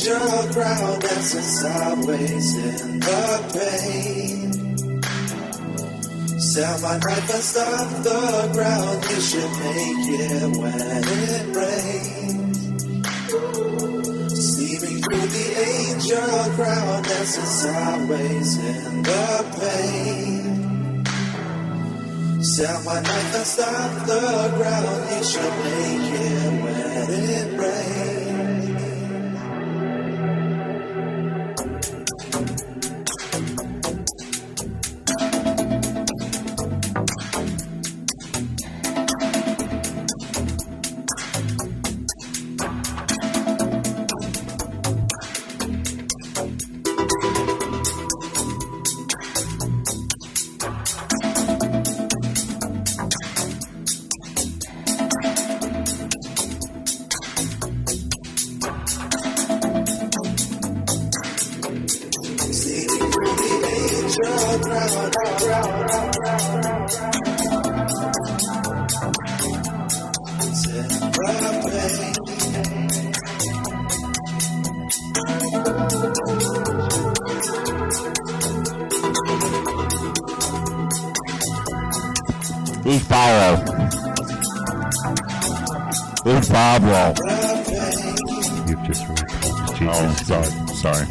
angel crowd dancing sideways in the pain. Sell my knife and stop the ground. You should make it when it rains. See me through the angel crowd dancing sideways in the pain. Sell my knife and stop the ground. You should make it when it rains. Who's Pablo? Who's Pablo? You've just ruined Jesus. Oh, sorry.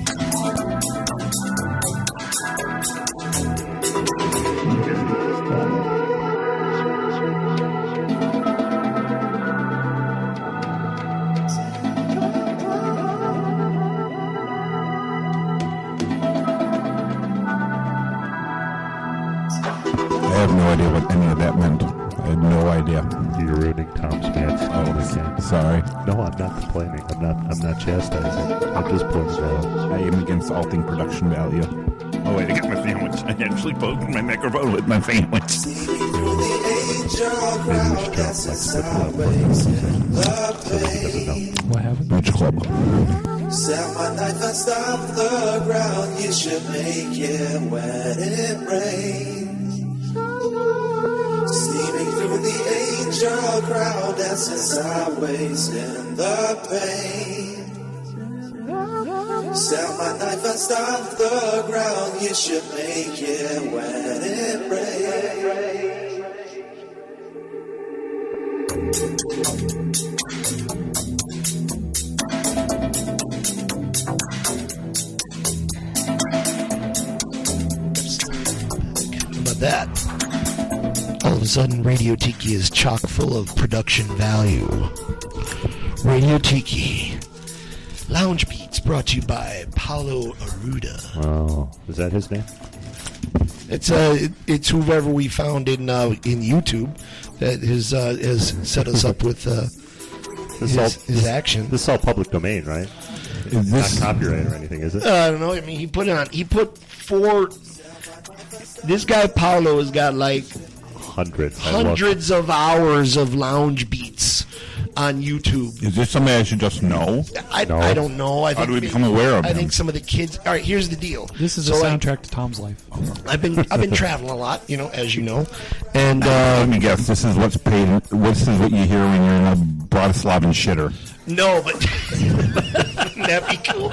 I have no idea what any of that meant. I had no idea. You're ruining Tom's match. Oh, sorry. No, I'm not complaining. I'm not chastising. I'm just pointing out. I am against all thing production value. Oh wait, I got my sandwich. I actually poked my microphone with my sandwich. Maybe we should drop like put it up so that he doesn't know. What happened? Which club? Sell my knife and stop the ground. You should make it when it rains. Steaming through the angel crowd dancing sideways in the pain. Sell my knife and stop the ground. You should make it when it How about that? All of a sudden, Radio Tiki is chock full of production value. Radio Tiki. Lounge Beats brought to you by Paulo Arruda. Oh, is that his name? It's whoever we found in YouTube that has set us up with his action. This is all public domain, right? Is this not copyright or anything, is it? I don't know. I mean, he put 4. This guy Paulo has got like hundreds of hours of lounge beats on YouTube. Is this something I should just know? I don't know. How do we become aware of I him? think some of the kids. All right, here's the deal. This is the soundtrack to Tom's life. I've been traveling a lot, as you know, and let me guess. This is what's paid. This is what you hear when you're in a Bratislavan shitter. no, but that'd be cool.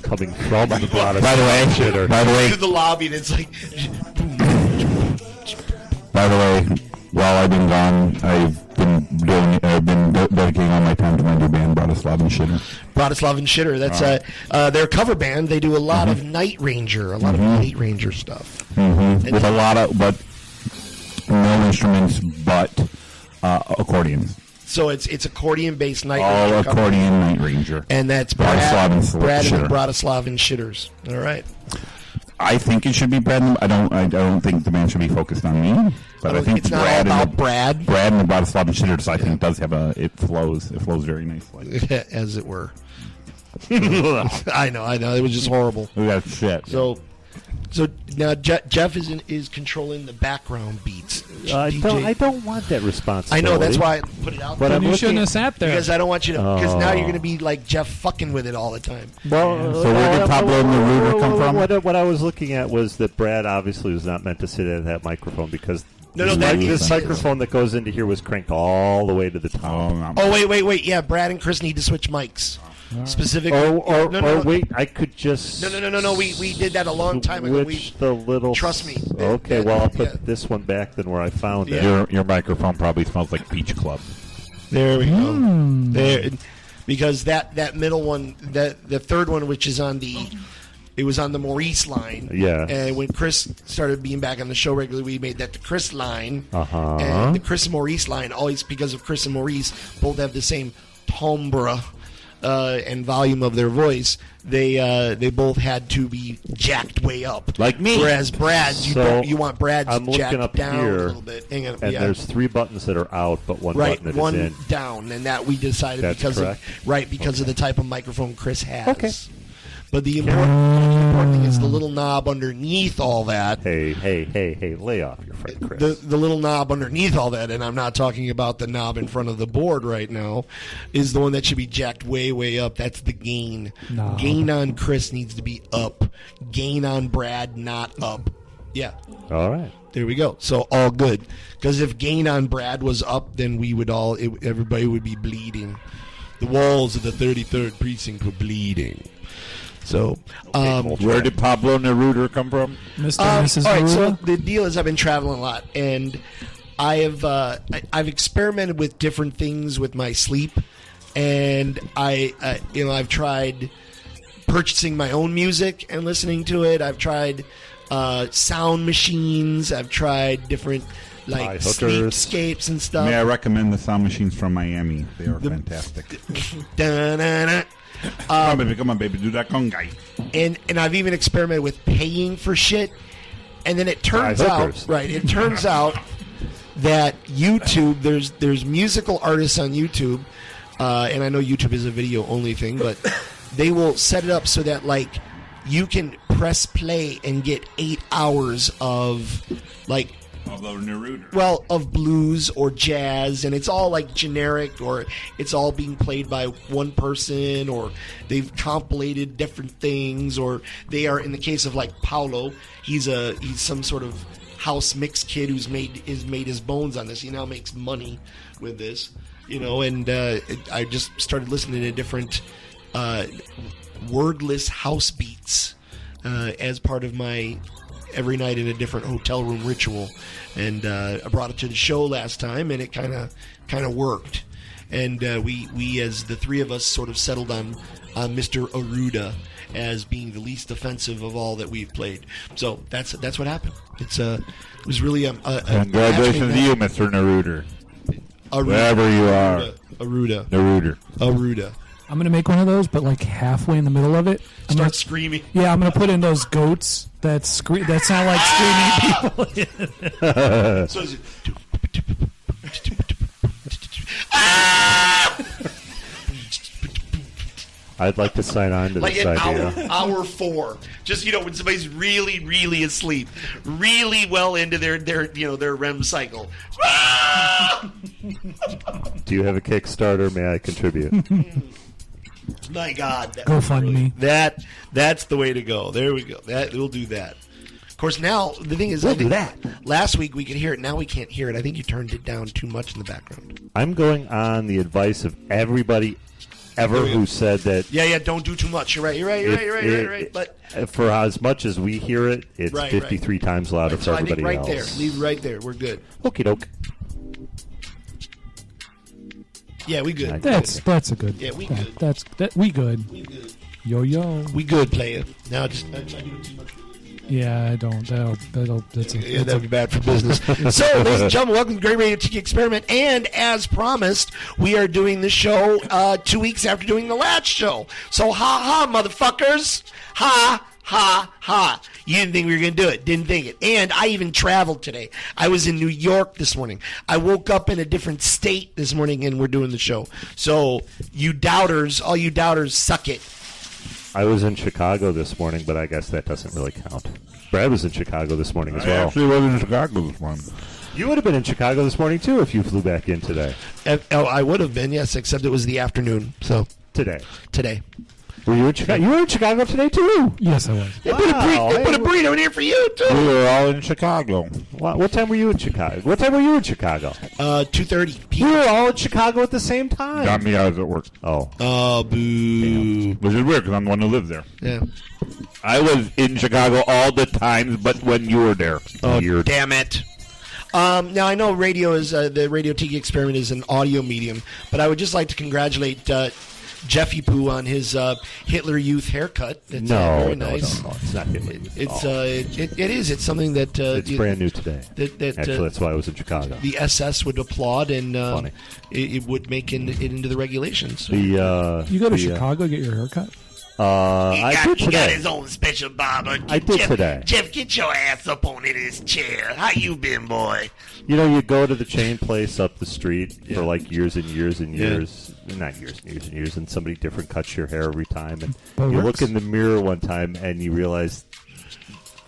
Coming from the Bratislavan By the way, To the lobby, and it's like. By the way, while I've been gone, I've been dedicating all my time to my new band, Bratislavan Shitter. Bratislavan Shitter. That's their cover band. They do a lot of Night Ranger, of Night Ranger stuff. Mm-hmm. With a lot of, but no instruments, but accordions. So it's accordion-based Night All Ranger. accordion Night Ranger. And that's Brad and the Bratislavan Shitters. All right. I think it should be Brad. I don't think the band should be focused on me. But I think it's not Brad all and about Brad. Brad and the Bratislavan Shitters, I think, does have it flows very nicely. As it were. I know. It was just horrible. That shit. So now Jeff is controlling the background beats. I don't want that responsibility. I know, that's why I put it out But there. You shouldn't have sat there. Because I don't want you to. Because now you're going to be like Jeff fucking with it all the time. Well, So where did Pablo and the Ruder come from? What I was looking at was that Brad obviously was not meant to sit at that microphone because this microphone that goes into here was cranked all the way to the top. Oh, wait. Yeah, Brad and Chris need to switch mics. Specific. Or wait, I could just No. We did that a long time ago. switch the little. Trust me. Okay, well I'll put yeah. this one back then where I found it. Your microphone probably smells like Peach Club. There we go. There, because that middle one, the third one, which is on it was on the Maurice line. Yeah. And when Chris started being back on the show regularly, we made that the Chris line. Uh-huh. And the Chris and Maurice line, always because of Chris and Maurice, both have the same timbre and volume of their voice. They both had to be jacked way up. Like me. Whereas Brad's, you want Brad's I'm looking jacked up down here, a little bit. Hang on, and there's 3 buttons that are out, but one right, button that one is in. down, and that we decided That's because correct. of the type of microphone Chris has. Okay. But the important thing is the little knob underneath all that. Hey, lay off your friend Chris. The little knob underneath all that, and I'm not talking about the knob in front of the board right now, is the one that should be jacked way, way up. That's the gain. No. Gain on Chris needs to be up. Gain on Brad, not up. Yeah. All right. There we go. So all good. Because if gain on Brad was up, then we would everybody would be bleeding. The walls of the 33rd precinct were bleeding. So, Where did Pablo Neruda come from? Mr. and Mrs. all right. So Neruda? the deal is, I've been traveling a lot, and I've experimented with different things with my sleep, and I've tried purchasing my own music and listening to it. I've tried sound machines. I've tried different sleepscapes and stuff. May I recommend the sound machines from Miami? They are fantastic. Da-na-na. Come on, baby, do that conga. And I've even experimented with paying for shit, and then it turns out that YouTube, there's musical artists on YouTube, and I know YouTube is a video only thing, but they will set it up so that like you can press play and get 8 hours of like. Pablo Neruda. Well, of blues or jazz, and it's all like generic, or it's all being played by one person, or they've compilated different things, or they are, in the case of like Paulo, he's some sort of house mix kid who's made his bones on this. He now makes money with this, and I just started listening to different wordless house beats as part of my every night in a different hotel room ritual, and I brought it to the show last time, and it kind of worked, and we as the three of us sort of settled on Mr. Aruda as being the least offensive of all that we've played. So that's what happened. It was really Congratulations to you, Mr. Neruda. Wherever you are. Aruda. I'm going to make one of those, but like halfway in the middle of it. Start screaming. Yeah, I'm going to put in those goats that sound like screaming people. So is it, I'd like to sign on to like this an idea. hour 4. Just when somebody's really, really asleep, really well into their REM cycle. Do you have a Kickstarter? May I contribute? My God, Go fund me. That's the way to go. There we go. We'll do that. Of course, now the thing is, We'll do that. Last week we could hear it. Now we can't hear it. I think you turned it down too much in the background. I'm going on the advice of everybody ever who said that. Yeah. Don't do too much. You're right. But for as much as we hear it, it's 53 times louder for so I think everybody right else. there. Leave right there. We're good. Okie doke. Yeah, we good. That's a good. Yeah, we good. We good. We good. Yo. We good, player. Now just I do too much. Yeah, I don't. That'd be bad for business. So, ladies and gentlemen, welcome to Great Radio Tiki Experiment. And as promised, we are doing the show 2 weeks after doing the last show. So, ha, motherfuckers. Ha. You didn't think we were going to do it. Didn't think it. And I even traveled today. I was in New York this morning. I woke up in a different state this morning, and we're doing the show. So, all you doubters, suck it. I was in Chicago this morning, but I guess that doesn't really count. Brad was in Chicago this morning as well. I actually was in Chicago this morning. You would have been in Chicago this morning, too, if you flew back in today. I would have been, yes, except it was the afternoon. So Today. Were you in Chicago? You were in Chicago today too. Yes, I was. They put a burrito in here for you too. We were all in Chicago. What time were you in Chicago? What time were you in Chicago? 2:30 We p.m. were all in Chicago at the same time. Got me. I was at work. Oh, Oh, boo. Which is weird because I'm the one who lived there. Yeah. I was in Chicago all the time, but when you were there. Oh, damn it. Now, I know radio is the Radio Tiki Experiment is an audio medium, but I would just like to congratulate Jeffy Poo on his Hitler Youth haircut. It's very nice. No, it's not Hitler Youth. It's it is. It's something that it's brand new today. Actually, that's why I was in Chicago. The SS would applaud, and Funny. it would make it into the regulations. You go to Chicago, get your haircut? I did He got today. his own special barber. I did today. Jeff, get your ass up on this chair. How you been, boy? You know, you go to the chain place up the street for like years and years and years, not years and years and years, and somebody different cuts your hair every time. And you look in the mirror one time and you realize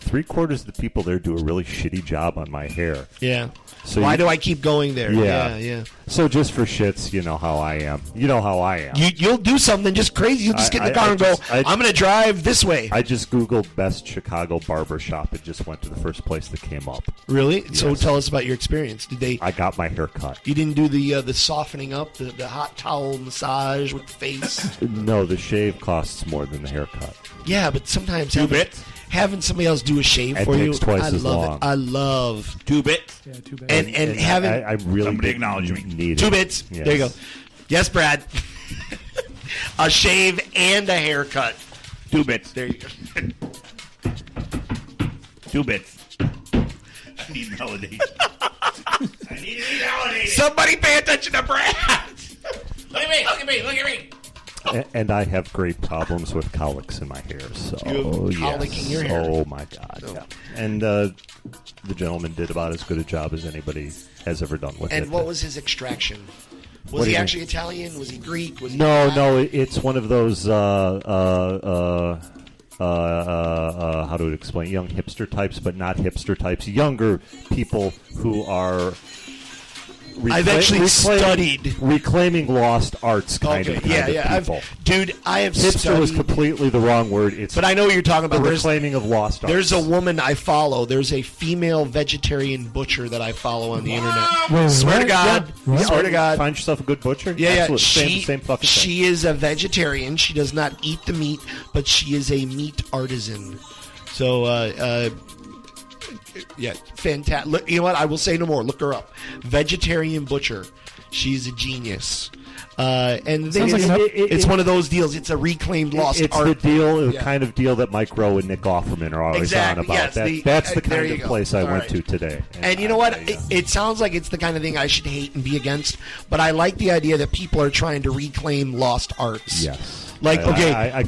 3/4 of the people there do a really shitty job on my hair. Yeah. So why do I keep going there? Yeah. So just for shits, you know how I am. You know how I am. You'll do something just crazy. You'll just get in the car and go, I'm going to drive this way. I just Googled best Chicago barber shop and just went to the first place that came up. Really? Yes. So tell us about your experience. Did they? I got my hair cut. You didn't do the softening up, the hot towel massage with the face? No, the shave costs more than the haircut. Yeah, but sometimes having somebody else do a shave It for you, takes twice I as love long. it. I love 2 bits. Yeah, too bad. and having I really Somebody didn't acknowledge me. need 2 it. bits. Yes. There you go. Yes, Brad. A shave and a haircut. 2 bits. There you go. 2 bits. I need validation. I need to be validated. Somebody pay attention to Brad. Look at me. Look at me. Look at me. And I have great problems with cowlicks in my hair. So You have cowlick in your hair? Oh my God! Yeah. And the gentleman did about as good a job as anybody has ever done with it. And what was his extraction? What Was do he you actually Italian? Was he Greek? Was he No, black? no, it's one of those. How to explain? Young hipster types, but not hipster types. Younger people who are. I've actually studied reclaiming lost arts kind of people. I have Hipster studied. was completely the wrong word. It's But I know what you're talking the about. reclaiming of lost arts. There's a woman I follow. There's a female vegetarian butcher that I follow on the internet. Wait, Swear to what? God. Yeah. Swear to God. Find yourself a good butcher. Yeah, Absolutely. She, Same fucking thing. she is a vegetarian. She does not eat the meat, but she is a meat artisan. So, yeah, fantastic. You know what? I will say no more. Look her up. Vegetarian butcher. She's a genius. And the thing Sounds is, like it's one of those deals. It's a reclaimed lost It's art. the deal, the Yeah. kind of deal that Mike Rowe and Nick Offerman are always Exactly, on about. yes, That's the there kind you of go. place I All went right. to today. And you know what? It sounds like it's the kind of thing I should hate and be against, but I like the idea that people are trying to reclaim lost arts. Yes. Like, okay, I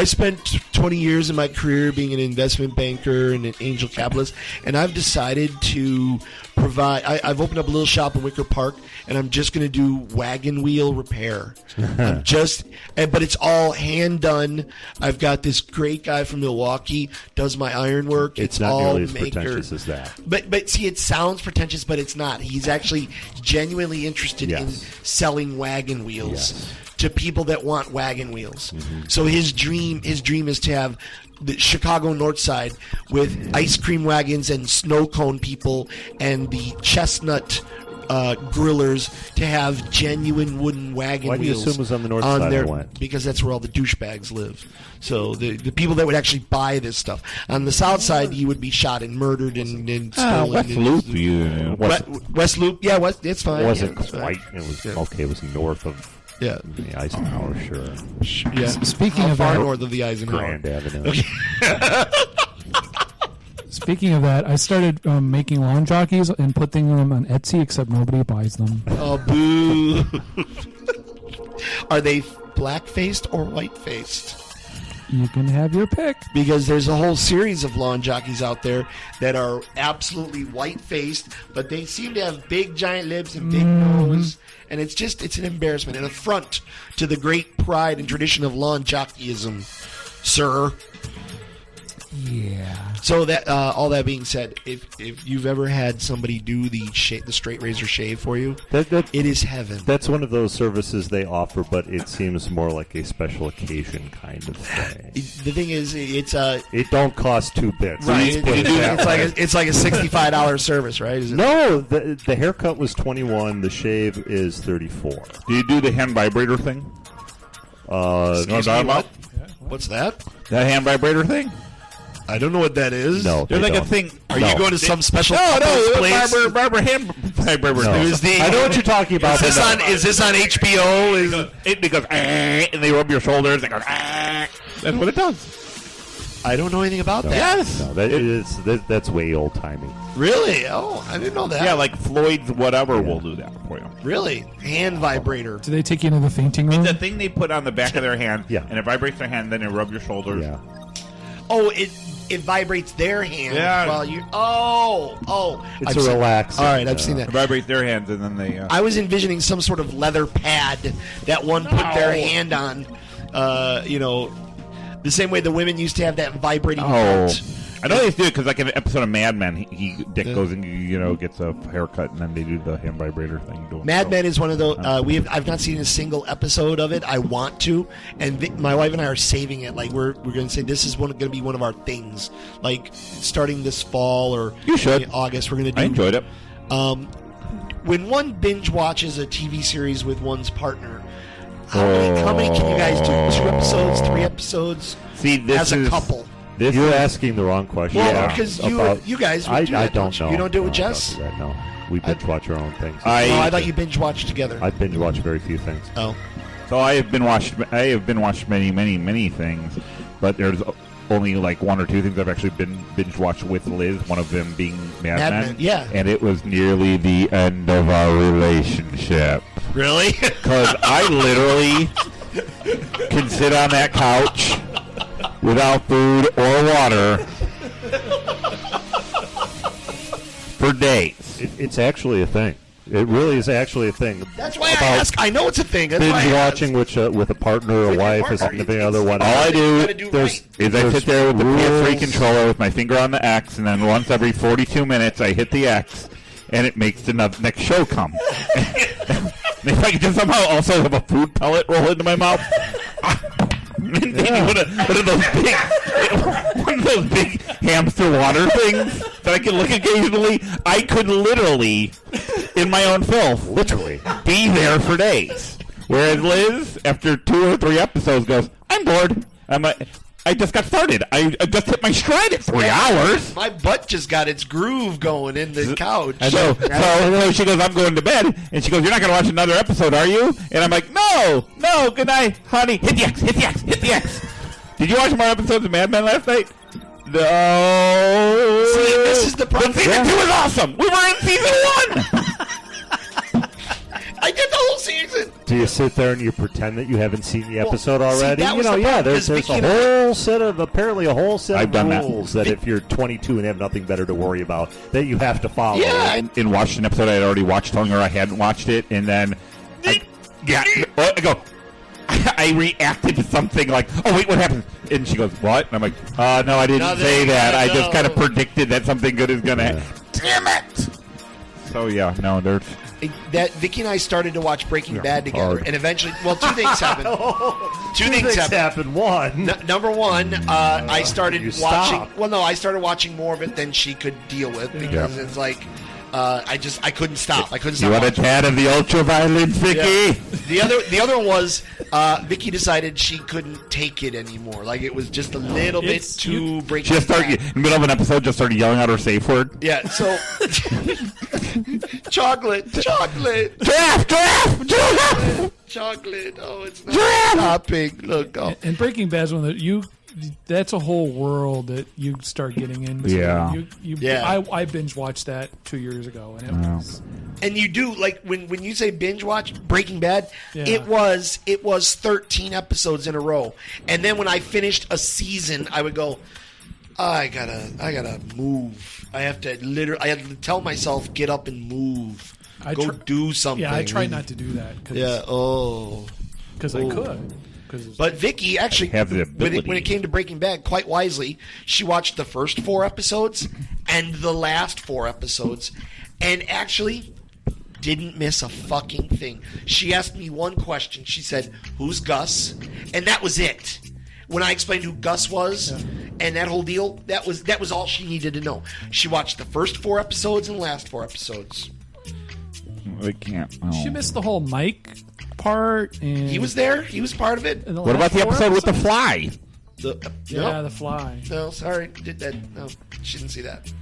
I spent 20 years of my career being an investment banker and an angel capitalist, and I've decided to provide. I've opened up a little shop in Wicker Park, and I'm just going to do wagon wheel repair. But it's all hand done. I've got this great guy from Milwaukee does my iron work. It's It's not all nearly as maker. pretentious as that. But see, it sounds pretentious, but it's not. He's actually genuinely interested in Yes. selling wagon wheels Yes. to people that want wagon wheels. So his dream is to have the Chicago North Side with ice cream wagons and snow cone people and the chestnut grillers to have genuine wooden wagon Why do you wheels. assume it was on the north side I went? Because that's where all the douchebags live. So the people that would actually buy this stuff. On the south side, you would be shot and murdered and stolen. West Loop. Yeah. West Loop, yeah, it's fine. It wasn't yeah, it's fine. quite. It was okay. It was north of Yeah. the Eisenhower, sure. Yeah. Speaking How of far that, north of the Eisenhower? Grand Avenue. speaking of that, I started making lawn jockeys and putting them on Etsy, except nobody buys them. Oh, boo. Are they black-faced or white-faced? You can have your pick. Because there's a whole series of lawn jockeys out there that are absolutely white-faced, but they seem to have big, giant lips and big nose, and it's an embarrassment, an affront to the great pride and tradition of lawn jockeyism, sir. Yeah. So that all that being said, if you've ever had somebody do the straight razor shave for you, That it is heaven. That's one of those services they offer, but it seems more like a special occasion kind of thing. The thing is, it's It don't cost 2 bits. right. Let's put it that way. It's like a $65 service, right? Is it? No, the haircut was 21. The shave is 34. Do you do the hand vibrator thing? Excuse me, what? What's that? That hand vibrator thing? I don't know what that is. No, There's they like don't. a thing. Are you going to some special No, couples place? Barber hand vibrator No. thing. I know what you're talking about. Is this on HBO? It goes, and they rub your shoulders. They go, that's what it does. I don't know anything about that. Yes. No, that's way old timey. Really? Oh, I didn't know that. Yeah, like Floyd's whatever will do that for you. Really? Hand vibrator. Do they take you into the fainting room? It's a thing they put on the back of their hand, Yeah. and it vibrates their hand, then they rub your shoulders. Yeah. Oh, it vibrates their hand Yeah. while you. Oh. It's I've a seen- relaxing. All right, I've seen It that. vibrates their hands, and then they. I was envisioning some sort of leather pad that one put their hand on. The same way the women used to have that vibrating belt. I know they used to do it because, like, in an episode of Mad Men, Dick goes and gets a haircut, and then they do the hand vibrator thing. Mad Men is one of those. I've not seen a single episode of it. I want to, and my wife and I are saving it. Like we're going to say this is going to be one of our things. Like starting this fall or You should. August, we're going to do. I enjoyed it. When one binge watches a TV series with one's partner, how many can you guys do? 2 episodes, 3 episodes? See, this as a is couple. You're asking the wrong question. Well, Yeah. because About- you guys would I do that, don't you? know. You don't do it with No, I Jess? don't do that, no. We binge watch our own things. I thought you binge watched together. I binge watch very few things. Oh. So I have been watched many, many, many things, but there's only like 1 or 2 things I've actually been binge watched with Liz. One of them being Mad Men. Yeah. And it was nearly the end of our relationship Really? because I literally can sit on that couch without food or water for days. It's actually a thing. It really is actually a thing. That's why I ask. I know it's a thing. That's why I Binge ask. watching with a partner, or a With your wife, a partner, significant it's- other, one. All I do gotta do there's- right. is I There's sit there with the rules. PS3 controller with my finger on the X, and then once every 42 minutes I hit the X, and it makes the next show come. If I could just somehow also have a food pellet roll into my mouth. Maybe one of those big hamster water things that I can look occasionally. I could literally, in my own filth, Literally. be there for days. Whereas Liz, after 2 or 3 episodes, goes, "I'm bored. I just got started. I just hit my stride at 3 hours." My butt just got its groove going in the couch. So she goes, "I'm going to bed," and she goes, "You're not going to watch another episode, are you?" And I'm like, "No, good night, honey. Hit the X, hit the X, hit the X." Did you watch more episodes of Mad Men last night? No. See, this is the problem. But season 2 is awesome. We were in season 1. I did the whole season. Do you sit there and you pretend that you haven't seen the episode see, already? that was the yeah, problem, there's because a Vicky and whole set of I've done that. rules that if you're 22 and have nothing better to worry about, that you have to follow. Yeah, In watched an episode I had already watched, telling her I hadn't watched it, and then I go. I reacted to something like, "Oh wait, what happened?" And she goes, "What?" And I'm like, "No, I didn't Nothing. say that. I just No. kind of predicted that something good is gonna happen." Damn it! So yeah, no, there's. that Vicky and I started to watch Breaking Bad together, hard. and eventually, 2 things happened. Two things happened. One. Number one, I started You watching. stopped. Well, no, I started watching more of it than she could deal with because it's like I couldn't stop. I couldn't stop. You want a watching. tad of the ultraviolet, Vicky? Yeah. The other one was Vicky decided she couldn't take it anymore. Like it was just a little bit It's- too Breaking She just started Bad. in the middle of an episode, just started yelling out her safe word. Yeah. So chocolate. Giraffe! Chocolate. Oh, it's not Giraffe! stopping. Look. Oh. And Breaking Bad's one that that's a whole world that you start getting into. Yeah. Yeah. I binge watched that 2 years ago, and it was And you do like when you say binge watch Breaking Bad, Yeah. it was 13 episodes in a row. And then when I finished a season, I would go, I gotta move. I had to tell myself, get up and move. I Go tr- do something. yeah. I try not to do that Yeah. Oh. because I could. But Vicky actually, have the when ability. it came to Breaking Bad, quite wisely, she watched the first 4 episodes and the last 4 episodes, and actually didn't miss a fucking thing. She asked me one question. She said, "Who's Gus?" And that was it. When I explained who Gus was and that whole deal, that was all she needed to know. She watched the first 4 episodes and last 4 episodes. I can't. Oh. She missed the whole Mike part. And He was there. He was part of it. in the What about last the 4 episode with the episodes? fly? Yeah, the fly. No, sorry. Did that? No, she didn't see that.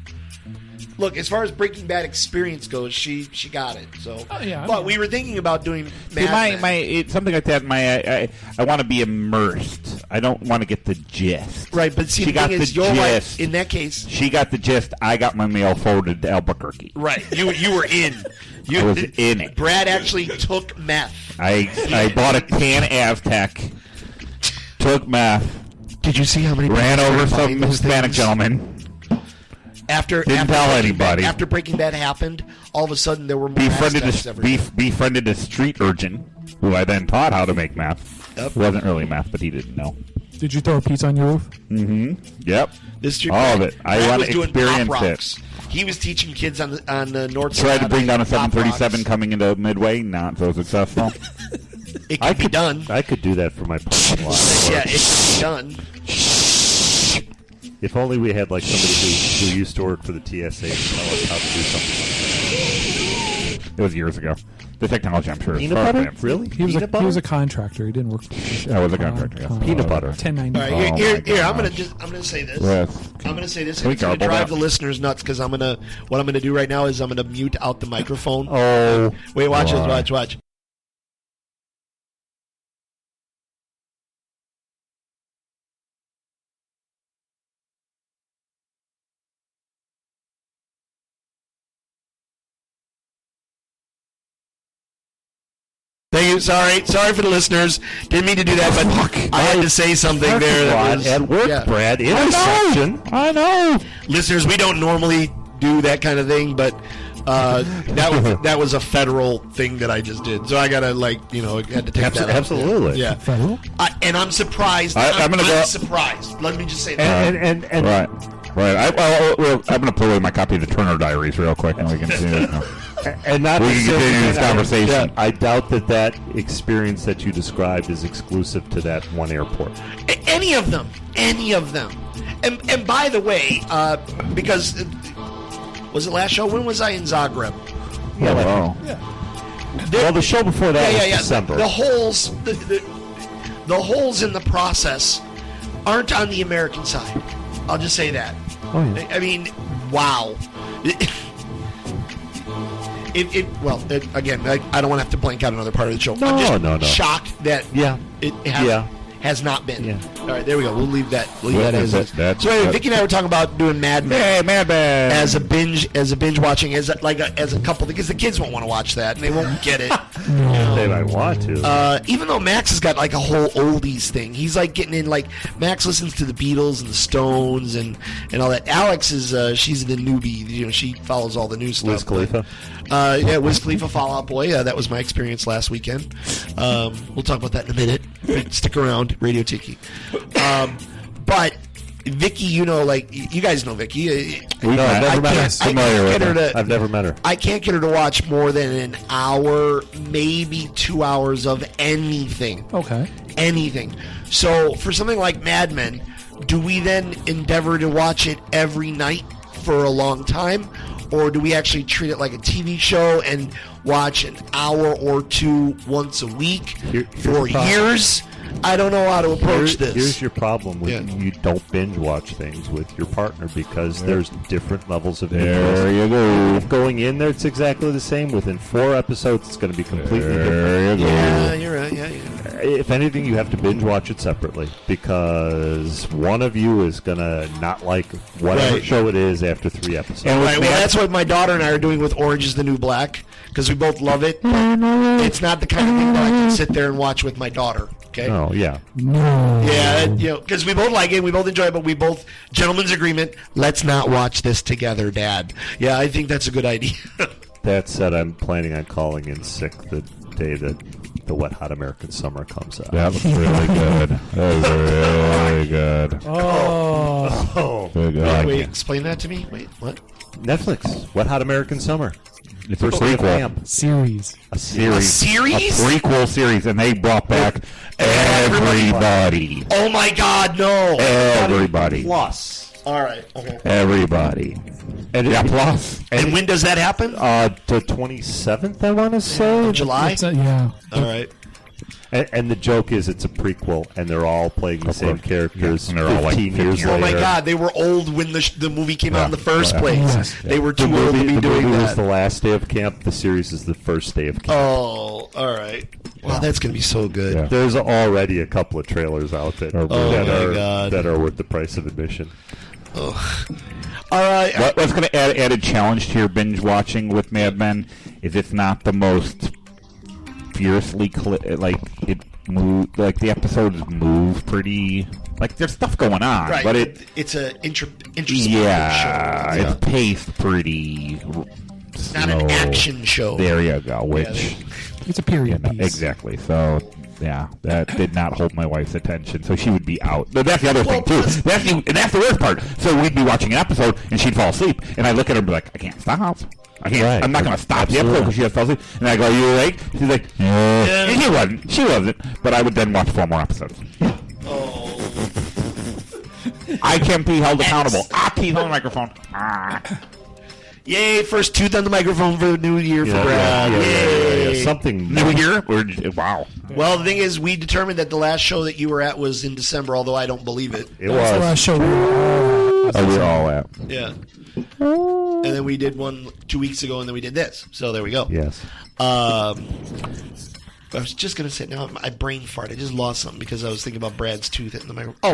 Look, as far as Breaking Bad experience goes, she got it. So, Oh, yeah, I but mean- we were thinking about doing See, Mad Men. it's something like that. I want to be immersed. I don't want to get the gist. Right, but see, she the got thing the is, you're right. gist. In that case, She got the gist. I got my mail forwarded to Albuquerque. right? You were in. You I was in it. Brad actually took meth. I bought a can Aztec, took meth, Did you see how many ran people over started buying some those Hispanic things? gentleman, After Didn't after tell Breaking anybody. Bad, after Breaking Bad happened, all of a sudden there were more Aztecs everywhere. befriended a street urchin, who I then taught how to make meth. Yep. It wasn't really meth, but he didn't know. Did you throw a pizza on your roof? Yep. This street All of it. I Brad want was to doing pop experience rocks. He was teaching kids on the north side. Tried to bring down a pop 737 rocks. coming into Midway, not so successful. It can be done. I could do that for my parking lot. Yeah, it can be done. If only we had like somebody who used to work for the TSA to tell us how to do something. It was years ago. The technology, I'm sure, is Peanut far butter? advanced. Really? He was Peanut a butter? contractor. He didn't work. Yeah, I was a contractor. Yes. Peanut butter. 1090. All right, Oh, here, my here. I'm gosh. gonna say this. Yes. I'm gonna say this. Can we It's gonna garble drive that? the listeners nuts because what I'm gonna do right now is I'm gonna mute out the microphone. Oh, Wait, watch this. Why? Watch. Thank you. Sorry for the listeners. Didn't mean to do that, but I had to say something there. That was, at work, yeah. Brad. Intersection. I know. Listeners, we don't normally do that kind of thing, but that was a federal thing that I just did. So I gotta had to take that. Up. Absolutely. Yeah. Federal? And I'm surprised. I'm gonna go- surprised. Let me just say that. And Right. I'm going to pull in my copy of the Turner Diaries real quick, and we can see it. And not We to can say- continue this and conversation. I doubt that experience that you described is exclusive to that one airport. Any of them. And by the way, because was it last show? When was I in Zagreb? Yeah, like- Wow. well, the show before that was Yeah. December. The holes, the holes in the process aren't on the American side. I'll just say that. Oh, yeah. I mean, wow. Again, I don't want to have to blank out another part of the show. No, I'm just no. shocked that Yeah. it has not been. Yeah. All right, there we go. We'll leave that. Yeah, As is. that's- So anyway, Vicky and I were talking about doing Mad Men Hey, Mad Men. as a binge watching, as a couple, because the kids won't want to watch that and they won't get it. They might want to. Even though Max has got like a whole oldies thing, he's like getting in. Like Max listens to the Beatles and the Stones and all that. Alex is she's the newbie. She follows all the new stuff. Wiz Khalifa. Yeah, Wiz Khalifa, Fall Out Boy. That was my experience last weekend. We'll talk about that in a minute. Stick around, Radio Tiki. But Vicky, you guys know Vicky. No, I've never met her. I Familiar can't with get her her. to. I've never met her. I can't get her to watch more than an hour, maybe 2 hours of anything. Okay. Anything. So for something like Mad Men, do we then endeavor to watch it every night for a long time? Or do we actually treat it like a TV show and watch an hour or two once a week Here's for the problem. years? I don't know how to approach this. Here's your problem with Yeah. you don't binge watch things with your partner because there's different levels of There interest. you go. Going in there, it's exactly the same. Within 4 episodes, it's going to be completely different. There you go. Yeah, you're right. Yeah. If anything, you have to binge watch it separately because one of you is going to not like whatever Right. show it is after 3 episodes. And with Right, well, Mad- that's what my daughter and I are doing with Orange is the New Black because we both love it. But it's not the kind of thing that I can sit there and watch with my daughter. Okay. Oh, yeah. Yeah, because we both like it, we both enjoy it, but we both, gentleman's agreement, let's not watch this together, Dad. Yeah, I think that's a good idea. That said, I'm planning on calling in sick the day that The Wet Hot American Summer comes out. That was really good. That was really good. Oh, Good, good. Wait, explain that to me. Wait, what? Netflix, Wet Hot American Summer. It's a First day of prequel. camp. series. A series. Series? A prequel series, and they brought back everybody. Oh my God, no! Everybody. Plus. All right, okay. Everybody. And Yeah, plus. And when does that happen? The 27th, I want to say. July. Yeah. All right. And the joke is it's a prequel, and they're all playing the same course. characters. Yeah, and they're all, like, 15 years 15 Oh my later. God, they were old when the movie came out in the first Yeah. place. Yes. They were The too old to movie, be the doing movie was that. the last day of camp. The series is the first day of camp. Oh, all right. Wow, that's gonna be so good. Yeah. There's already a couple of trailers out that, Oh my God. that are worth the price of admission. All right. What's going to add a challenge to your binge watching with Mad Men is it's not the most fiercely the episodes move pretty there's stuff going on, Right, but it's an interesting yeah, show. it's paced pretty Not an slow. action show. There you go. Which It's a period piece. exactly. So yeah, that did not hold my wife's attention. So she would be out. But that's the other thing too. That's the worst part. So we'd be watching an episode and she'd fall asleep, and I look at her and be like, I can't stop. I can't. Right. I'm not going to stop the Absolutely. episode because she has fell asleep. And I go, "Are you awake?" She's like, "Yeah." And she wasn't. She wasn't. But I would then watch 4 more episodes. I can't be held accountable. Keys on the microphone. Yay! First tooth on the microphone for the new year for Brad. Yay! Something New year? Wow. Well, the thing is, we determined that the last show that you were at was in December, although I don't believe it. It That's the was. last show. We're all at. Yeah. And then we did one 2 weeks ago, and then we did this. So there we go. Yes. I was just gonna say, now my brain fart. I just lost something because I was thinking about Brad's tooth hitting the microphone.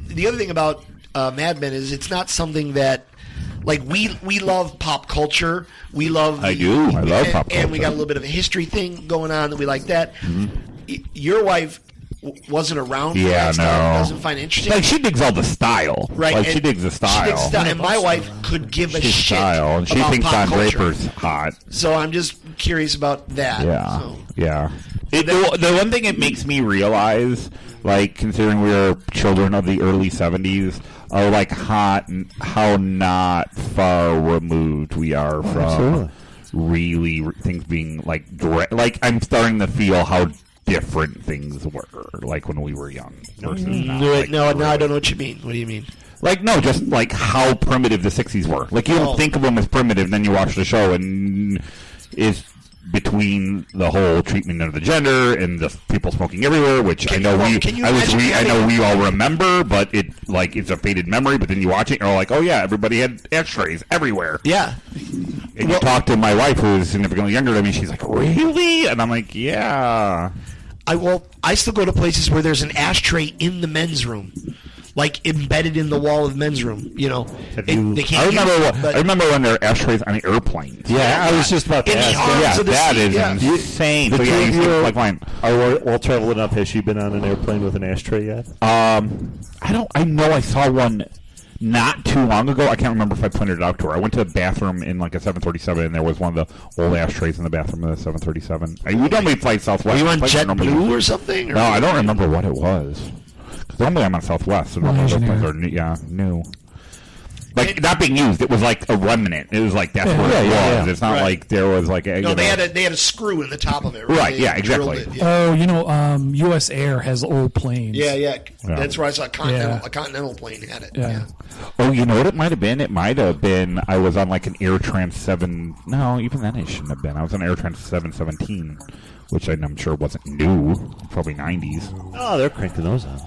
The other thing about Mad Men is it's not something that, like, we love pop culture. We love. I do. I love pop and we culture. got a little bit of a history thing going on that we like that. Your wife wasn't around. For Yeah, that stuff, no. doesn't find it interesting. Like, she digs all the style. Right, Like, and she digs the style. She digs style, and my wife could give a She's shit style. And she about thinks pop Don culture. Draper's hot. So I'm just curious about that. Yeah. So. Yeah. The one thing it makes me realize, like, considering we are children of the early 70s, are, like, how not far removed we are from Absolutely. really things being, like, like, I'm starting to feel how different things were, like, when we were young versus now. Like, No, I don't know what you mean. What do you mean? Like, no, just, like, how primitive the 60s were. Like, you don't think of them as primitive, then you watch the show, and it's between the whole treatment of the gender and the people smoking everywhere, which I know we all remember, but it's a faded memory, but then you watch it, and you're like, oh, yeah, everybody had ashtrays everywhere. Yeah. And you talk to my wife, who is significantly younger than me, she's like, really? And I'm like, yeah. I still go to places where there's an ashtray in the men's room, like embedded in the wall of the men's room. You know, they can't. I remember when there were ashtrays on airplanes. Yeah, I was just about to In the ask. arms Yeah, of the that seat, is yeah. insane. The So, two yeah, of you you like mine. are well traveled enough. Has she been on an airplane with an ashtray yet? I know I saw one not too long ago. I can't remember if I pointed it out to her. I went to the bathroom in like a 737, and there was one of the old ashtrays in the bathroom of the 737. We normally fly Southwest. Were you on Flights are normally- JetBlue or something? Or No, I don't remember what it was. 'Cause normally I'm on Southwest, so normally those planes are new. Like, not being used. It was like a remnant. It was like, that's where it was. yeah. It's not Right. like there was like a... No, they had a screw in the top of it. Right, They yeah, drilled exactly. it, yeah. Oh, U.S. Air has old planes. Yeah. That's where I saw a Yeah. Continental plane had it. Yeah. Oh, you know what it might have been? It might have been I was on like an AirTrans 7... No, even then it shouldn't have been. I was on AirTrans 717, which I'm sure wasn't new. Probably 90s. Oh, they're cranking those out.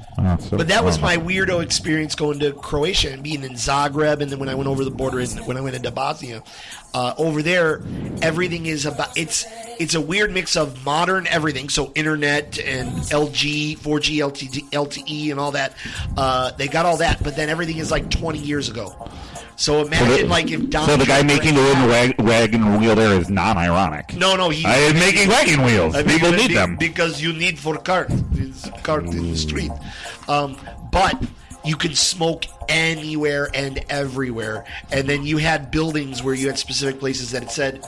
But that was my weirdo experience going to Croatia and being in Zagreb, and then when I went over the border and when I went into Bosnia, over there, everything is about it's a weird mix of modern everything, so internet and LG, 4G, LTE, and all that. They got all that, but then everything is like 20 years ago. So imagine if Don. So the guy making the wooden wagon wheel there is non-ironic. No, he. I am making wagon wheels. People need them. Because you need for cart. It's cart in the street. But you can smoke anywhere and everywhere. And then you had buildings where you had specific places that it said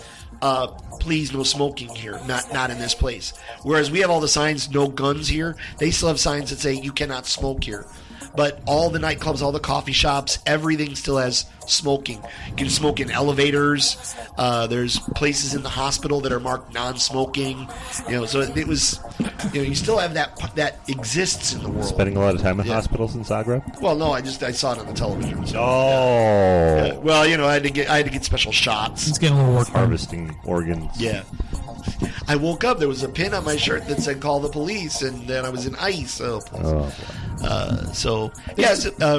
please, no smoking here, not in this place. Whereas we have all the signs, no guns here. They still have signs that say you cannot smoke here. But all the nightclubs, all the coffee shops, everything still has smoking. You can smoke in elevators. There's places in the hospital that are marked non-smoking. So it was, you still have that exists in the world. Spending a lot of time in hospitals in Zagreb? Well, no, I saw it on the television. So, Oh. well, I had to get special shots. It's getting a little work done. Harvesting organs. Yeah. I woke up, there was a pin on my shirt that said call the police, and then I was in ice. Oh,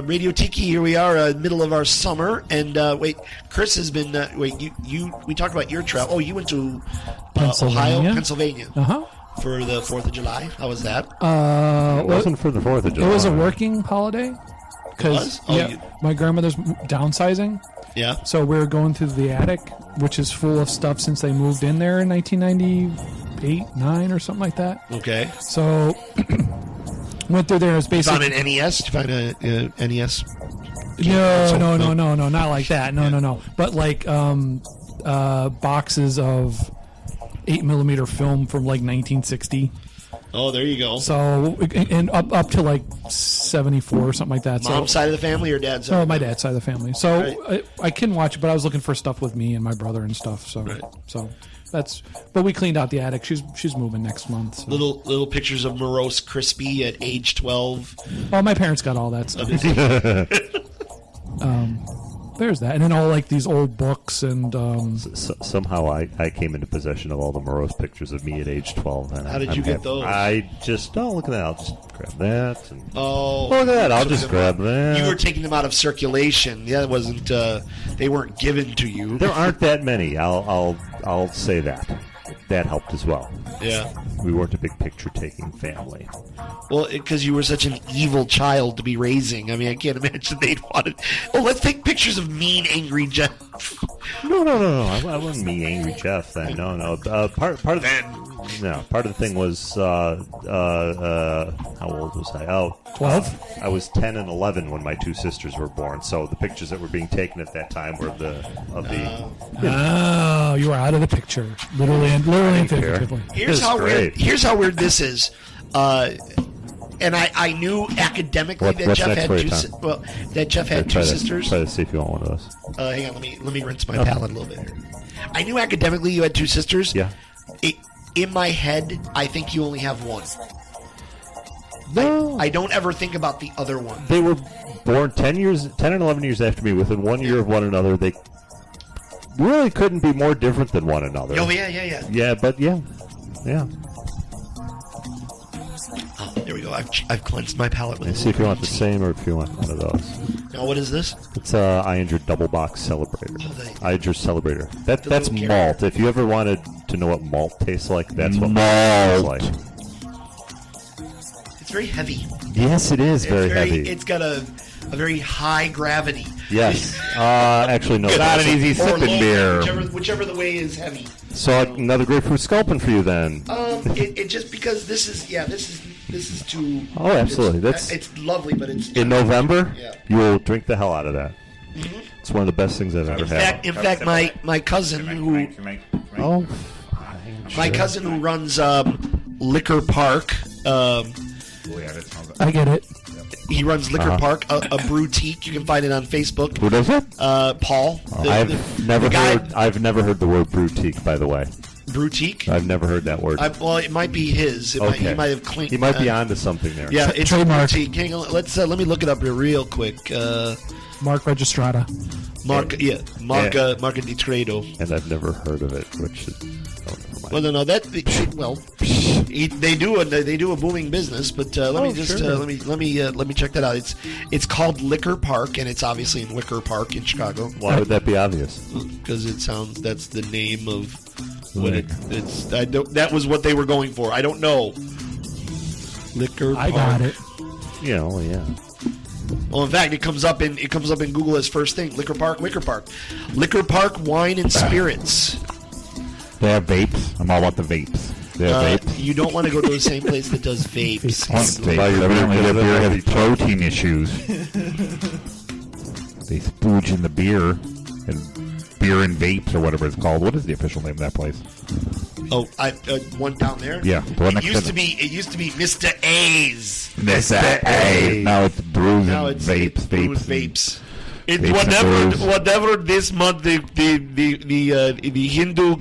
Radio Tiki, here we are, middle of our summer, and Chris has been, we talked about your travel. Oh, you went to Ohio, Pennsylvania. For the 4th of July. How was that? it wasn't for the 4th of July. It was a working holiday. Because my grandmother's downsizing. Yeah. So we were going through the attic, which is full of stuff since they moved in there in 1998, 9 or something like that. Okay. So went through there. It was basically found an NES. Did you find a NES? No, not like that. No. But like boxes of 8mm film from like 1960. Oh, there you go. So and up to like 74 or something like that. Mom's side of the family or dad's side? Oh, my dad's side of the family. So I can watch it, but I was looking for stuff with me and my brother and stuff. So that's. But we cleaned out the attic. She's moving next month. So. Little pictures of Morose Crispy at age 12. Oh, my parents got all that stuff. There's that, and then all like these old books and. Somehow I came into possession of all the Morose pictures of me at age 12. And how did you get those? I just look at that. I'll just grab that. And, look at that. I'll just grab that. You were taking them out of circulation. Yeah, it wasn't. They weren't given to you. There aren't that many. I'll say that. That helped as well. Yeah. We weren't a big picture-taking family. Well, because you were such an evil child to be raising. I mean, I can't imagine they'd wanted. Oh, let's take pictures of mean, angry Jeff. No. I wasn't mean, angry Jeff then. No. Part of the thing was how old was I? 12. I was 10 and 11 when my two sisters were born. So the pictures that were being taken at that time were Oh, you were out of the picture, literally and figuratively. Here's how weird this is. And I knew academically that Jeff had two sisters. Try to see if you want one of those. Hang on, let me rinse my palate a little bit here. I knew academically you had two sisters. Yeah. In my head, I think you only have one. No. I don't ever think about the other one. They were born 10 and 11 years after me, within 1 year of one another. They really couldn't be more different than one another. Oh, yeah. Yeah, but yeah. Oh, there we go. I've cleansed my palate with. Let's see if you want the same or if you want one of those. Now, what is this? It's Iinger Double Box Celebrator. Iinger Celebrator. That's malt. carrot. If you ever wanted to know what malt tastes like, that's what Malt. tastes like. It's very heavy. Yes, it is very heavy. It's got a very high gravity. Yes. Actually, no. It's not an easy Or sipping low, beer. whichever the way is heavy. So another grapefruit sculpin for you then. It just because this is too. Oh, absolutely. It's lovely, but it's In November, Yeah. you will drink the hell out of that. Mm-hmm. It's one of the best things I've ever had. In fact, my cousin who Oh, my cousin who runs Liquor Park. I get it. He runs Liquor Park, a brewtique. You can find it on Facebook. who does it? Paul. I've never heard the word brewtique, by the way. Brewtique. I've never heard that word. Well, it might be his. He might have claimed. He might be onto something there. Yeah, it's Trademark. brewtique. Hang on, let me look it up here real quick. Mark Registrata. Marca di Credo. And I've never heard of it, which is... Well, no, they do a booming business, but let me check that out. It's called Liquor Park, and it's obviously in Wicker Park in Chicago. Why would that be obvious? Because that's the name of what it's. That was what they were going for. I don't know. Liquor Park. I got it. Yeah. Well, in fact, it comes up in Google as first thing. Liquor Park, Wicker Park, Liquor Park Wine and Spirits. They have vapes. I'm all about the vapes. They have vapes. You don't want to go to the same place that does vapes. Evidently, their beer has protein issues. They spooge in the beer, and Beer and Vapes or whatever it's called. What is the official name of that place? Oh, one down there. Yeah, the one It next used to to be. It used to be Mr. A's. Mr. A. Now it's Brews Now and it's Vapes. Brews Vapes. Vapes. Vapes and brews. Whatever this month the Hindu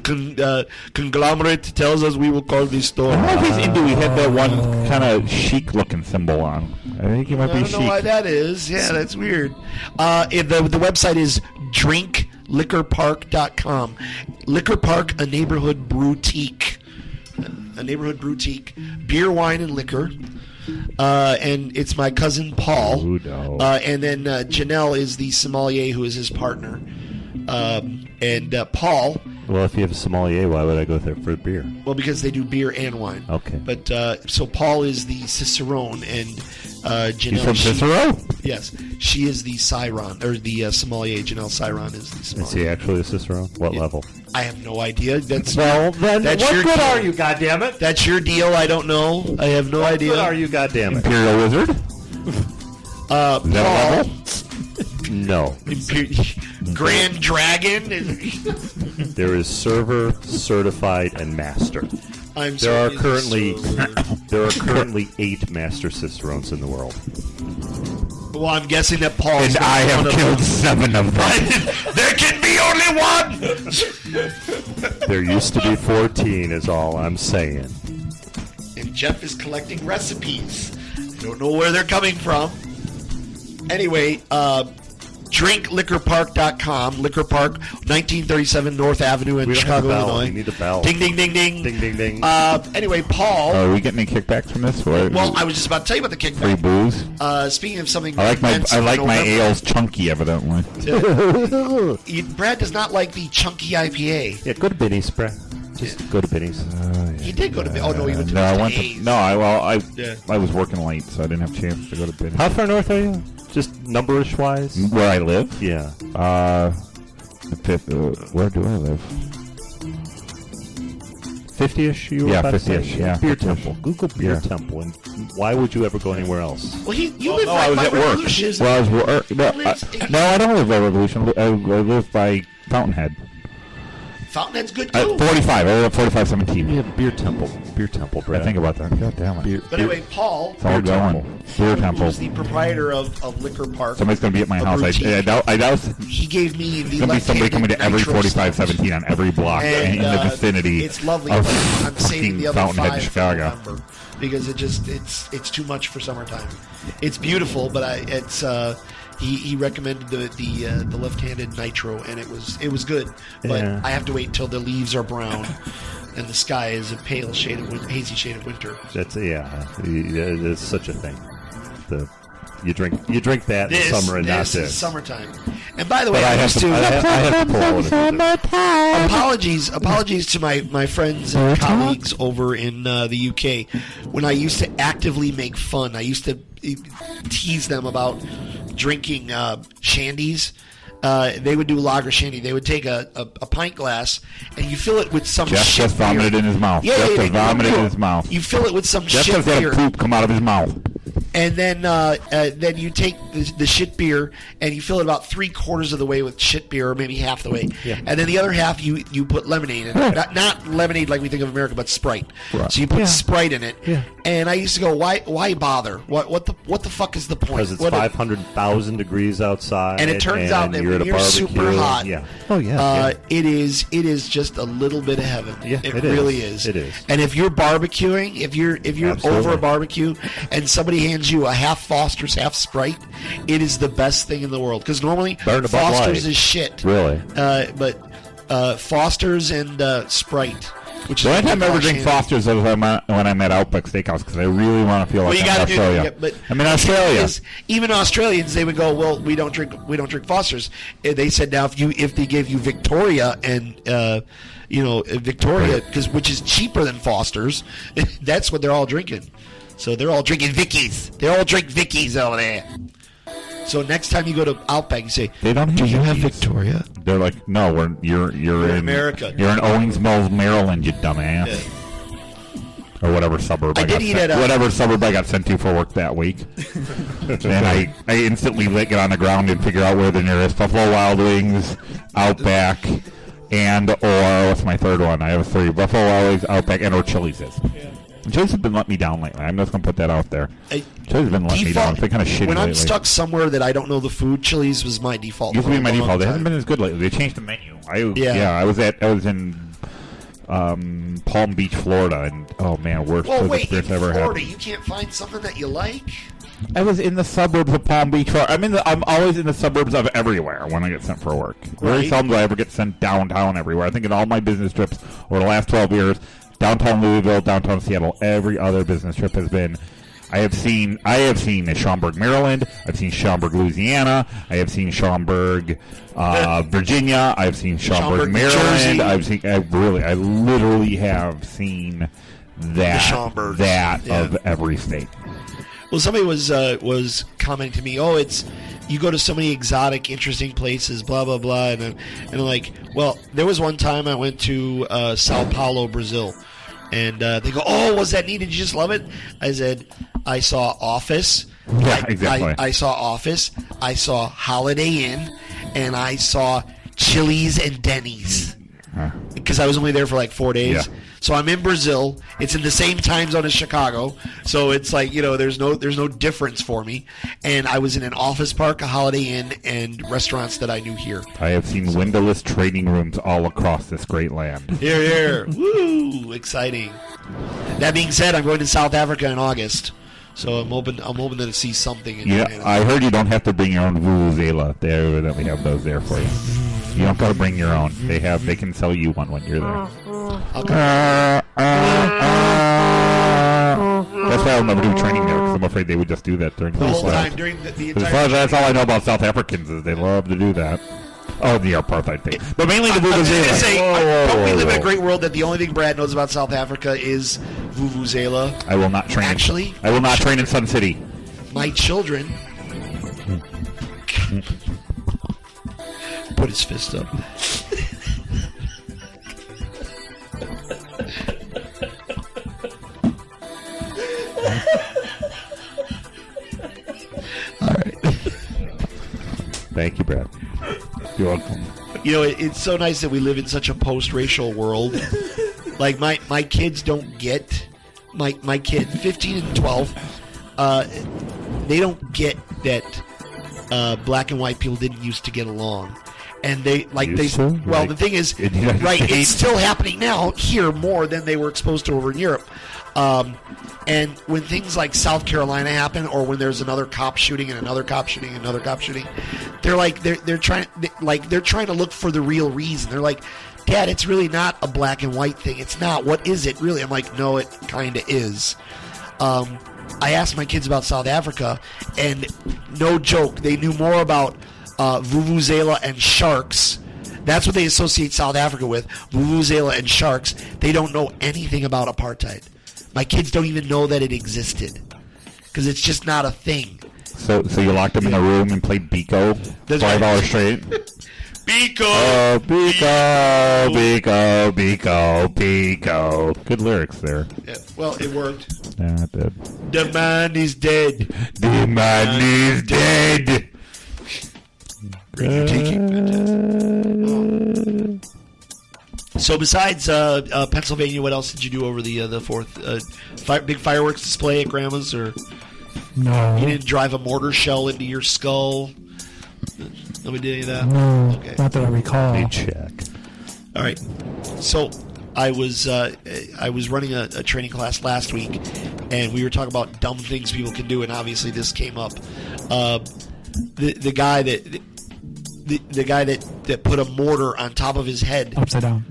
conglomerate tells us we will call this store. I don't know if he's Hindu. He had that one kind of chic-looking symbol on. I think he might I be don't know why chic. that is. Yeah, that's weird. The website is drinkliquorpark.com. Liquor Park, a neighborhood brewtique. A neighborhood brewtique. Beer, wine, and liquor. And it's my cousin Paul. Ooh, no. And then Janelle is the sommelier who is his partner. Paul, Well, if you have a sommelier, why would I go there for beer? well, because they do beer and wine. Okay. But so Paul is the Cicerone, and Janelle. He's from Cicero? Yes, she is the Ciron, or the sommelier. Janelle Ciron is the Is sommelier. he actually a Cicerone? What level? I have no idea. That's Well, then That's what your good deal. are you, goddammit? That's your deal. I don't know. I have no What idea. good are you, goddammit? Imperial Wizard? Paul, level? No. Grand Dragon. There is server, certified, and master. I'm There are sorry, currently 8 master Cicerones in the world. Well, I'm guessing that Paul. And I have killed 7 of them. There can be only one. There used to be 14, is all I'm saying. And Jeff is collecting recipes. Don't know where they're coming from. Anyway, drinkliquorpark.com. Liquor Park, 1937 North Avenue in We don't Chicago, have a bell. Illinois. We need a bell. Ding, ding, ding, ding. Ding, ding, ding. Anyway, Paul. Are we getting any kickbacks from this? What? Well, I was just about to tell you about the Free kickback. booze? Speaking of something, I like my November, ales chunky, evidently. Brad does not like the chunky IPA. Yeah, go to Benny's, Brad. Just go to Benny's. He did go to. Oh no, he went to. No, I Mr. went to. A's. No, I Yeah. I was working late, so I didn't have a chance to go to bed. How far north are you? Just numberish wise? Where I live? Yeah. The fifth, where do I live? 50-ish, you were Yeah, about to say? 50-ish, yeah, Beer 50-ish. Temple. Google Beer Yeah. Temple. And why would you ever go anywhere else? Well, you live No, right I was by at work. Revolution. Well, I was no, I don't live by Revolution. I live by Fountainhead. Fountainhead's good At too. 45. I live at 4517. Yeah, Beer Temple. Beer Temple, I Brad. think about that. God damn it. Beer, But anyway, Paul, It's all going. Beer Temple. who's the proprietor of Liquor Park, Somebody's going to be at my a house. I boutique. doubt it's he gave me the going to be somebody coming to every nitro 4517 on every block and, in the vicinity It's lovely, of but I'm saving fucking the other Fountainhead, 5 for Chicago. November because it's too much for summertime. It's beautiful, but he recommended the left-handed nitro, and it was good. But Yeah. I have to wait until the leaves are brown and the sky is a pale shade of hazy shade of winter. That's There's such a thing. You drink that in summer and not This this. is summertime. And by the way, But I have to pull all of it. apologies to my friends and colleagues over in the UK. When I used to actively make fun, I used to tease them about drinking shandies. They would do lager shandy. They would take a pint glass and you fill it with some Jeff shit just vomited beer. in his mouth. Yeah, Jeff yeah, just yeah, vomited no, in his mouth. You fill it with some Jeff shit just had beer. a poop come out of his mouth. And then you take the shit beer and you fill it about 3/4 of the way with shit beer, or maybe half the way. Yeah. And then the other half you put lemonade in it. Not lemonade like we think of America, but Sprite. Right. So you put Yeah. Sprite in it. Yeah. And I used to go, why bother? What the fuck is the point? Because it's What- 500,000 degrees outside. And it turns out that you're when at a you're barbecue. super hot, Yeah. Oh, yeah. it is just a little bit of heaven. Yeah, it it is. really is. It is. And if you're barbecuing, if you're Absolutely. over a barbecue, and somebody hands you a half Foster's, half Sprite, it is the best thing in the world. Because normally Better than a Bud Foster's Light. is shit. Really? But Foster's and Sprite, which The is only time I ever drink Shandy. Foster's is when I'm at Outback Steakhouse because I really want to feel like Well, you I'm in got to do Australia. yeah, but I'm in Australia. is, even Australians, they would go, well, we don't drink Foster's. And they said now if they gave you Victoria and Victoria, which is cheaper than Foster's, that's what they're all drinking. So they're all drinking Vickies. They all drink Vickies over there. So next time you go to Outback, you say, They don't have "Do you have Vickies." Victoria?" They're like, no, you're in America. You're in Owings Mills, Maryland, you dumbass. or whatever suburb whatever suburb I got sent to for work that week. And I instantly get on the ground and figure out where the nearest Buffalo Wild Wings, Outback, and or what's my third one? I have 3: Buffalo Wild Wings, Outback, and or Chili's is. Chili's has been letting me down lately. I'm just gonna put that out there. Chili's has been letting me down. It's been kind of shitty when I'm lately. stuck somewhere that I don't know the food, Chili's was my default. Used to be my default. They haven't been as good lately. They changed the menu. I was in Palm Beach, Florida, and oh man, worst experience I ever had. Florida, you can't find something that you like? I was in the suburbs of Palm Beach. I'm always in the suburbs of everywhere when I get sent for work. Very seldom do I ever get sent downtown everywhere. I think in all my business trips over the last 12 years, downtown Louisville, downtown Seattle, every other business trip has been. I have seen Schaumburg, Maryland. I've seen Schaumburg, Louisiana. I have seen Schaumburg, Virginia. I've seen Schaumburg, Maryland. I literally have seen that of every state. Well, somebody was commenting to me, you go to so many exotic, interesting places, blah, blah, blah. And I'm like, well, there was one time I went to Sao Paulo, Brazil. And they go, was that neat? Did you just love it? I said, I saw Office. Yeah, exactly. I saw Office. I saw Holiday Inn. And I saw Chili's and Denny's. Because I was only there for like 4 days. Yeah. So I'm in Brazil. It's in the same time zone as Chicago. So it's like, there's no difference for me. And I was in an Office Park, a Holiday Inn, and restaurants that I knew here. I have seen windowless trading rooms all across this great land. Here. Woo! Exciting. That being said, I'm going to South Africa in August. So I'm hoping to see something. I heard you don't have to bring your own vuvuzela. They evidently have those there for you. You don't got to bring your own. They can sell you one when you're there. That's why I'll never do training there, because I'm afraid they would just do that during the whole class. time. During the entire time. That's all I know about South Africans is they love to do that. Oh, the apartheid thing. But mainly the vuvuzela. Don't we live in a great world that the only thing Brad knows about South Africa is vuvuzela? I will not train. I will not train in Sun City. My children. Put his fist up. All right. Thank you, Brad. You're welcome. It's so nice that we live in such a post-racial world. Like my kids don't get my kid 15 and 12. They don't get that black and white people didn't used to get along. And the thing is, right, it's still happening now here more than they were exposed to over in Europe. And when things like South Carolina happen, or when there's another cop shooting and another cop shooting and another cop shooting, they're trying to look for the real reason. They're like, Dad, it's really not a black and white thing. It's not. What is it really? I'm like, no, it kind of is. I asked my kids about South Africa, and no joke, they knew more about vuvuzela and sharks. That's what they associate South Africa with, vuvuzela and sharks. They don't know anything about apartheid. My kids don't even know that it existed because it's just not a thing. So you locked them in a room and played Biko 5 hours straight? Biko! Oh, Biko, Biko, Biko, Biko. Good lyrics there. Yeah, well, it worked. Yeah, it did. The man is dead. The man is dead. So besides Pennsylvania, what else did you do over the 4th? Big fireworks display at Grandma's, or no? You didn't drive a mortar shell into your skull? Nobody did any of that? No, okay. Not that I recall. They check. All right. So I was running a training class last week, and we were talking about dumb things people can do, and obviously this came up. The guy that put a mortar on top of his head upside down.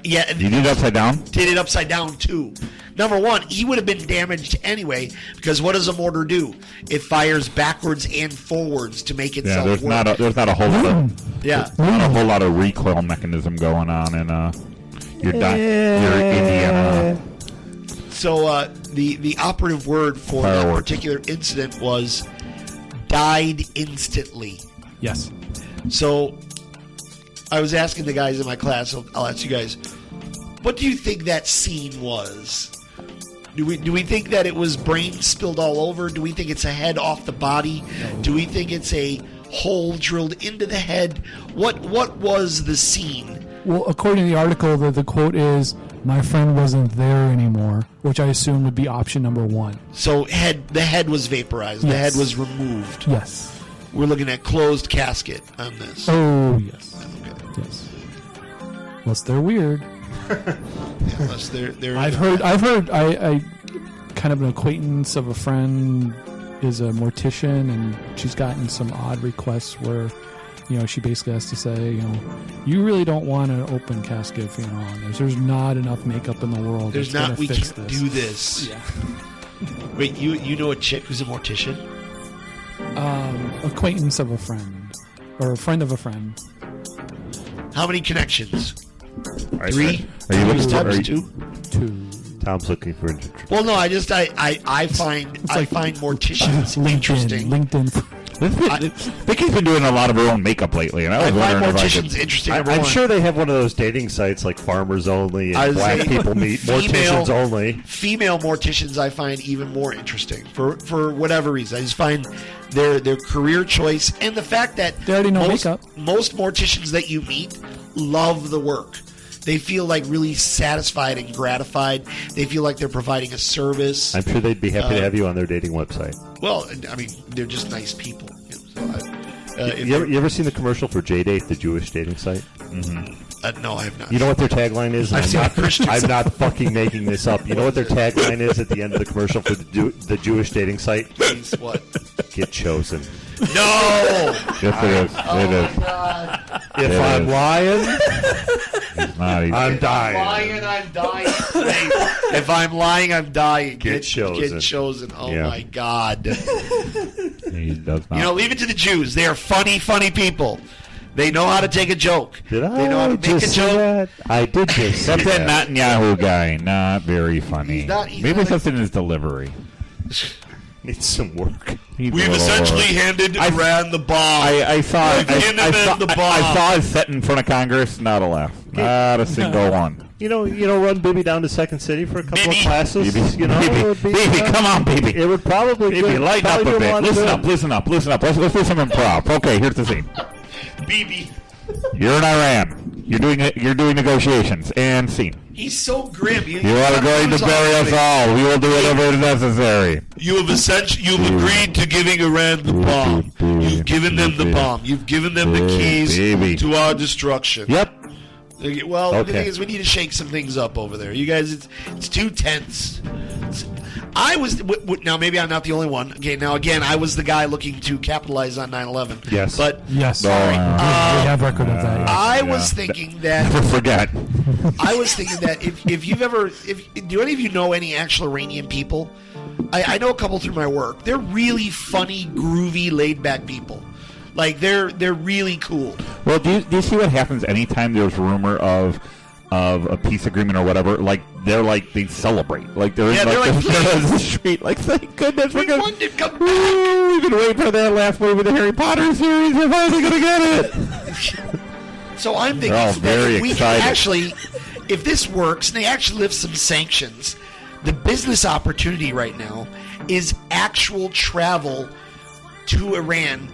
Yeah, you did it upside down. Did it upside down too. Number one, he would have been damaged anyway, because what does a mortar do? It fires backwards and forwards to make itself work. There's not a whole lot of recoil mechanism going on in your Indiana. So the operative word for that particular incident was died instantly. Yes. So I was asking the guys in my class, so I'll ask you guys, what do you think that scene was? Do we think that it was brain spilled all over? Do we think it's a head off the body? Do we think it's a hole drilled into the head? What was the scene? Well, according to the article, the quote is, "My friend wasn't there anymore," which I assume would be option number 1. So the head was vaporized. The Yes. head was removed. Yes. We're looking at closed casket on this. Oh, yes. Yes. Unless they're weird. Unless they're I've heard. I kind of an acquaintance of a friend is a mortician, and she's gotten some odd requests where, she basically has to say, you really don't want an open casket funeral. And there's not enough makeup in the world. There's that's not. gonna We fix can't this. do this. Yeah. Wait, you know a chick who's a mortician? Acquaintance of a friend, or a friend of a friend. How many connections? Are 3? Are you looking for? Steps? Are you, 2? 2. Tom's looking for. Well, no. I find morticians interesting. LinkedIn. Vicky's been doing a lot of her own makeup lately, and I I was find wondering if I morticians could. interesting. I'm Number one. sure they have one of those dating sites like Farmers Only I and was Black saying, People Meet Morticians Only. Female morticians I find even more interesting for whatever reason. I just find their career choice and the fact that They already know most, makeup. most morticians that you meet love the work. They feel like really satisfied and gratified. They feel like they're providing a service. I'm sure they'd be happy to have you on their dating website. Well, I mean, they're just nice people. If You ever seen the commercial for JDate, the Jewish dating site? no, I have not. You know what their tagline is? I've seen Christians. I'm not fucking making this up. You know what their tagline is at the end of the commercial for the Jewish dating site? Please, what? Get chosen. No! Yes, it is. It is. God. If It I'm is. lying, Not easy. I'm dying. I'm dying. Hey, if I'm lying, I'm dying. Get chosen. Get chosen. Oh Yeah. my God. He does not. Leave it to the Jews. They are funny, funny people. They know how to take a joke. Did They know how I to make a just say joke. that? I did just say Except that that. Netanyahu guy, not very funny. He's not Maybe it's a- just in his delivery. Needs some work. He's a We've little- essentially handed Iran the bomb. I saw We've given them the bomb. I saw it set in front of Congress. Not a laugh. Not a single one. You know, run Bibby down to Second City for a couple Bibby. of classes. Baby, You know, it would be, baby, come on, baby. It would probably Baby, lighten up probably a do bit. lot of Listen good. up, listen up, listen up. Let's do some improv. Okay, here's the scene. BB. You're in Iran. You're doing negotiations and scene. He's so grim. You are going to bury us all. We will do whatever is necessary. You've agreed to giving Iran the bomb. You've given them the bomb. You've given them the keys Baby. to our destruction. Yep. Well, the Okay. thing is, we need to shake some things up over there. You guys, it's too tense. I was now maybe I'm not the only one. Okay, now again, I was the guy looking to capitalize on 9/11. Yes. but Yes. Sorry. we have record of that. Yes. I was thinking that Never forget. if you've ever do any of you know any actual Iranian people? I know a couple through my work. They're really funny, groovy, laid back people. Like they're really cool. Well, do you see what happens anytime there's rumor of a peace agreement or whatever? Like they celebrate. Like they're Yeah, in they're like, the street. Like thank goodness We we're gonna. wanted to come back. Ooh, we've been waiting for that last movie, the Harry Potter series. We're finally gonna get it. So I'm thinking They're all that very if we excited. can actually, if this works, and they actually lift some sanctions, the business opportunity right now is actual travel to Iran.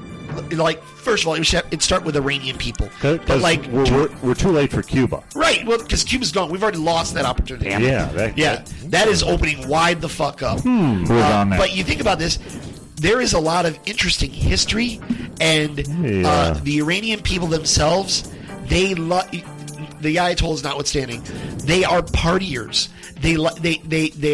Like, first of all, it'd start with Iranian people. But like, we're too late for Cuba. right? Well, because Cuba's gone. We've already lost that opportunity. Yeah. That is opening wide the fuck up. Who's on that? But you think about this, there is a lot of interesting history, and Yeah. the Iranian people themselves, they love. The Ayatollahs notwithstanding, they are partiers. They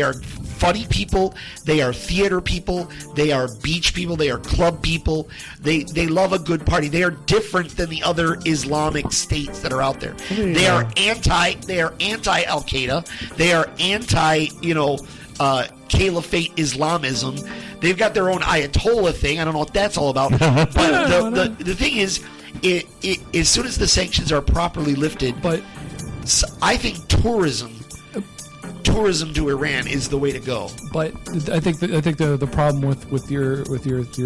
are funny people. They are theater people. They are beach people. They are club people. They love a good party. They are different than the other Islamic states that are out there. They are anti Al Qaeda. They are anti Caliphate Islamism. They've got their own Ayatollah thing. I don't know what that's all about. But the thing is, as soon as the sanctions are properly lifted, But I think tourism tourism to Iran is the way to go. But I think the problem with your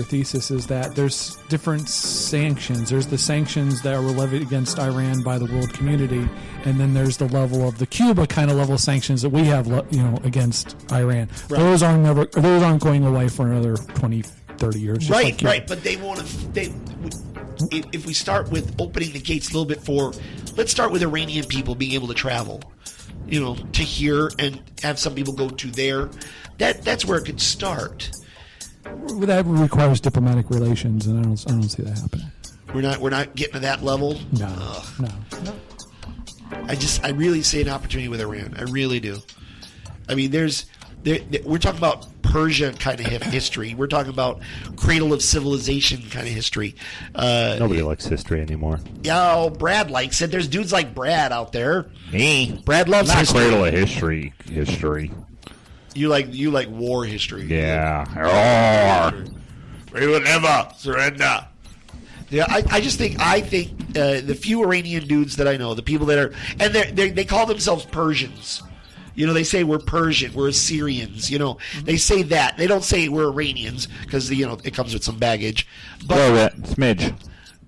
thesis is that there's different sanctions. There's the sanctions that were levied against Iran by the world community, and then there's the level of the Cuba kind of level of sanctions that we have, against Iran. Right. Those aren't going away for another 20, 30 years. just Right, like Cuba. right. But they want to. If we start with opening the gates a little bit let's start with Iranian people being able to travel, to here and have some people go to there. That's where it could start. That requires diplomatic relations, and I don't see that happening. We're not getting to that level. No. I really see an opportunity with Iran. I really do. I mean, we're talking about Persia kind of history. We're talking about cradle of civilization kind of history. Nobody likes history anymore. Yeah, Brad likes it. There's dudes like Brad out there. Me? Brad loves Not history. cradle of history. You like war history. Yeah. We will never surrender. Yeah, I think the few Iranian dudes that I know, the people that are, and they call themselves Persians. They say we're Persian, we're Assyrians. They say that. They don't say we're Iranians because it comes with some baggage. But Smidge.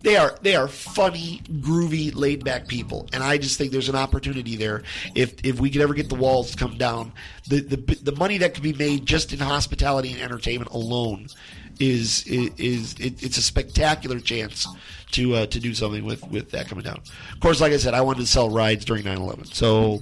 they are funny, groovy, laid back people, and I just think there's an opportunity there. If we could ever get the walls to come down, the money that could be made just in hospitality and entertainment alone is it's a spectacular chance to do something with that coming down. Of course, like I said, I wanted to sell rides during 9/11, so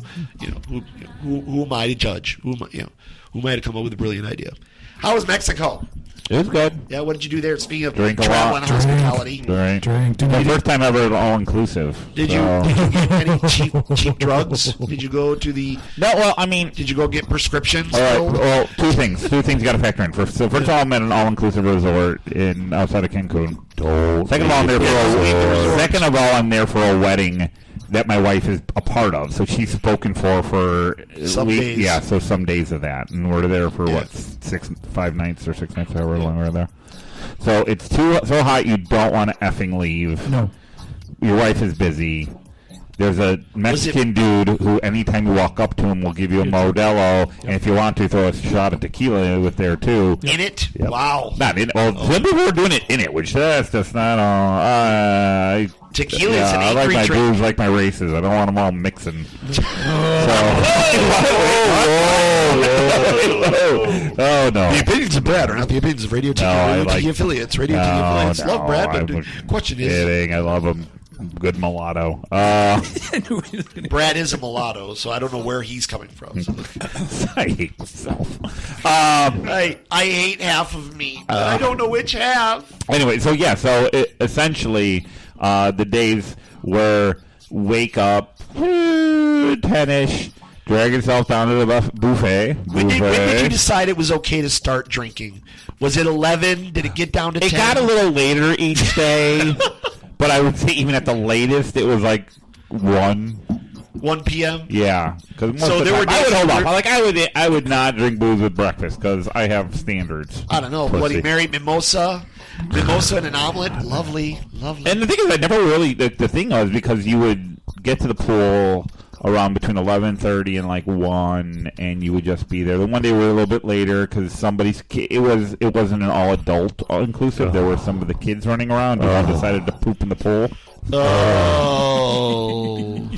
who am I to judge? Who am I to come up with a brilliant idea? How was Mexico? It was good. Yeah, what did you do there? Speaking of Drink a travel lot. and hospitality, Right. Drink. The first time ever at all inclusive. did you get any cheap drugs? Did you go to the? No, well, I mean, Did you go get prescriptions? all right. filled? Well, two things. Two things you got to factor in. First of all, I'm at an all-inclusive resort outside of Cancun. Second of all, I'm there for a wedding that my wife is a part of, so she's spoken for Some days. Yeah, so some days of that, and we're there for Yeah. 5 nights or 6 nights, however long we're there. So it's so hot you don't want to effing leave. No. Your wife is busy. There's a Mexican dude who, anytime you walk up to him, will give you a Modelo, and if you want to, throw a shot of tequila with there too. In it? Yep. Wow. Not in it. Well, some people are doing it in it, which that's just not all. Tequila is an I like angry my drink. booze like my races. I don't want them all mixing. Oh no! The opinions of Brad are not the opinions of Radio Tiki. No, I Radio like- Tiki affiliates. Radio Tiki affiliates. Love Brad, but the question is, kidding. I love him. Good mulatto. Brad is a mulatto, so I don't know where he's coming from. So. I hate myself. I hate half of me, but I don't know which half. Anyway, so essentially, the days were wake up 10-ish, drag yourself down to the buffet. When did you decide it was okay to start drinking? Was it 11? Did it get down to 10? It got a little later each day, but I would say even at the latest, it was like 1. 1 p.m.? Yeah, because So there were I would days hold where- off. I would not drink booze with breakfast because I have standards. I don't know. Pussy. Bloody Mary, mimosa and an omelet. Lovely. And the thing is, I never really. The thing was because you would get to the pool around between 11:30 and like 1, and you would just be there. The one day we were a little bit later because it wasn't an all adult all inclusive. There were some of the kids running around. And one decided to poop in the pool. Oh.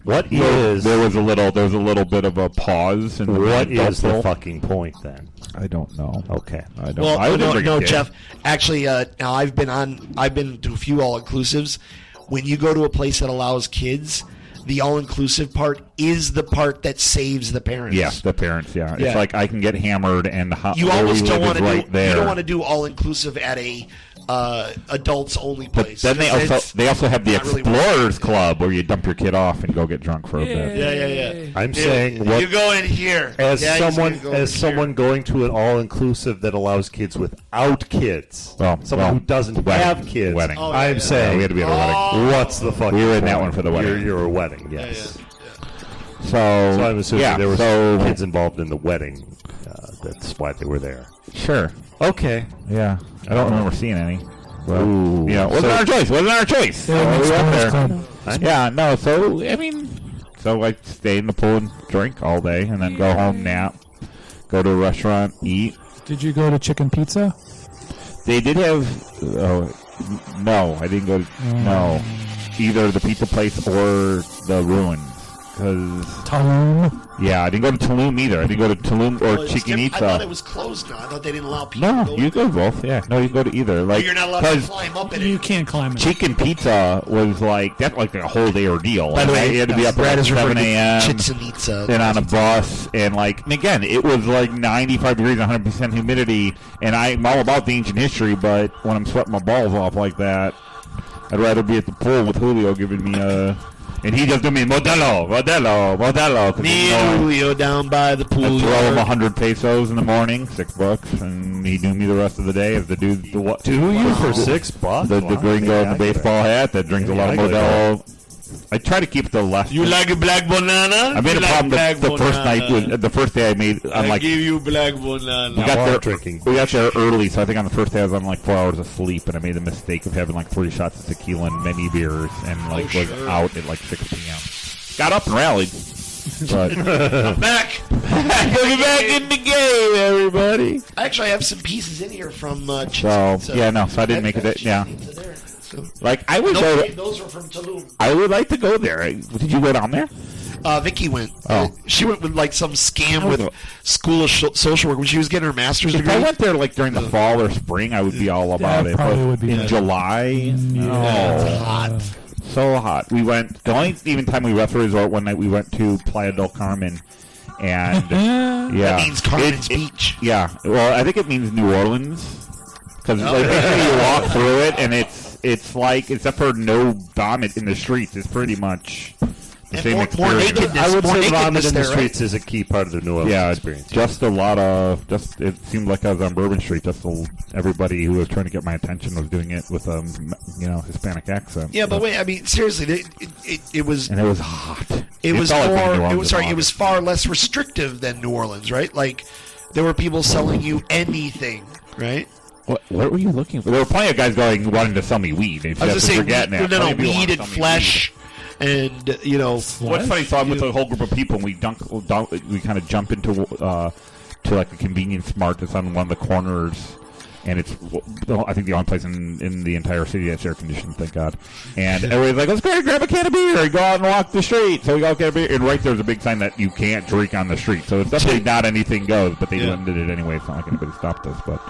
What There is was a little bit of a pause. In what the is the pool. fucking point then? I don't know. Okay. I don't. Well, I was never no, a kid. Jeff. Actually, now I've been to a few all-inclusives. When you go to a place that allows kids, the all-inclusive part is the part that saves the parents. Yeah, the parents. Yeah, Yeah. it's like I can get hammered and You where almost we don't live want is to right do. there. You don't want to do all-inclusive at a adults only But place. then they also have the not really Explorers Club where you dump your kid off and go get drunk for a bit. Yeah. I'm saying what You go in here as Yeah, he's someone gonna go in someone going to an all inclusive that allows kids without kids. Well, someone who doesn't wedding. have kids. Wedding. Oh, yeah, I'm yeah. saying we had to be at a wedding. what's the fucking We were in that point? one for the wedding. You're a wedding, yes. So, So I'm assuming yeah, there was so, kids involved in the wedding. That's why they were there. Sure. Okay. Yeah. I don't remember seeing any. But, Ooh. wasn't our choice. Wasn't our choice. So we went there. Yeah, no, so, I mean, So I stay in the pool and drink all day, and then go home, nap, go to a restaurant, eat. Did you go to Chicken Pizza? They did have. No, I didn't go. No, either the pizza place or the Ruins. Because Tulum. yeah, I didn't go to Tulum either. I didn't go to Tulum or Well, Chichen I thought it Itza. was closed now. I thought they didn't allow people No, to go. you go both. Yeah, no, you go to either. Like, You're not allowed to 'cause climb up it. You can't climb it. Chicken Pizza was like that's like a whole day ordeal. By the way, you had to be up Brad at is referring 7 to a.m. Chichen Itza. and on a bus, and like, and again, it was like 95 degrees, 100% humidity, and I'm all about the ancient history, but when I'm sweating my balls off like that, I'd rather be at the pool with Julio giving me a, and he just do me Modelo. Me and Julio down by the pool. I'd throw him yard. 100 pesos in the morning, $6, and he knew me the rest of the day as the dude, the what? Do you for $6? The gringo in the baseball hat that drinks a lot of I gotta Modelo. I try to keep the less. You like a black banana? I made You a like problem black the first banana? night was the first day I made. I'm I like, give you black banana. we got While there drinking. We got there early, so I think on the first day I was on like 4 hours of sleep, and I made the mistake of having like 3 shots of tequila and many beers, and like was sure. out at like 6 p.m. Got up and rallied, but Back. we're back in the game, everybody. Actually, I have some pieces in here from So Chichen Itza. yeah, no, so I didn't make I've it. Yeah, Chichen Itza there. So, like I would go. those were from Tulum. I would like to go there. Did you go down there? Vicky went. Oh. She went with like some scam I with would- School of Social Work when she was getting her master's If degree. I went there like during the fall or spring, I would be all about it. probably But would be in better. July. Oh, hot. so hot. We went. The only even time we left the resort one night, we went to Playa del Carmen, and yeah, That means Carmen's It- Beach. yeah. Well, I think it means New Orleans because like basically you walk through it, and it's like except for no vomit in the streets, it's pretty much the And same more experience. nakedness. I would More say nakedness vomit in the there, right? streets is a key part of the New Orleans Yeah, experience. just a lot of it seemed like I was on Bourbon Street. Everybody who was trying to get my attention was doing it with Hispanic accent. Yeah, but wait. I mean, seriously, it was. and it was hot. It was felt like being in New more. It Orleans was in sorry. It August. was far less restrictive than New Orleans, right? Like there were people selling you anything, right? What were you looking for? There were plenty of guys wanting to sell me weed. If I you was have just to saying, forget now. no, Plenty of people weed wanted and to sell me flesh, and What's funny? So I'm with a whole group of people, and we kind of jump into to like a convenience mart that's on one of the corners, and it's I think the only place in the entire city that's air conditioned. Thank God. And everybody's like, "Let's go grab a can of beer and go out and walk the street." So we go get a beer, and right there's a big sign that you can't drink on the street. So it's definitely not anything goes, but they limited it anyway. It's not like anybody stopped us, but.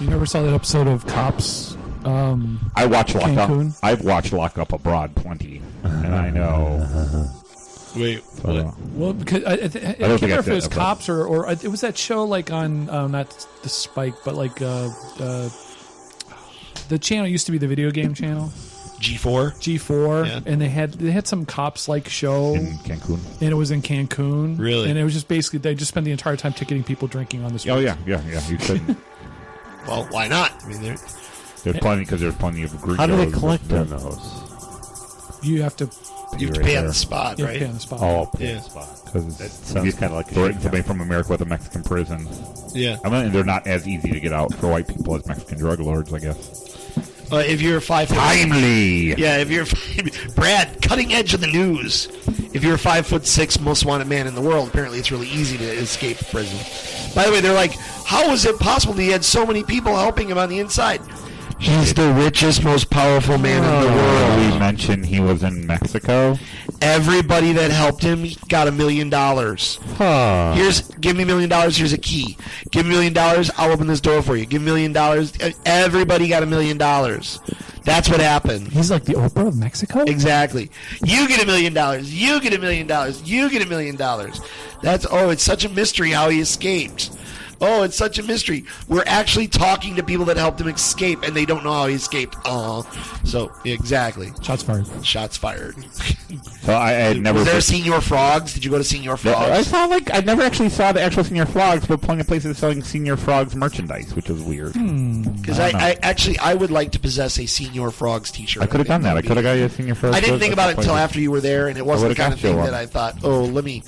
You never saw that episode of Cops? I watch Lock Up. Cancun? I've watched Lock Up Abroad plenty, and I know. Wait, So, Well, because I can't think remember I if it was said- Cops or it was that show like on not the Spike, but like the channel used to be the video game channel G4. G4, Yeah. and they had some cops like show, in Cancun. and it was in Cancun. Really? And it was just basically they just spent the entire time ticketing people drinking on the street. Oh yeah. You couldn't. Well, why not? I mean, There's plenty because there's plenty of gringos. How do they but, collect on those? You have to you have to right pay on there. the spot, you have to right? pay on the spot. Oh, Yeah. yeah. spot. Because That sounds kind of like a somebody from America with a Mexican prison. yeah. I mean, they're not as easy to get out for white people as Mexican drug lords, I guess. If you're 5 foot, Timely. yeah. If you're Brad, cutting edge of the news. If you're 5'6", most wanted man in the world, apparently it's really easy to escape prison. By the way, they're like, how is it possible that he had so many people helping him on the inside? He's the richest, most powerful man in the world. We mentioned he was in Mexico. Everybody that helped him got $1 million. Huh. Give me $1 million. Here's a key. Give me $1 million. I'll open this door for you. Give me $1 million. Everybody got $1 million. That's what happened. He's like the Oprah of Mexico. Exactly. You get $1 million. You get $1 million. You get $1 million. It's such a mystery how he escaped. Oh, it's such a mystery. We're actually talking to people that helped him escape, and they don't know how he escaped. So exactly. Shots fired. Shots fired. So I had never. Was there Senior Frogs? Did you go to Senior I Frogs? saw I never actually saw the actual Senior Frogs, but plenty of places selling Senior Frogs merchandise, which was weird. Because I would like to possess a Senior Frogs T-shirt. I could have done that. I could have got you a Senior Frogs. I didn't think about it until after you were there, and it wasn't the would've kind of got you thing one. that I thought, oh, let me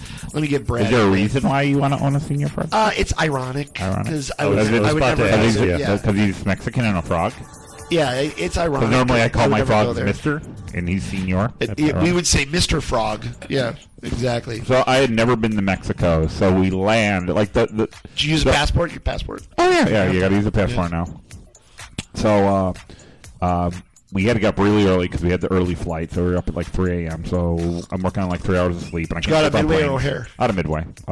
get Brad. Is there a reason why you want to own a Senior Frog? It's ironic Ironic? because I was I would about never. to ask, Yeah. Because he's Mexican and a frog? Yeah, it's ironic. Because normally I call would my never go frog there. Mister, and he's Senor. We would say Mr. Frog. Yeah, exactly. So I had never been to Mexico, so we land like the. Did you use a passport? Your passport? Oh yeah, you got to use a passport now. So we had to get up really early because we had the early flight, so we were up at like 3 a.m. So I'm working on like 3 hours of sleep, and I You got can't out of sleep on Midway or planes. O'Hare? Out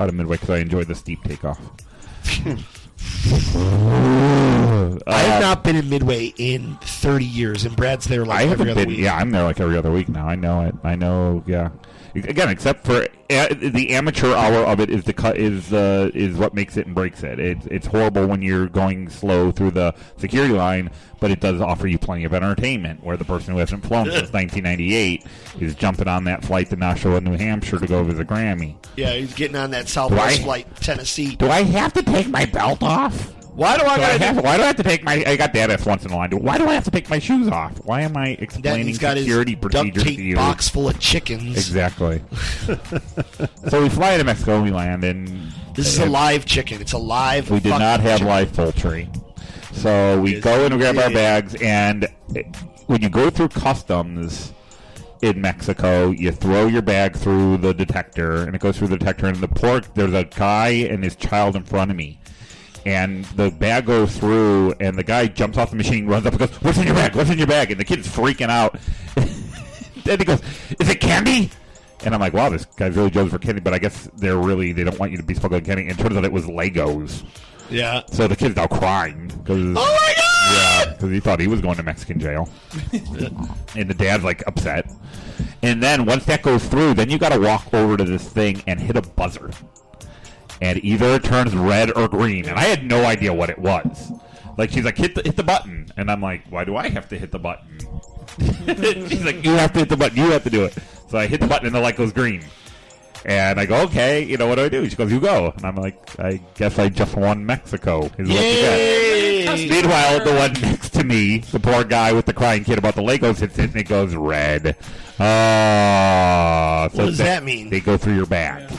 of Midway because I enjoyed the steep takeoff. I have not been in Midway in 30 years, and Brad's there like I every haven't other been. week. Yeah, I'm there like every other week now. I know it. I know. Yeah. Again, except for the amateur hour of it is what makes it and breaks it. It's horrible when you're going slow through the security line, but it does offer you plenty of entertainment. Where the person who hasn't flown since 1998 is jumping on that flight to Nashua, New Hampshire to go visit Grammy. Yeah, he's getting on that Southwest Do I- flight, Tennessee. Do I have to take my belt off? Why do I gotta Why do I have to take my? I got that once in a while. Why do I have to take my shoes off? Why am I That explaining he's got his security duct procedures to tape you? box full of chickens. Exactly. So we fly to Mexico and we land, and This is a live chicken. It's a live. we did fucking not have chicken. live poultry. So we Yes, go in and grab our yeah. bags, and when you go through customs in Mexico, you throw your bag through the detector, and it goes through the detector, and there's a guy and his child in front of me. And the bag goes through, and the guy jumps off the machine, runs up and goes, "What's in your bag? What's in your bag?" And the kid's freaking out. Then he goes, "Is it candy?" And I'm like, "Wow, this guy's really judged for candy." But I guess they don't want you to be smuggling candy. And it turns out it was Legos. Yeah. So the kid's now crying. Oh my god! Yeah, because he thought he was going to Mexican jail. And the dad's like upset. And then once that goes through, then you got to walk over to this thing and hit a buzzer. And either it turns red or green. And I had no idea what it was. Like, she's like, hit the button. And I'm like, why do I have to hit the button? She's like, you have to hit the button. You have to do it. So I hit the button and the light goes green. And I go, okay, what do I do? She goes, you go. And I'm like, I guess I just won Mexico. Is what you get. Yay! Meanwhile, the one next to me, the poor guy with the crying kid about the Legos, hits it and it goes red. So What does that mean? They go through your bag.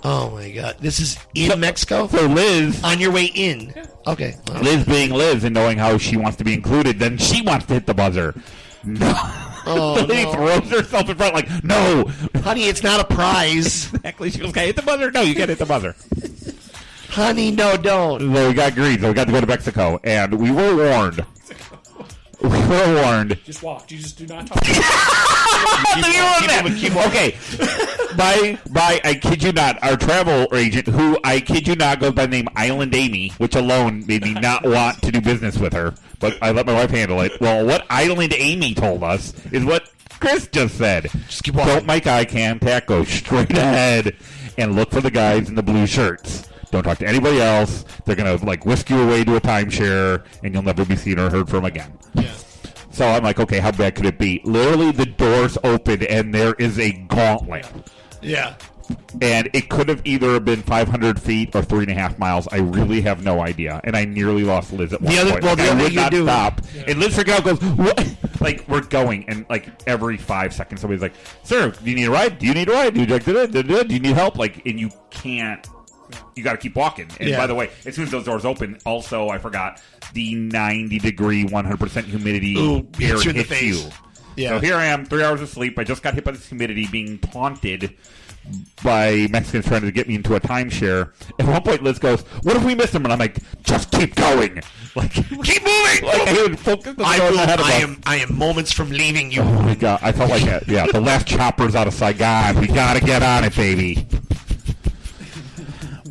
Oh my god! This is in Mexico. So Liz, On your way in. Okay. Well, Liz being Liz and knowing how she wants to be included, then she wants to hit the buzzer. No. Oh, Lily no. throws herself in front like, no. honey, it's not a prize. Exactly. She goes, can I hit the buzzer? No, you can't hit the buzzer. Honey, no, don't. So we got green, so we got to go to Mexico. And we were warned. We were warned. Just walk. You just do not talk. Okay. I kid you not, our travel agent, who I kid you not goes by the name Island Amy, which alone made me not want to do business with her, but I let my wife handle it. Well, what Island Amy told us is what Chris just said. Just keep walking. Don't make eye contact, go straight ahead, and look for the guys in the blue shirts. Don't talk to anybody else. They're going to, whisk you away to a timeshare, and you'll never be seen or heard from again. Yeah. So I'm like, okay, how bad could it be? Literally, the doors opened, and there is a gauntlet. Yeah. And it could have either been 500 feet or 3.5 miles. I really have no idea. And I nearly lost Liz at one point. the I other would thing you not do- stop. And Liz freaking out goes, what? We're going. And, every 5 seconds, somebody's like, sir, do you need a ride? Do you need a ride? Do you need help? And you can't. You got to keep walking. And Yeah. by the way, as soon as those doors open, also, I forgot, the 90-degree, 100% humidity Ooh, air hits you in the hits face. you. Yeah. So here I am, 3 hours of sleep. I just got hit by this humidity, being taunted by Mexicans trying to get me into a timeshare. At one point, Liz goes, "What if we miss him?" And I'm like, "Just keep going, keep moving." I would focus on I going will. ahead of us. I am moments from leaving you. Oh my god! I felt like the last chopper's out of Saigon. We gotta get on it, baby.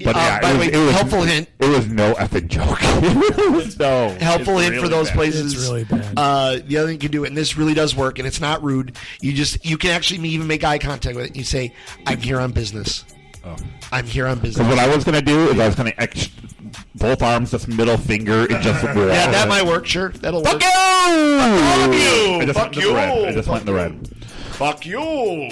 But by the way, helpful hint. It was no effing joke. It was no Helpful it's hint for really those bad. places. It's really bad. The other thing you can do, and this really does work, and it's not rude. You can actually even make eye contact with it. You say, "I'm here on business. I'm here on business." What I was gonna do is I was gonna both arms, just middle finger, and just Yeah, that might work. Sure, that'll work. Fuck you! you! I just Fuck went in the red. you! I just went in the red. Fuck you!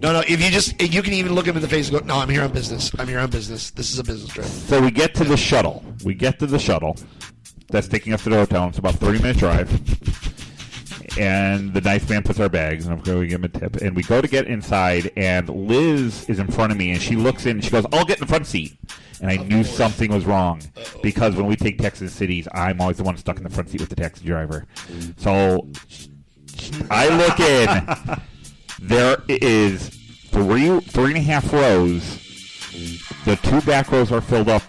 No. If you can even look him in the face and go, "No, I'm here on business. I'm here on business. This is a business trip." So we get to the shuttle. That's taking us to the hotel. It's about a 30-minute drive. And the nice man puts our bags, and I'm going to give him a tip. And we go to get inside, and Liz is in front of me, and she looks in, and she goes, "I'll get in the front seat." and I knew something was wrong because when we take Texas cities, I'm always the one stuck in the front seat with the taxi driver. So I look in. There is 3.5 rows. The 2 back rows are filled up,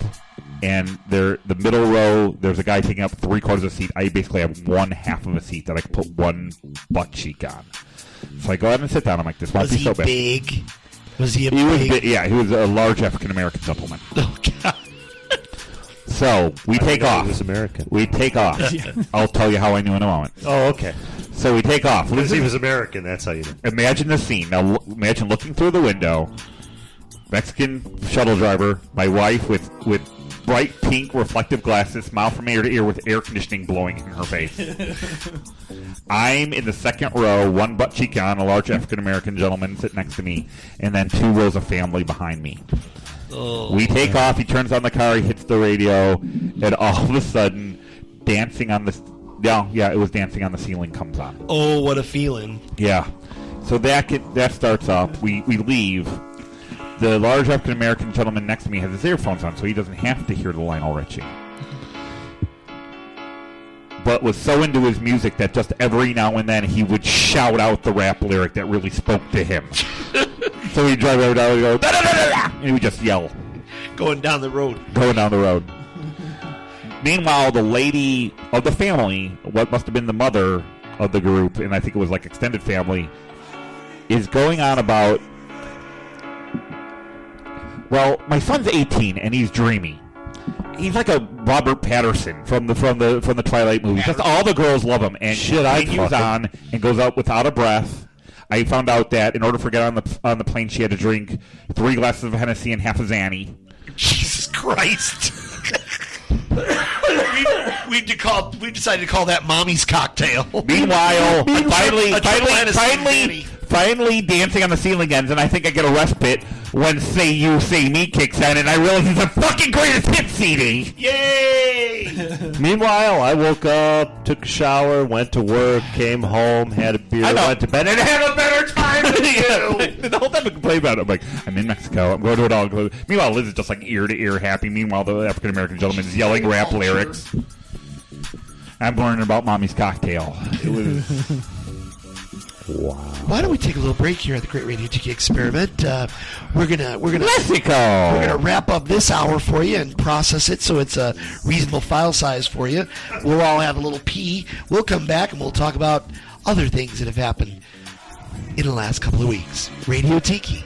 and the middle row, there's a guy taking up 3/4 of the seat. I basically have 1/2 of a seat that I can put one butt cheek on. So I go ahead and sit down. I'm like, this won't Was be so he bad. big? Was he a He was big? big, yeah, he was a large African American gentleman. Oh, God. So we take off. He was American. We take off. I'll tell you how I knew in a moment. Oh, okay. So we take off. Because he was American, that's how you know. Imagine the scene. Now, imagine looking through the window. Mexican shuttle driver, my wife with bright pink reflective glasses, smile from ear to ear with air conditioning blowing in her face. I'm in the second row, one butt cheek on, a large African American gentleman sitting next to me, and then 2 rows of family behind me. Oh. We take off. He turns on the car. He hits the radio, and all of a sudden, dancing on the it was dancing on the ceiling comes on. Oh, what a feeling. Yeah. So that starts up. We leave. The large African American gentleman next to me has his earphones on, so he doesn't have to hear the Lionel Richie. But was so into his music that just every now and then he would shout out the rap lyric that really spoke to him. So he'd drive over down and go, da, da, da, da, da, and he would just yell. Going down the road. Going down the road. Meanwhile, the lady of the family, what must have been the mother of the group, and I think it was like extended family, is going on about, well, my son's 18 and he's dreamy. He's like a Robert Patterson from the Twilight movies. Just all the girls love him, and he continues on and goes out without a breath. I found out that in order to get on the plane, she had to drink 3 glasses of Hennessy and half a Xanny. Jesus Christ. we decided to call that Mommy's Cocktail. Meanwhile, Hennessy. finally dancing on the ceiling ends, and I think I get a respite when Say You, Say Me kicks in, and I realize it's the fucking greatest hit CD. Yay! Meanwhile, I woke up, took a shower, went to work, came home, had a beer, went to bed, and had a better time than you. The whole time I complain about it, I'm like, I'm in Mexico, I'm going to a dog. Meanwhile, Liz is just like ear to ear happy. Meanwhile, the African American gentleman is yelling rap lyrics. I'm learning about Mommy's Cocktail. It was. Wow. Why don't we take a little break here at the Great Radio Tiki Experiment? We're gonna Mexico. We're gonna wrap up this hour for you and process it so it's a reasonable file size for you. We'll all have a little pee. We'll come back and we'll talk about other things that have happened in the last couple of weeks. Radio Tiki.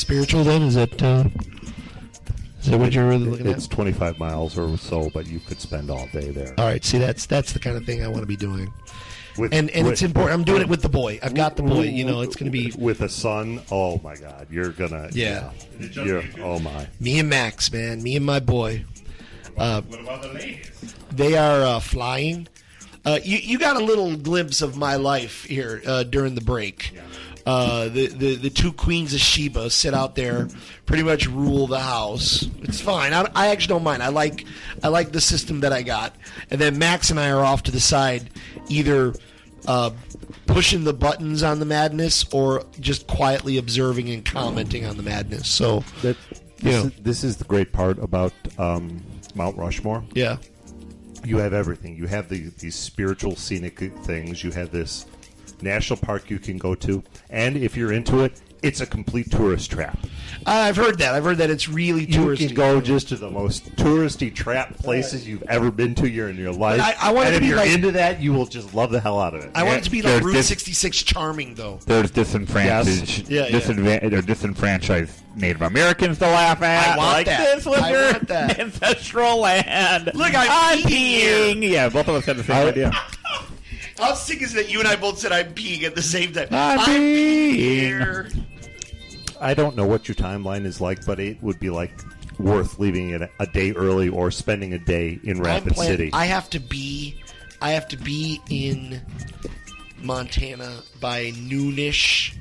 spiritual then? Is that what you're really looking It's at? 25 miles or so, but you could spend all day there. All right, see, that's the kind of thing I want to be doing. With- And with- it's important. I'm doing it with the boy. I've got the boy. You know, it's going to be with a son. Oh my God, you're gonna. Yeah. You're, oh my. me and Max, man. Me and my boy. What about the ladies? They are flying. You got a little glimpse of my life here during the break. The two queens of Sheba sit out there, pretty much rule the house. It's fine. I actually don't mind. I like the system that I got. And then Max and I are off to the side, either pushing the buttons on the madness or just quietly observing and commenting on the madness. So This is the great part about Mount Rushmore. yeah. You have everything. You have these spiritual, scenic things. You have this national park you can go to, and if you're into it, it's a complete tourist trap. I've heard that. I've heard that it's really You touristy. can go just to the most touristy trap places you've ever been to in your life. I want it and to if be you're like- into that, you will just love the hell out of it. I want it to be like There's Route this- 66 charming, though. There's disenfranchised, Yes. Yeah. disenfranchised Native Americans to laugh at. I want like, that. This was I your want that. ancestral land. Look, I'm peeing here. Yeah, both of us had the same idea. How sick is that you and I both said I'm peeing at the same time? I'm peeing peeing. here. I don't know what your timeline is like, but it would be like worth leaving it a day early or spending a day in Rapid City. I have to be in Montana by noonish.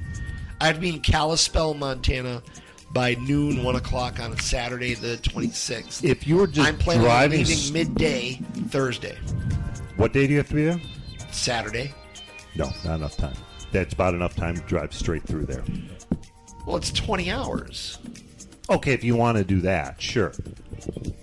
I have to be in Kalispell, Montana by noon, 1 o'clock on Saturday the 26th. If you were just I'm planning on driving, leaving midday Thursday. what day do you have to be there? Saturday. No, not enough time. That's about enough time to drive straight through there. Well, it's 20 hours. Okay, if you want to do that, sure.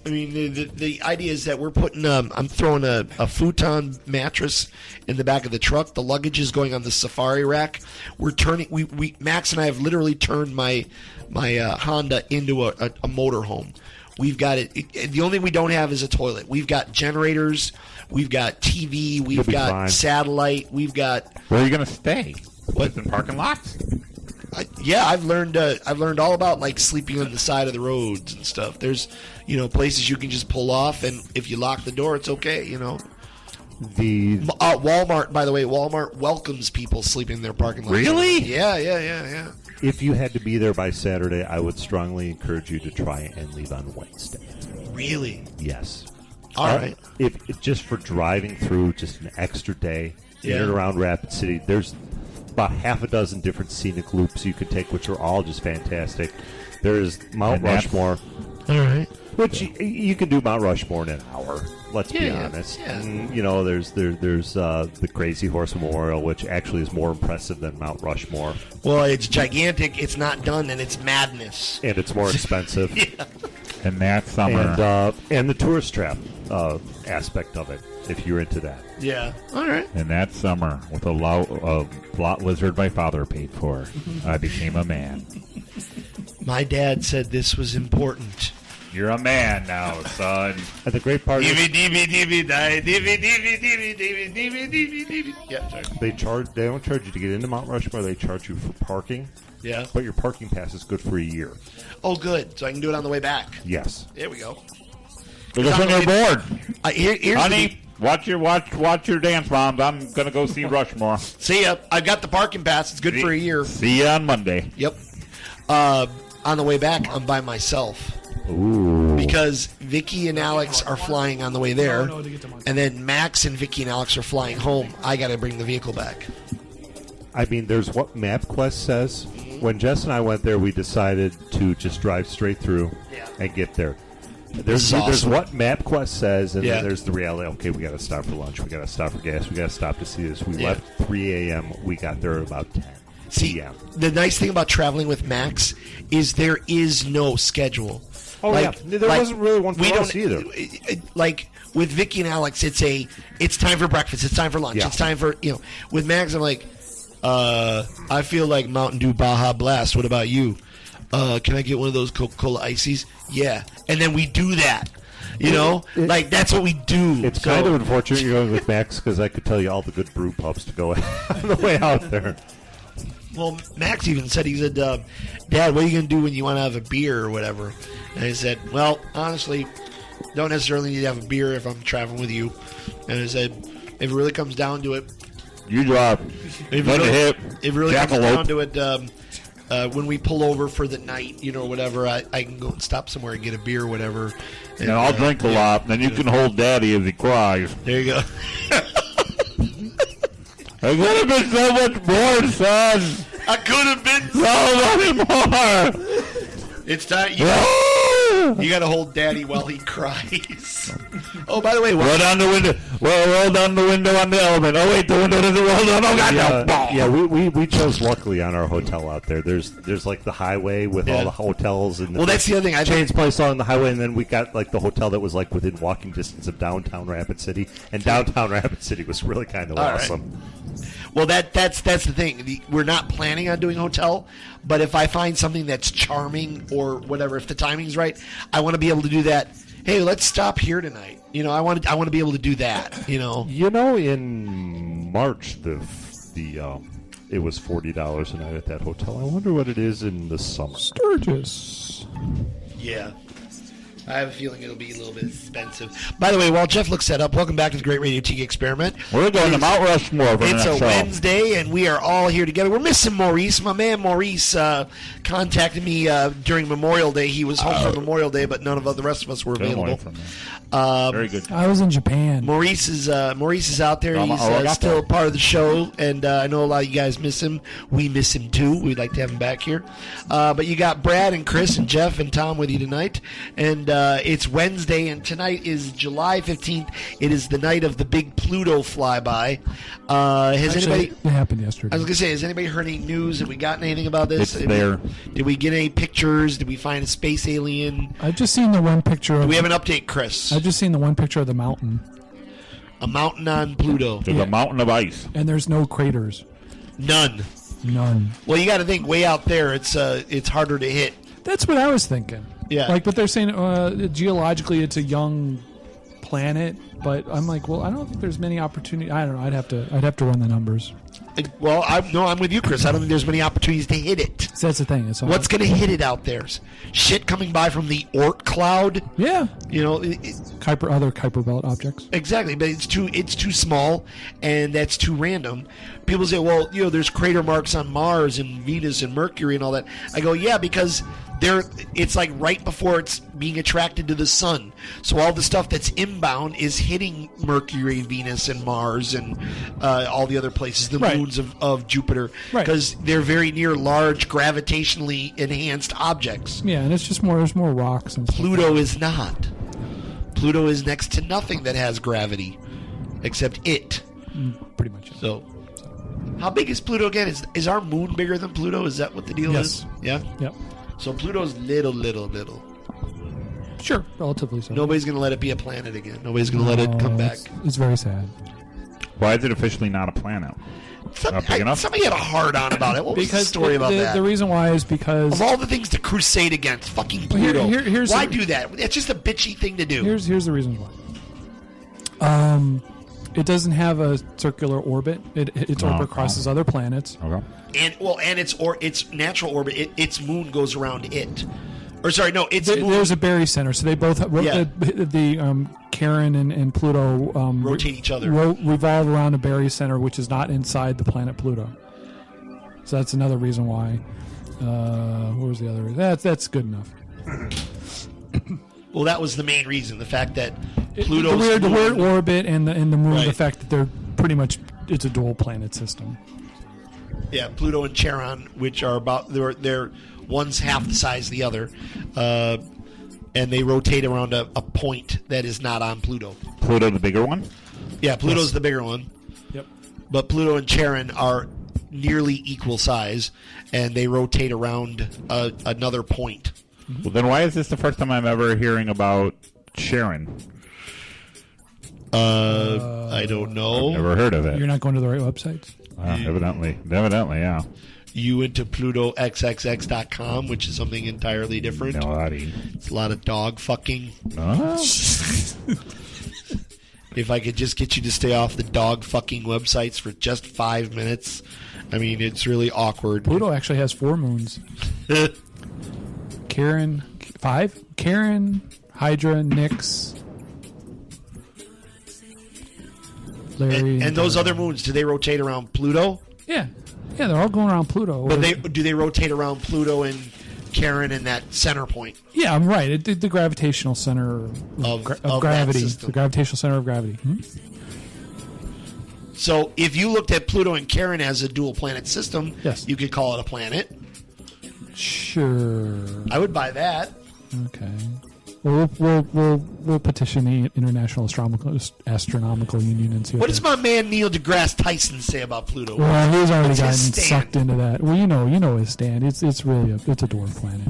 I mean, the idea is that we're putting I'm throwing a futon mattress in the back of the truck. The luggage is going on the safari rack. We're turning. We Max and I have literally turned my Honda into a motorhome. We've got it. The only thing we don't have is a toilet. We've got generators. We've got TV. We've be got fine. satellite. We've got. Where are you going to stay? What? In parking lots? I've learned all about like sleeping on the side of the roads and stuff. There's, places you can just pull off, and if you lock the door, it's okay. The Walmart, by the way, Walmart welcomes people sleeping in their parking lot. Really? Yeah. if you had to be there by Saturday, I would strongly encourage you to try and leave on Wednesday. Really? Yes. All right. If just for driving through, just an extra day in Yeah. and around Rapid City, there's about half a dozen different scenic loops you could take, which are all just fantastic. There's Mount And that's- Rushmore, All right. which you can do Mount Rushmore in an hour. Let's be Yeah, honest. yeah. And, there's the Crazy Horse Memorial, which actually is more impressive than Mount Rushmore, Well, it's gigantic. It's not done, and it's madness. and it's more expensive. And that summer. And the tourist trap aspect of it, if you're into that. Yeah. All right. And that summer, with a lot lizard my father paid for, I became a man. My dad said this was important. You're a man now, son. And the great part is Yeah. Sorry. they don't charge you to get into Mount Rushmore. They charge you for parking, Yeah. but your parking pass is good for a year. Oh, good. So I can do it on the way back. Yes. There we go. Because when you're bored, Here's honey, watch your dance, moms. I'm gonna go see Rushmore. See ya. I've got the parking pass. It's good for a year. See you on Monday. Yep. On the way back, I'm by myself. Ooh. Because Vicky and Alex are flying on the way there, No, to get to Montana. and then Max and Vicky and Alex are flying home. I got to bring the vehicle back. I mean, there's what MapQuest says. When Jess and I went there, we decided to just drive straight through Yeah. and get there. This There's is awesome. what MapQuest says, and Yeah. then there's the reality. Okay, we got to stop for lunch. We got to stop for gas. We got to stop to see this. We Yeah. left 3 a.m. We got there about 10 See, p.m. the nice thing about traveling with Max is there is no schedule. Oh, yeah. There wasn't really one for we us don't- either. Like with Vicky and Alex, it's time for breakfast. It's time for lunch. Yeah. It's time for With Max, I'm like, I feel like Mountain Dew Baja Blast. What about you? Can I get one of those Coca-Cola Ices? Yeah, and then we do that. Like that's what we do. It's So- kind of unfortunate you're going with Max because I could tell you all the good brew pubs to go on the way out there. Well, Max even said, he said, Dad, what are you going to do when you want to have a beer or whatever? And I said, well, honestly, don't necessarily need to have a beer if I'm traveling with you. And I said, if it really comes down to it, You drop. if Let it hit. it really comes Jackalope. down to it, when we pull over for the night, whatever, I can go and stop somewhere and get a beer or whatever. And I'll drink a lot. Then you can hold Daddy as he cries. There you go. I could have been so much more, son. I could have been. So much more. It's time. You got to hold Daddy while he cries. Oh, by the way, Roll down the window. Roll down the window on the element. Oh wait, the window doesn't roll down. Oh God, no. Yeah, we chose luckily on our hotel out there. There's like the highway with all the hotels and Well, that's the other thing. I Chain's place on the highway, and then we got like the hotel that was like within walking distance of downtown Rapid City, and downtown Rapid City was really kind of awesome. Well, that's the thing. We're not planning on doing hotel, but if I find something that's charming or whatever, if the timing's right, I want to be able to do that. Hey, let's stop here tonight. I want to be able to do that. In March it was $40 a night at that hotel. I wonder what it is in the summer. Sturgis. Yeah. I have a feeling it'll be a little bit expensive. By the way, while Jeff looks that up, welcome back to the Great Radio Tiki Experiment. We're going to Mount Rushmore for the It's next a show. Wednesday, and we are all here together. We're missing Maurice. My man Maurice contacted me during Memorial Day. He was home for Memorial Day, but none of the rest of us were Stay away available. from that. Very good. I was in Japan. Maurice is out there. Oh, He's I got still that. part of the show, and I know a lot of you guys miss him. We miss him too. We'd like to have him back here. But you got Brad and Chris and Jeff and Tom with you tonight, and it's Wednesday, and tonight is July 15th. It is the night of the big Pluto flyby. Has Actually, anybody? it happened yesterday. I was gonna say, has anybody heard any news? Have we gotten anything about this? It's there. Did we get any pictures? Did we find a space alien? I've just seen the one picture Do of. we have an update, Chris? I've just seen the one picture of the mountain, A mountain on Pluto? There's a mountain of ice. and there's no craters. None. None. Well, you got to think way out there. It's harder to hit. That's what I was thinking. Yeah. But they're saying geologically it's a young planet, but I'm like, well, I don't think there's many opportunities. I don't know. I'd have to run the numbers. Well, I'm with you, Chris. I don't think there's many opportunities to hit it. So that's the thing. It's What's going to hit it out there? Shit coming by from the Oort cloud. Yeah. Other Kuiper belt objects. exactly. But it's too small, and that's too random. People say, well, there's crater marks on Mars and Venus and Mercury and all that. I go, yeah, because it's like right before it's being attracted to the sun. So all the stuff that's inbound is hitting Mercury, Venus, and Mars, and all the other places, the Right. moons of Jupiter, Right. because they're very near large, gravitationally enhanced objects. Yeah, and it's just there's more rocks and stuff. Pluto is not. Pluto is next to nothing that has gravity, except it. Pretty much. So, how big is Pluto again? Is our moon bigger than Pluto? Is that what the deal Yes. is? Yeah. Yep. So Pluto's little. Sure, relatively so. Nobody's gonna let it be a planet again. Nobody's gonna let it come back. It's very sad. Why is it officially not a planet? Not big enough? Somebody had a hard on about it. What was the story about that? The reason why is because of all the things to crusade against, fucking Pluto. here's why the- do that? It's just a bitchy thing to do. here's the reason why. It doesn't have a circular orbit. Its orbit crosses other planets. Okay. And its natural orbit, its moon goes around it. Or sorry, no, its moon There's a Berry center, so they both Yeah. the Charon and Pluto rotate each other. revolve around a Berry center, which is not inside the planet Pluto. So that's another reason why. What was the other reason? That's good enough. Well, that was the main reason. The fact that Pluto's the weird moon- orbit and the moon, the Right. fact that they're pretty much it's a dual planet system. Yeah, Pluto and Charon, which are they're one's half the size of the other, and they rotate around a point that is not on Pluto. Pluto, the bigger one? Yeah, Pluto's the bigger one, Yep. but Pluto and Charon are nearly equal size, and they rotate around another point. Well, then why is this the first time I'm ever hearing about Sharon? I don't know. Never heard of it. You're not going to the right websites. Evidently, yeah. You went to PlutoXXX.com, which is something entirely different. Naughty. It's a lot of dog fucking. Huh? if I could just get you to stay off the dog fucking websites for just 5 minutes. I mean, it's really awkward. Pluto actually has 4 moons. Karen, 5? Karen, Hydra, Nyx, Larry. And those other moons, do they rotate around Pluto? Yeah, they're all going around Pluto. But do they rotate around Pluto and Karen in that center point? Yeah, I'm right. The gravitational center Of gravity. that system. The gravitational center of gravity. So if you looked at Pluto and Karen as a dual planet system, Yes. you could call it a planet. Sure. I would buy that. Okay. Well, we'll petition the International Astronomical Union and see What does they- my man Neil deGrasse Tyson say about Pluto? Well, he's already What's gotten his stand? sucked into that. Well, you know his stand. It's really a dwarf planet.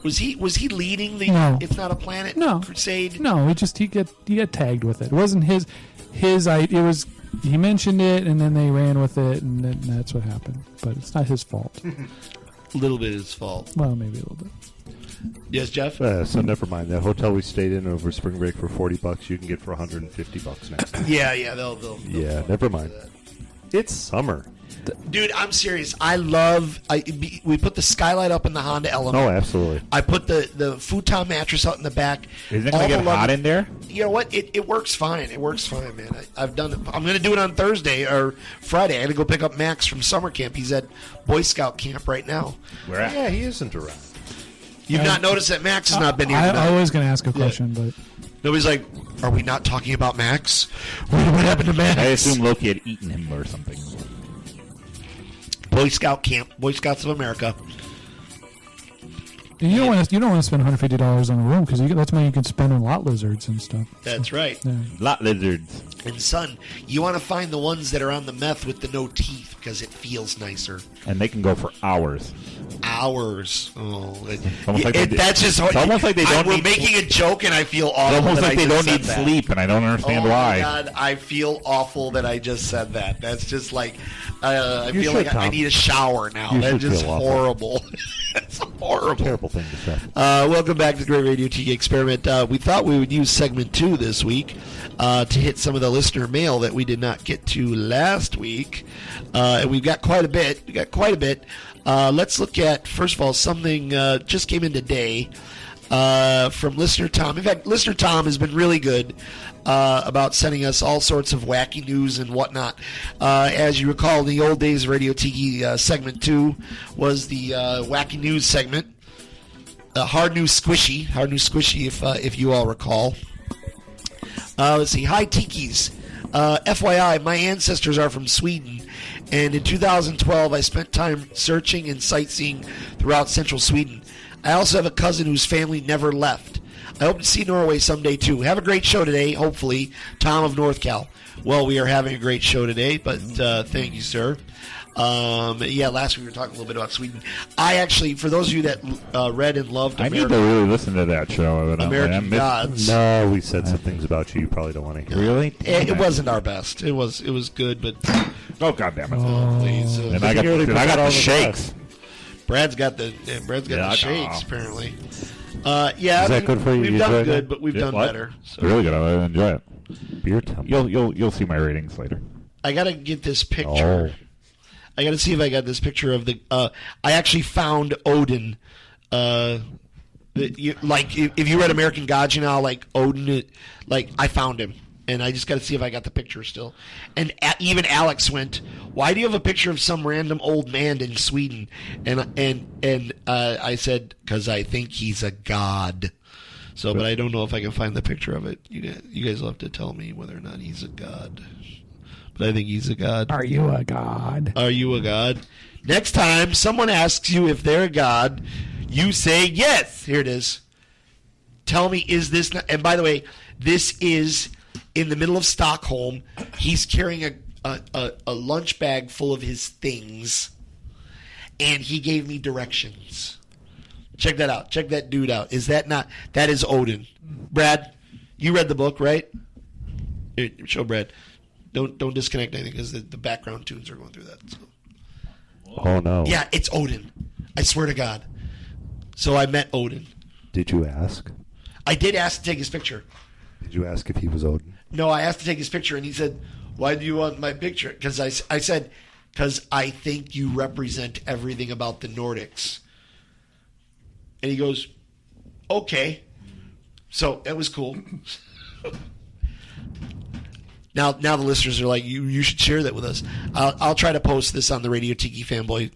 Was he leading the No. It's Not a Planet No. crusade? No, he got tagged with it. It wasn't his. It was. He mentioned it, and then they ran with it, and then that's what happened. But it's not his fault. A little bit his fault. Well, maybe a little bit. Yes, Jeff? So never mind. That hotel we stayed in over spring break for $40, you can get for $150 next time. Yeah, they'll Yeah, never mind. It's summer. Dude, I'm serious. We put the skylight up in the Honda Element. Oh, absolutely. I put the futon mattress out in the back. Isn't it going to All get the hot love- in there? You know what? It works fine. It works fine, man. I've done it. I'm going to do it on Thursday or Friday. I got to go pick up Max from summer camp. He's at Boy Scout camp right now. Where at? Yeah, he isn't around. You've not noticed that Max has not been here I tonight. was going to ask a question, but Nobody's like, are we not talking about Max? What happened to Max? I assume Loki had eaten him or something. Boy Scout camp. Boy Scouts of America. you don't want to spend $150 on a room because that's money you can spend on lot lizards and stuff. That's right. Yeah. Lot lizards. And son, you want to find the ones that are on the meth with the no teeth because it feels nicer. And they can go for hours. Hours. Oh, almost like they do- that's just. it's almost like they don't We're need- making a joke, and I feel It's awful. almost that like I they just don't said need that. sleep, and I don't understand Oh why. my God, I feel awful that I just said that. That's just like I You feel should, like I Tom. need a shower now. You That's should just feel awful. horrible. That's horrible. Terrible thing to say. Welcome back to the Great Radio TK Experiment. We thought we would use segment 2 this week to hit some of the listener mail that we did not get to last week. And we've got quite a bit. Let's look at, first of all, something just came in today from listener Tom. In fact, listener Tom has been really good about sending us all sorts of wacky news and whatnot. As you recall, in the old days of Radio Tiki, segment 2 was the wacky news segment. Hard News Squishy, if you all recall. Let's see. Hi, Tikis. FYI, my ancestors are from Sweden, and in 2012, I spent time searching and sightseeing throughout central Sweden. I also have a cousin whose family never left. I hope to see Norway someday, too. Have a great show today, hopefully. Tom of North Cal. Well, we are having a great show today, but thank you, sir. Last week we were talking a little bit about Sweden. I actually, for those of you that read and loved I need American, to really listen to that show. evidently. American Gods, No, we said some things about you probably don't want to hear. Really? it wasn't our best. It was good, but Oh, goddamn it. please, And I got the shakes. Brad's got the Yeah, shakes no. apparently. Is that good for you? We've You done enjoy good, that? but we've Yeah, done what? better. So Really good. I enjoy it. Beer temple. You'll see my ratings later. I got to get this picture. Oh. I got to see if I got this picture of the. I actually found Odin. If you read American Gods, you know, like Odin, I found him, and I just got to see if I got the picture still. And even Alex went, "Why do you have a picture of some random old man in Sweden?" And I said, "Because I think he's a god." So, but I don't know if I can find the picture of it. You guys will have to tell me whether or not he's a god. But I think he's a god. Are you a god? Are you a god? Next time someone asks you if they're a god, you say yes. Here it is. Tell me, is this not, and by the way, this is in the middle of Stockholm. He's carrying a lunch bag full of his things, and he gave me directions. Check that out. Check that dude out. Is that not, that is Odin. Brad, you read the book, right? Here, show Brad. Don't disconnect anything because the background tunes are going through that. So. Oh, no. Yeah, it's Odin. I swear to God. So I met Odin. Did you ask? I did ask to take his picture. you ask if he was Odin? No, I asked to take his picture, and he said, "Why do you want my picture?" Because I said, "Because I think you represent everything about the Nordics." And he goes, "Okay." So it was cool. Now the listeners are like, you should share that with us. I'll try to post this on the Radio Tiki Fanboy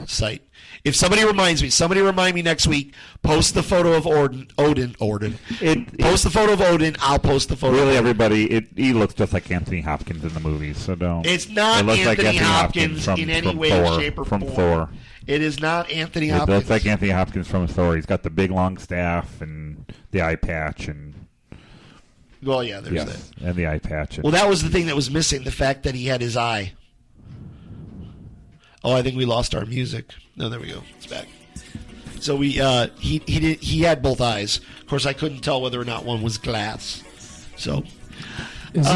site. If somebody remind me next week. Post the photo of Odin. Post the photo of Odin. I'll post the photo. Really, of Odin. everybody, he looks just like Anthony Hopkins in the movies, so don't. It's not It looks Anthony like Hopkins from in any way, Thor, shape, or from form. Thor. It is not Anthony It Hopkins. looks like Anthony Hopkins from Thor. He's got the big long staff and the eye patch and Well, yeah, there's that. and the eye patch. Well, that was the thing that was missing, the fact that he had his eye. Oh, I think we lost our music. No, there we go. It's back. So he had both eyes. Of course, I couldn't tell whether or not one was glass. So Is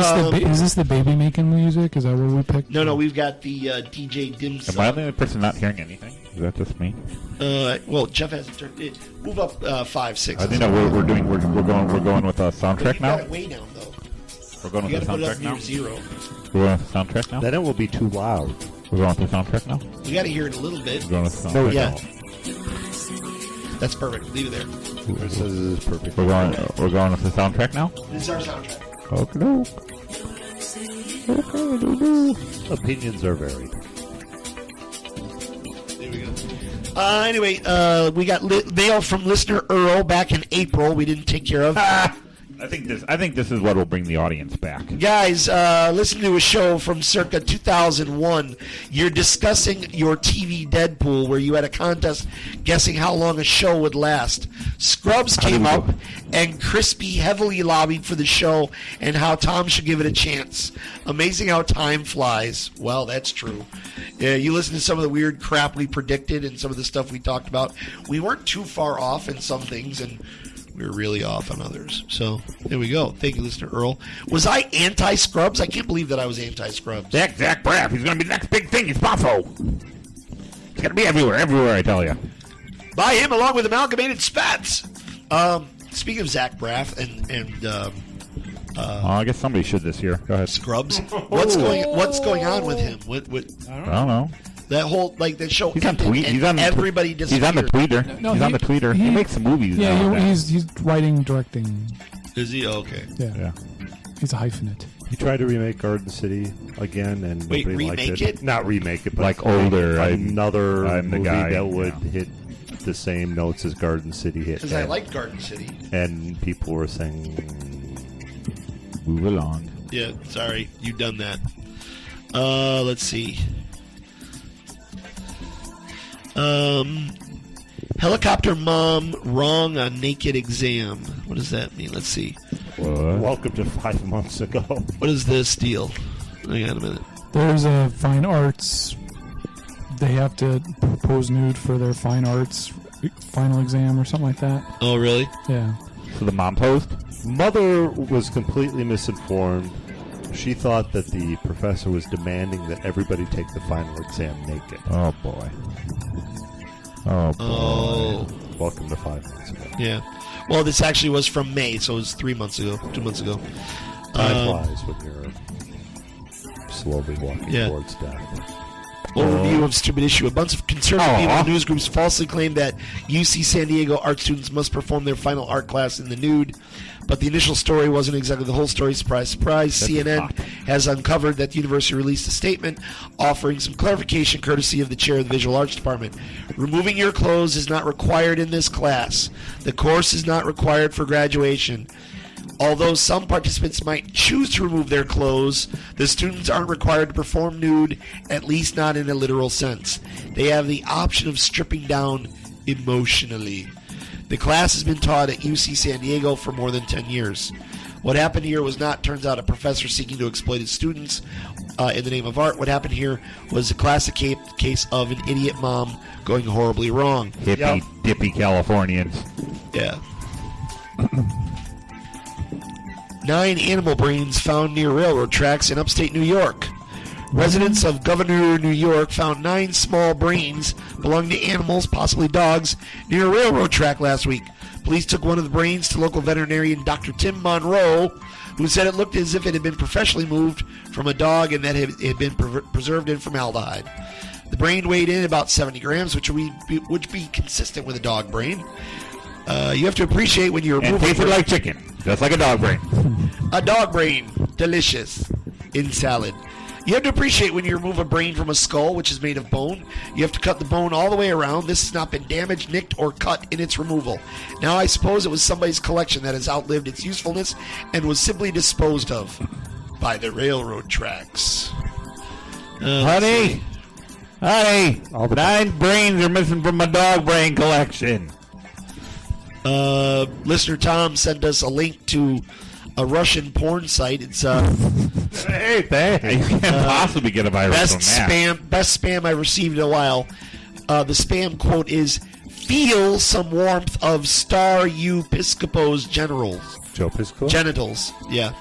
this the baby making music? Is that what we picked? no, we've got the DJ Dim Am I the only person not hearing anything? Is that just me? well, Jeff hasn't turned it. Move up 5, 6. I think no, we're going with a soundtrack But you now. got it way down though. We're going You with got the to put it up soundtrack now. near 0. We're going with the soundtrack now. Then it will be too loud. We're going with the soundtrack now. We got to hear it a little bit. We're going with the No, soundtrack. Yeah. That's perfect. Leave it there. This is perfect. We're going with the soundtrack now. This is our soundtrack. Opinions are varied. There we go. Anyway, we got mail from listener Earl back in April. We didn't take care of. I think this is what will bring the audience back. Guys, listen to a show from circa 2001. You're discussing your TV Deadpool, where you had a contest guessing how long a show would last. Scrubs came up, and Crispy heavily lobbied for the show and how Tom should give it a chance. Amazing how time flies. Well, that's true. You listen to some of the weird crap we predicted and some of the stuff we talked about. We weren't too far off in some things, and we were really off on others. So, there we go. Thank you, listener Earl. Was I anti-Scrubs? I can't believe that I was anti-Scrubs. Zach Braff. He's going to be the next big thing. He's Buffo. He's going to be everywhere, I tell you. Buy him along with Amalgamated Spats. Speaking of Zach Braff and I guess somebody should this year. Go ahead. Scrubs, what's going on with him? What I don't know. that whole that show? He's on ended tweet. and He's on everybody He's on the disappeared. tweeter. No, he's on the tweeter. He makes some movies. Yeah, now and then. he's writing, directing. Is he okay? Yeah. Yeah. He's a hyphenate. He tried to remake Garden City again, and Wait, nobody liked remake it. it? Not remake it, but Like older. another I'm the movie guy, that would yeah. hit the same notes as Garden City hit. Because I like Garden City. And people were saying, Move along. Yeah, sorry, you've done that. Let's see. Helicopter mom wrong on naked exam. What does that mean? Let's see. What? "Welcome to 5 months ago." What is this deal? Hang on a minute. There's a fine arts. They have to propose nude for their fine arts final exam or something like that. Oh, really? Yeah. So the mom posed? Mother was completely misinformed. She thought that the professor was demanding that everybody take the final exam naked. Oh, boy. Oh, boy. Oh, Welcome to 5 months ago. yeah. Well, this actually was from May, so it was 3 months ago, 2 months ago. Time flies when you're slowly walking Yeah. towards death. Overview of stupid issue. A bunch of conservative people Aw. and news groups falsely claim that UC San Diego art students must perform their final art class in the nude. But the initial story wasn't exactly the whole story. Surprise, surprise. CNN has uncovered that the university released a statement offering some clarification courtesy of the chair of the Visual Arts Department. Removing your clothes is not required in this class. The course is not required for graduation. Although some participants might choose to remove their clothes, the students aren't required to perform nude, at least not in a literal sense. They have the option of stripping down emotionally. The class has been taught at UC San Diego for more than 10 years. What happened here was not, turns out, a professor seeking to exploit his students in the name of art. What happened here was a classic case of an idiot mom going horribly wrong. Hippie, dippy Californians. Yeah. 9 animal brains found near railroad tracks in upstate New York. Residents of Governor, New York found 9 small brains belonging to animals, possibly dogs, near a railroad track last week. Police took one of the brains to local veterinarian Dr. Tim Monroe, who said it looked as if it had been professionally moved from a dog and that it had been preserved in formaldehyde. The brain weighed in about 70 grams, which would be consistent with a dog brain. You have to appreciate when you're And moving. tasted like chicken, just like a dog brain. A dog brain, delicious in salad. You have to appreciate when you remove a brain from a skull, which is made of bone. You have to cut the bone all the way around. This has not been damaged, nicked, or cut in its removal. Now, I suppose it was somebody's collection that has outlived its usefulness and was simply disposed of by the railroad tracks. Honey, All the 9 brains are missing from my dog brain collection. Listener Tom sent us a link to a Russian porn site. It's Hey, thanks. You can't possibly get a virus from that. best spam I received in a while. The spam quote is, "Feel some warmth of Star Episcopos genitals." Joe Pisco? Genitals, yeah.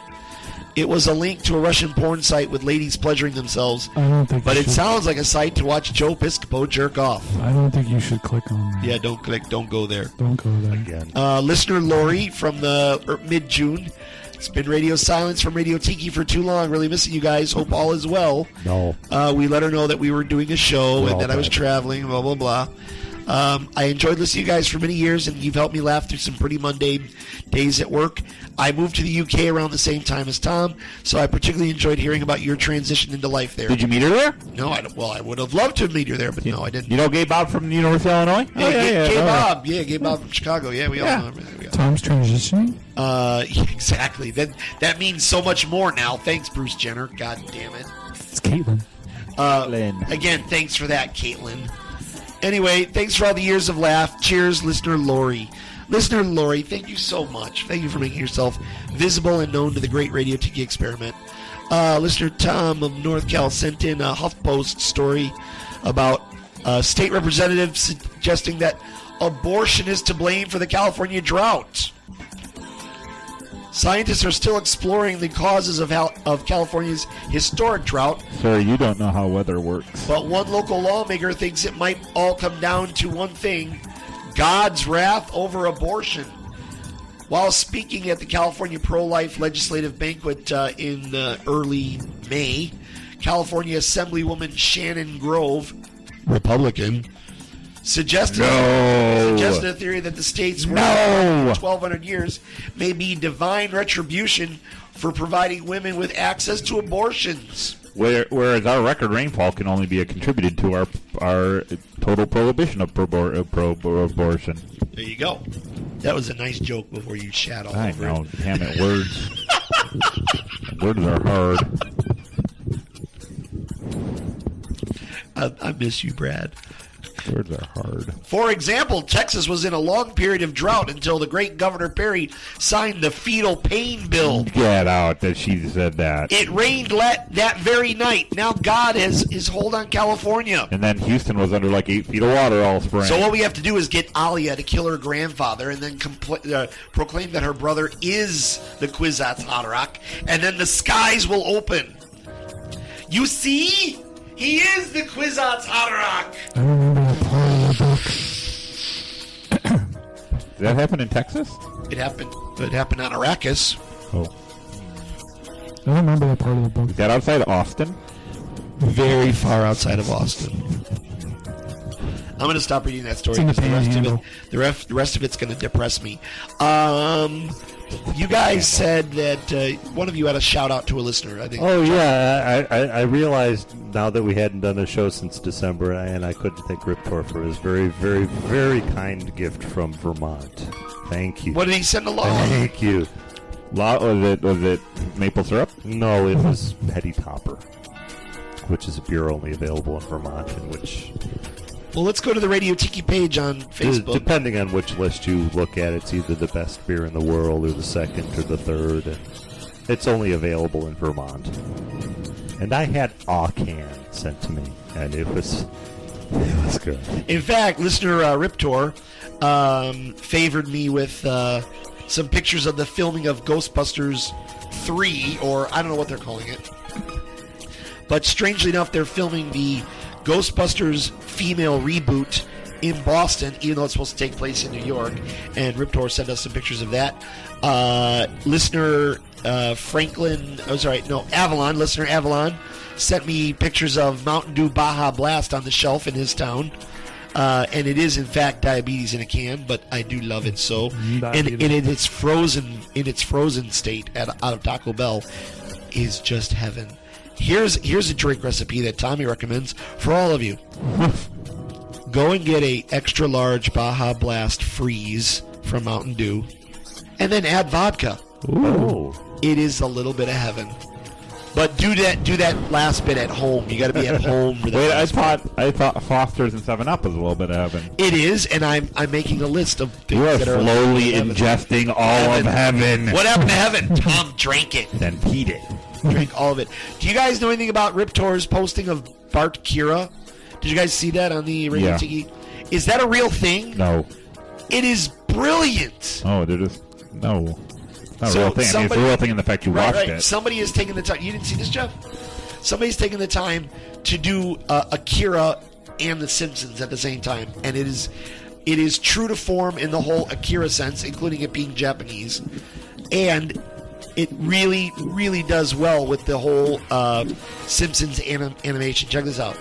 It was a link to a Russian porn site with ladies pleasuring themselves, I don't think. but you it should, sounds like a site to watch Joe Piscopo jerk off. I don't think you should click on that. Yeah, don't click, don't go there. Don't go there. Again. Listener Lori from the mid-June. It's been radio silence from Radio Tiki for too long. Really missing you guys. Hope all is well. No. We let her know that we were doing a show We're and all that I was bad. traveling, blah, blah, blah. I enjoyed listening to you guys for many years, and you've helped me laugh through some pretty mundane days at work. I moved to the UK around the same time as Tom, so I particularly enjoyed hearing about your transition into life there. Did you meet her there? No, I would have loved to meet her there, but no, I didn't. You know Gabe Bob from the University of Illinois? Gay no, Bob. Yeah, Gay Bob from Chicago. Yeah, we all Yeah. know him. Yeah. Tom's transitioning. Exactly. That means so much more now. Thanks, Bruce Jenner. God damn it. It's Caitlin. Again, thanks for that, Caitlin. Anyway, thanks for all the years of laugh. Cheers, listener Lori. Listener Lori, thank you so much. Thank you for making yourself visible and known to the great Radio Tiki experiment. Listener Tom of North Cal sent in a HuffPost story about a state representative suggesting that abortion is to blame for the California drought. Scientists are still exploring the causes of California's historic drought, Sir, you don't know how weather works. but one local lawmaker thinks it might all come down to one thing: God's wrath over abortion. While speaking at the California pro-life legislative banquet in early May, California Assemblywoman Shannon Grove, Republican, suggested a theory that the state's more than 1,200 years may be divine retribution for providing women with access to abortions. Whereas our record rainfall can only be contributed to our total prohibition of abortion. There you go. That was a nice joke before you shat all I over know, it. damn it, words. Words are hard. I miss you, Brad. Words are hard. For example, Texas was in a long period of drought until the great Governor Perry signed the fetal pain bill. Get out that she said that. It rained that very night. Now God has his hold on California. And then Houston was under like 8 feet of water all spring. So what we have to do is get Alia to kill her grandfather and then proclaim that her brother is the Kwisatz Haderach, and then the skies will open. You see? He is the Kwisatz Haderach. I remember that part of the book. Did that happen in Texas? It happened on Arrakis. Oh. I don't remember that part of the book. Is that outside Austin? Very far outside of Austin. I'm going to stop reading that story It's in the because Panhandle. the rest of it's going to depress me. You guys said that one of you had a shout out to a listener. I think. Oh yeah, I realized now that we hadn't done a show since December, and I couldn't thank Rip Tor for his very, very, very kind gift from Vermont. Thank you. What did he send along? Thank you. Was it maple syrup? No, it was Petty Topper, which is a beer only available in Vermont, in which, Well, let's go to the Radio Tiki page on Facebook. depending on which list you look at, it's either the best beer in the world or the second or the third. And it's only available in Vermont. And I had a can sent to me, and it was good. In fact, listener Riptor favored me with some pictures of the filming of Ghostbusters 3, or I don't know what they're calling it. But strangely enough, they're filming the Ghostbusters female reboot in Boston, even though it's supposed to take place in New York. And Riptor sent us some pictures of that. Listener Avalon sent me pictures of Mountain Dew Baja Blast on the shelf in his town. And it is in fact diabetes in a can, but I do love it so. And in its frozen state out of Taco Bell is just heaven. Here's a drink recipe that Tommy recommends for all of you. Go and get a extra large Baja Blast freeze from Mountain Dew, and then add vodka. Ooh. It is a little bit of heaven. But do that last bit at home. You got to be at home. For that Wait, last bit. I thought Foster's and 7-Up was a little bit of heaven. It is, and I'm making a list of things You are that are slowly heaven. ingesting all of heaven. What happened to heaven? Tom drank it. Then eat it. Drink all of it. Do you guys know anything about Riptor's posting of Bart Kira? Did you guys see that on the Radio Yeah. Tiki? Is that a real thing? No. It is brilliant. Oh, they're just no. It's not a So real thing. I mean, it's a somebody- real thing in the fact you watched it. Somebody is taking the time. You didn't see this, Jeff? Somebody's taking the time to do Akira and The Simpsons at the same time, and it is true to form in the whole Akira sense, including it being Japanese, and it really, really does well with the whole Simpsons animation. Check this out.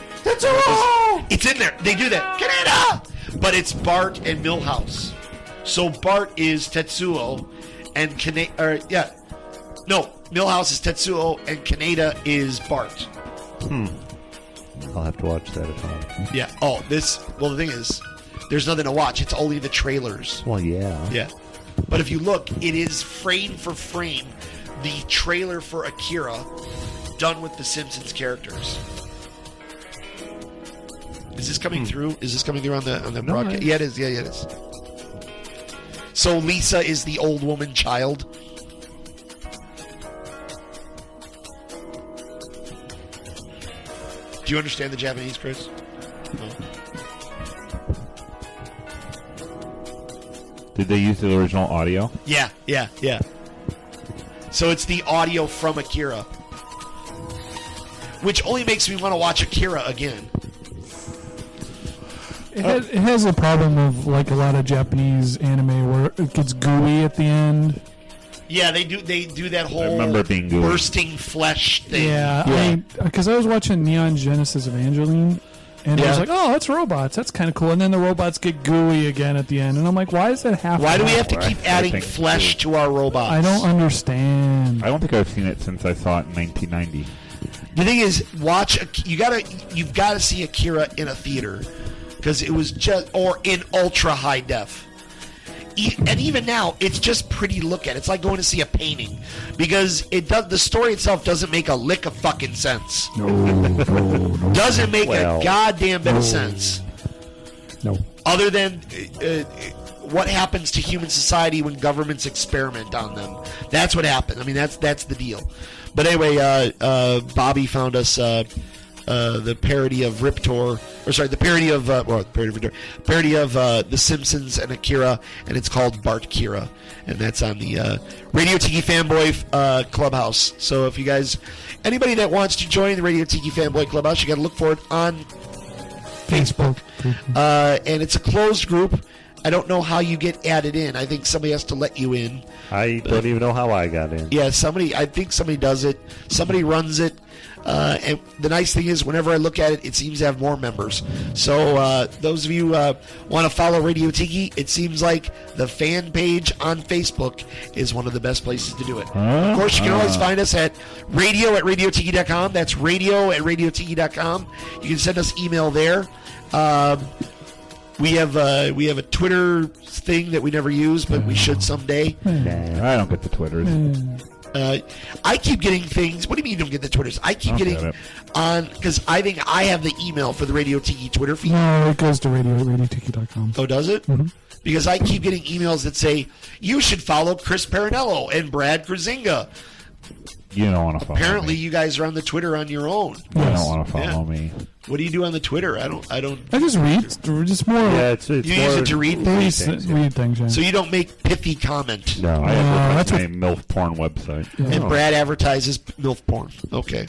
It's in there. They do that. Kaneda! But it's Bart and Milhouse. So Bart is Tetsuo, and Milhouse is Tetsuo, and Kaneda is Bart. I'll have to watch that at home. Yeah. Well, the thing is, there's nothing to watch. It's only the trailers. Well, yeah. Yeah. But if you look, it is frame for frame the trailer for Akira done with the Simpsons characters. Is this coming through? Is this coming through on the broadcast? Yeah, it is. Yeah, it is. So Lisa is the old woman child. Do you understand the Japanese, Chris? No. Did they use the original audio? Yeah. So it's the audio from Akira, which only makes me want to watch Akira again. It has a problem of like a lot of Japanese anime where it gets gooey at the end. Yeah, they do that whole remember it being gooey. bursting flesh thing. Yeah, because I was watching Neon Genesis Evangelion, and I was Yeah. like, "Oh, that's robots. That's kind of cool." And then the robots get gooey again at the end, and I'm like, "Why does that happen? Why do we have to I keep adding think flesh to our robots? I don't understand." I don't think I've seen it since I saw it in 1990. The thing is, you've got to see Akira in a theater because it was or in ultra high def. And even now, it's just pretty to look at. It's like going to see a painting because the story itself doesn't make a lick of fucking sense. No. Doesn't make Well, a goddamn bit of sense. No. Other than what happens to human society when governments experiment on them. That's what happened. I mean, that's the deal. But anyway, Bobby found us the parody of Riptor, the parody of The Simpsons and Akira, and it's called Bart Kira, and that's on the Radio Tiki Fanboy Clubhouse. So if you guys, anybody that wants to join the Radio Tiki Fanboy Clubhouse, you got to look for it on Facebook. And it's a closed group. I don't know how you get added in. I think somebody has to let you in. I don't even know how I got in. Yeah, I think somebody does it. Somebody runs it. And the nice thing is, whenever I look at it, it seems to have more members. So those of you want to follow Radio Tiki, it seems like the fan page on Facebook is one of the best places to do it. Of course, you can always find us at radio@radiotiki.com. That's radio@radiotiki.com. You can send us email there. We have a Twitter thing that we never use, but we should someday. I don't get the Twitters. I keep getting things. What do you mean you don't get the Twitters? I keep I'll getting get it. on because I think I have the email for the Radio Tiki Twitter feed. No, it goes to radio@radiotiki.com. Oh, does it? Mm-hmm. Because I keep getting emails that say you should follow Chris Parinello and Brad Krzinga. You don't want to follow Apparently, me. you guys are on the Twitter on your own. You don't want to follow Yeah. me. What do you do on the Twitter? I don't. I just read. Just more. Yeah, it's You more use it to read read things, things. Yeah. so you don't make pithy comment. No, I have that's my MILF porn website. And Brad advertises MILF porn. Okay.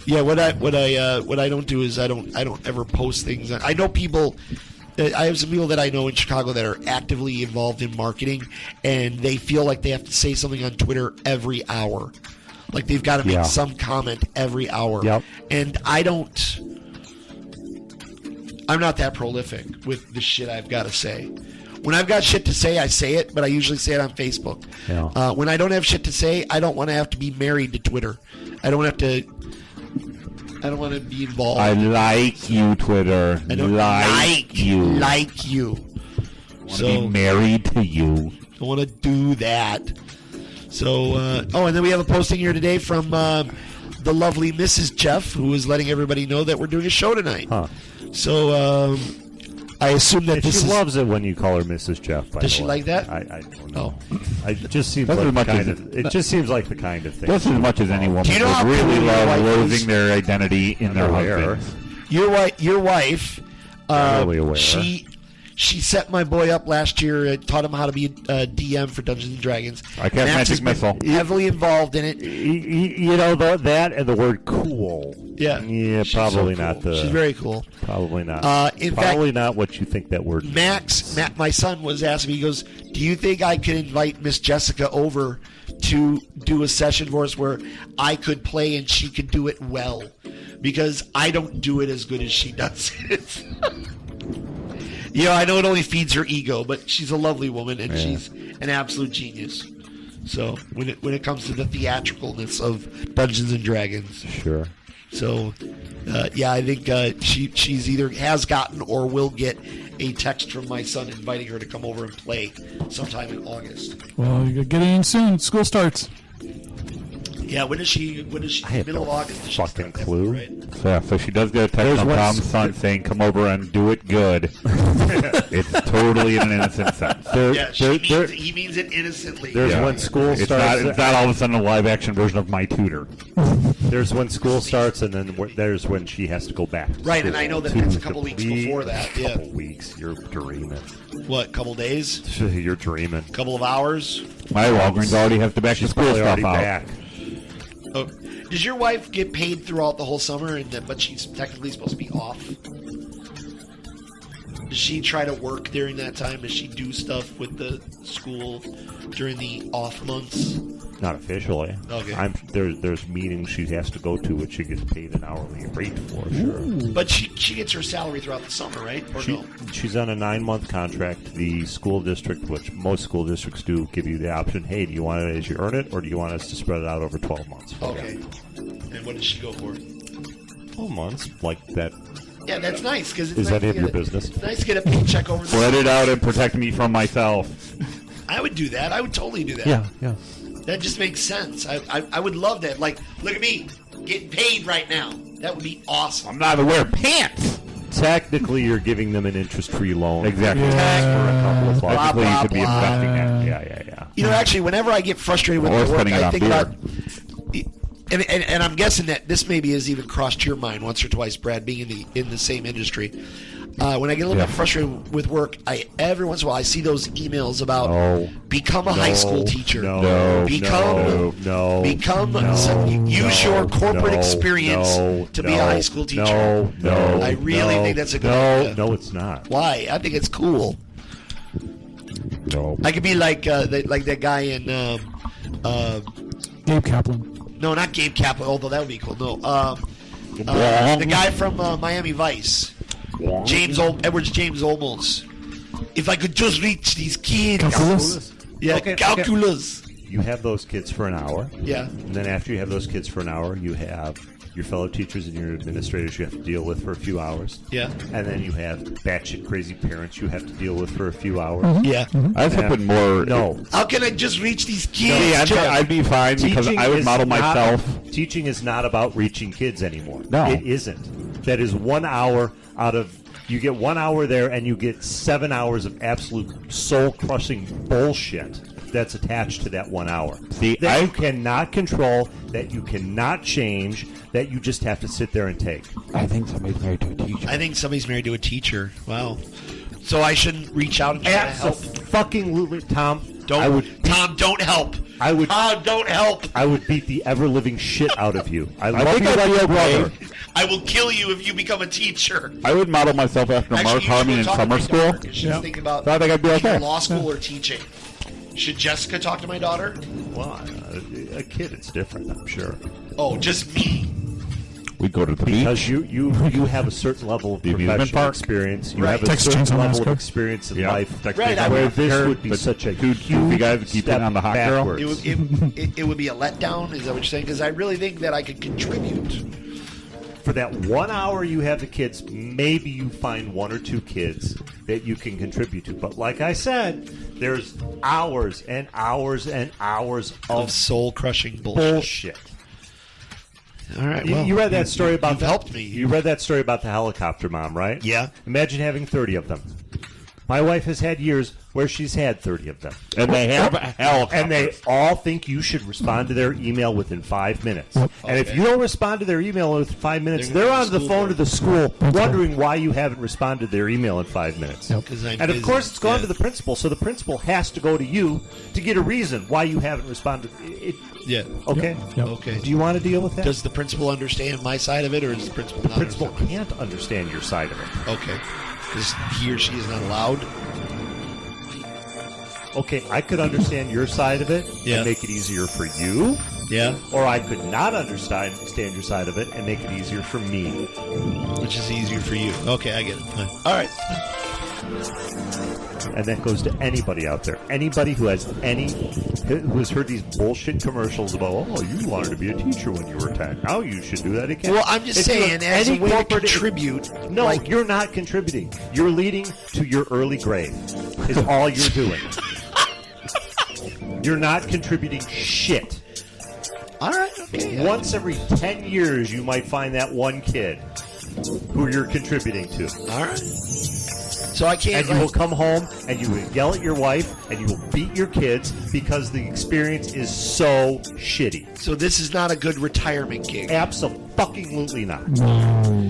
Yeah, what I don't do is I don't ever post things. I know people. I have some people that I know in Chicago that are actively involved in marketing, and they feel like they have to say something on Twitter every hour. Like they've got to make some comment every hour. Yep. And I'm not that prolific with the shit I've got to say. When I've got shit to say, I say it, but I usually say it on Facebook. Yeah. When I don't have shit to say, I don't want to have to be married to Twitter. I don't want to be involved. I like you, Twitter. I don't like you. Like you. Want to be married to you. I want to do that. So, and then we have a posting here today from the lovely Mrs. Jeff, who is letting everybody know that we're doing a show tonight. Huh. So, I assume that She loves it when you call her Mrs. Jeff. By Does the she way. like that? I don't know. It just seems That's like as much the kind as of. It just seems like the kind of thing. Just as much as any woman Do you know would how really cool your love wife is? losing their identity in their aware. husband. Your wife, Really aware. she set my boy up last year. Taught him how to be a DM for Dungeons and Dragons. I cast Max Magic has been Missile. Heavily involved in it. You know that and the word cool. Yeah. She's so probably cool. not the. She's very cool. Probably not. In probably fact, not what you think that word. Max, my son, was asking me. He goes, "Do you think I could invite Miss Jessica over to do a session for us where I could play and she could do it well? Because I don't do it as good as she does it." I know it only feeds her ego, but she's a lovely woman and she's an absolute genius. So when it comes to the theatricalness of Dungeons and Dragons, Sure. so I think she's either has gotten or will get a text from my son inviting her to come over and play sometime in August. Well, you gotta get in soon. School starts. Yeah, when is she? I have Middle no of August. does she fucking start that, clue. right? Yeah, so she does get a text from one Tom's son saying, "Come over and do it good." It's totally in an innocent sense. Yeah, he means it innocently. There's Yeah. when school It's starts. not all of a sudden a live action version of My Tutor. There's when school starts, and then there's when she has to go back. To Right, and school I know that to it's a couple weeks complete- before that, yeah. Couple weeks. You're dreaming. What? Couple days? You're dreaming. Couple of hours? My Walgreens already have the back to She's school probably stuff already out. back. Oh, does your wife get paid throughout the whole summer, but she's technically supposed to be off? Does she try to work during that time? Does she do stuff with the school during the off months? Not officially. Okay. There's meetings she has to go to, which she gets paid an hourly rate for. Sure. But she gets her salary throughout the summer, right? Or no? She's on a 9-month contract. The school district, which most school districts do, give you the option. Hey, do you want it as you earn it, or do you want us to spread it out over 12 months? Okay. And what does she go for? 12 months, like that. Yeah, that's nice because Is that any of your business? It's nice to get a paycheck over the Spread it out and protect me from myself. I would do that. I would totally do that. Yeah. That just makes sense. I would love that. Like, look at me getting paid right now. That would be awesome. I'm not to wear pants. Technically, you're giving them an interest-free loan. Exactly. For a couple of bucks. Technically, you could be blah. investing it. Yeah. You know, actually, whenever I get frustrated with Or my work, spending it I on think beer. about. And I'm guessing that this maybe has even crossed your mind once or twice, Brad, being in the same industry. When I get a little bit frustrated with work, every once in a while I see those emails about become a high school teacher. Use your corporate experience to be a high school teacher. I really think that's a good idea. No, it's not. Why? I think it's cool. No. I could be like that guy in Gabe Kaplan. no, not Gabe Kaplan, although that would be cool. No, the guy from Miami Vice, Edward James Olmos. If I could just reach these kids. Calculus? Yeah, Okay, calculus. You have those kids for an hour. Yeah. And then after you have those kids for an hour, you have your fellow teachers and your administrators you have to deal with for a few hours. Yeah. And then you have batshit crazy parents you have to deal with for a few hours. Yeah. I was hoping more. No. How can I just reach these See, kids? I'd be fine because Teaching I would is model not- myself. Teaching is not about reaching kids anymore. No. It isn't. That is 1 hour out of. You get 1 hour there, and you get 7 hours of absolute soul-crushing bullshit that's attached to that 1 hour. See, that you cannot control, that you cannot change, that you just have to sit there and take. I think somebody's married to a teacher. I think somebody's married to a teacher. Wow. So I shouldn't reach out and try to help. Fucking Tom. Tom, don't help. Tom, don't help. I would beat the ever-living shit out of you. I love think you I'd like be a okay. brother. I will kill you if you become a teacher. I would model myself after Mark Actually, you Harmon should in talk to summer my school. daughter, 'cause she's thinking about So I think I'd be either okay. law school or teaching. Should Jessica talk to my daughter? Well, a kid, it's different, I'm sure. Oh, just me. We'd go to the Because beach. you have a certain level of The amusement professional park. experience. You Right. have a Texas certain Chainsaw level Massacre. of experience in Yeah. life. Right, I Where would- this would be the such a two huge guys keep step hitting on the hot girl. backwards. It would be a letdown. Is that what you're saying? Because I really think that I could contribute. For that 1 hour you have the kids, maybe you find one or two kids that you can contribute to. But like I said, there's hours and hours and hours Of of soul-crushing bullshit. bullshit. All right, You, well, you read that story about you've helped me. You read that story about the helicopter mom, right? Yeah. Imagine having 30 of them. My wife has had years where she's had 30 of them. And they have a helicopter. And they all think you should respond to their email within 5 minutes. And if you don't respond to their email within 5 minutes, They're they're gonna on the school phone board. to the school wondering why you haven't responded to their email in 5 minutes. 'Cause I'm And of busy. course, it's gone Yeah. to the principal, so the principal has to go to you to get a reason why you haven't responded. Yeah. Okay? Yep. Okay. Do you want to deal with that? Does the principal understand my side of it, or does the principal the not principal understand? can't understand your side of it. Okay. Because he or she is not allowed. Okay, I could understand your side of it Yeah. and make it easier for you, Yeah. or I could not understand your side of it and make it easier for me. Which is easier for you. Okay, I get it. Fine. All right. And that goes to anybody out there. Anybody who has heard these bullshit commercials about, oh, you wanted to be a teacher when you were 10. Now you should do that again. Well, I'm just If you saying, have as a any way to corporate- contribute. No, like, you're not contributing. You're leading to your early grave. Is all you're doing. You're not contributing shit. all right. Okay. Yeah. Once every 10 years, you might find that one kid who you're contributing to. All right. So I can't. And you will come home and you will yell at your wife and you will beat your kids because the experience is so shitty. So this is not a good retirement gig. Absolutely not.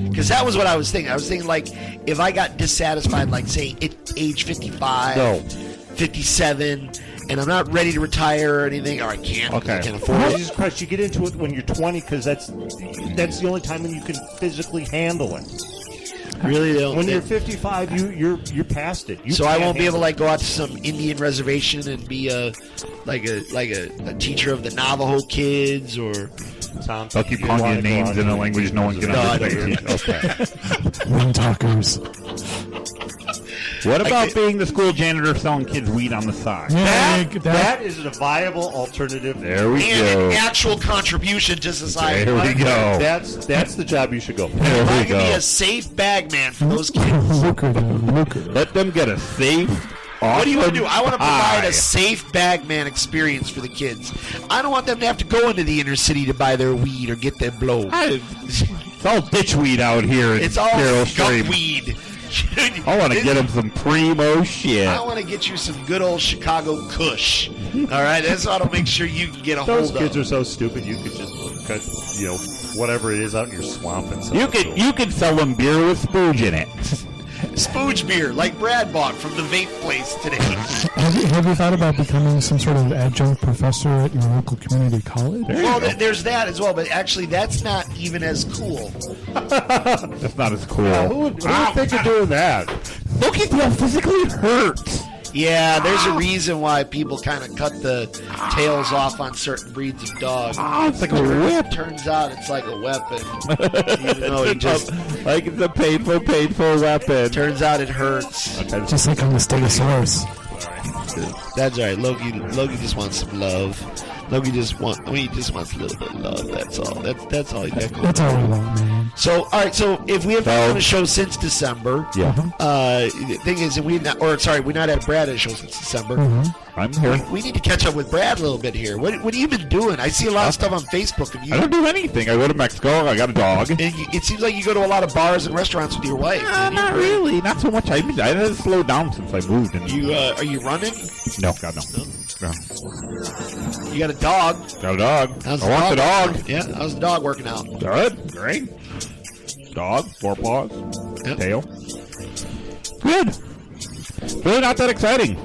Because that was what I was thinking. I was thinking, like, if I got dissatisfied, like, say, at age 55, No. 57, and I'm not ready to retire or anything, or I can't, 'cause I Okay. can't afford it. Jesus Christ, you get into it when you're 20 because that's the only time when you can physically handle it. Really, they don't. When they- you're 55, you're past it. You so I can't won't be able to, handle like, go out to some Indian reservation and be a teacher of the Navajo kids, or it. Tom, They'll keep you calling wanna you go names out in a to- language no one can No, I understand. Okay. Wind talkers. What about get- being the school janitor selling kids weed on the side? Yeah, That is a viable alternative. There we and go. an actual contribution to society. There we go. That's the job you should go for. There I we can be go. a safe bag man for those kids. lucrative. Let them get a safe. What do you want to do? I want to provide pie. a safe bag man experience for the kids. I don't want them to have to go into the inner city to buy their weed or get their blow. It's all ditchweed out here in It's all Carroll skunk Stream. weed. I want to get them some primo shit. I want to get you some good old Chicago Kush. All right, that's how to make sure you can get a Those hold kids of. are so stupid. You could just cut, whatever it is out in your swamp and You could sell them beer with spooge in it. Spooge beer, like Brad bought from the vape place today. Have you thought about becoming some sort of adjunct professor at your local community college? Well, there's that as well, but actually, that's not even as cool. That's not as cool. Who would think of doing that? Look at how physically it hurts. Yeah, there's a reason why people kind of cut the tails off on certain breeds of dog. It's like a whip. Turns out it's like a weapon. Even though he just Like it's a painful weapon. turns out it hurts. Just like on the Stegosaurus. That's all right. Logie just wants some love. Logie just wants a little bit of love. That's all. That's all. That's all we want, man. So, all right. So, if we haven't done a show since December, Yeah, the thing is, that we're not at Brad at a show since December. I'm here. We need to catch up with Brad a little bit here. What have you been doing? I see a lot of stuff on Facebook of you. I don't do anything. I go to Mexico. I got a dog. And it seems like you go to a lot of bars and restaurants with your wife. Not really. Not so much. I had slowed down since I moved. And You are you running? no, God no. No. You got a dog. Got a dog. How's I want the dog. Yeah, how's the dog working out? Good. Great. Dog. 4 paws. Yep. Tail. Good. Really not that exciting.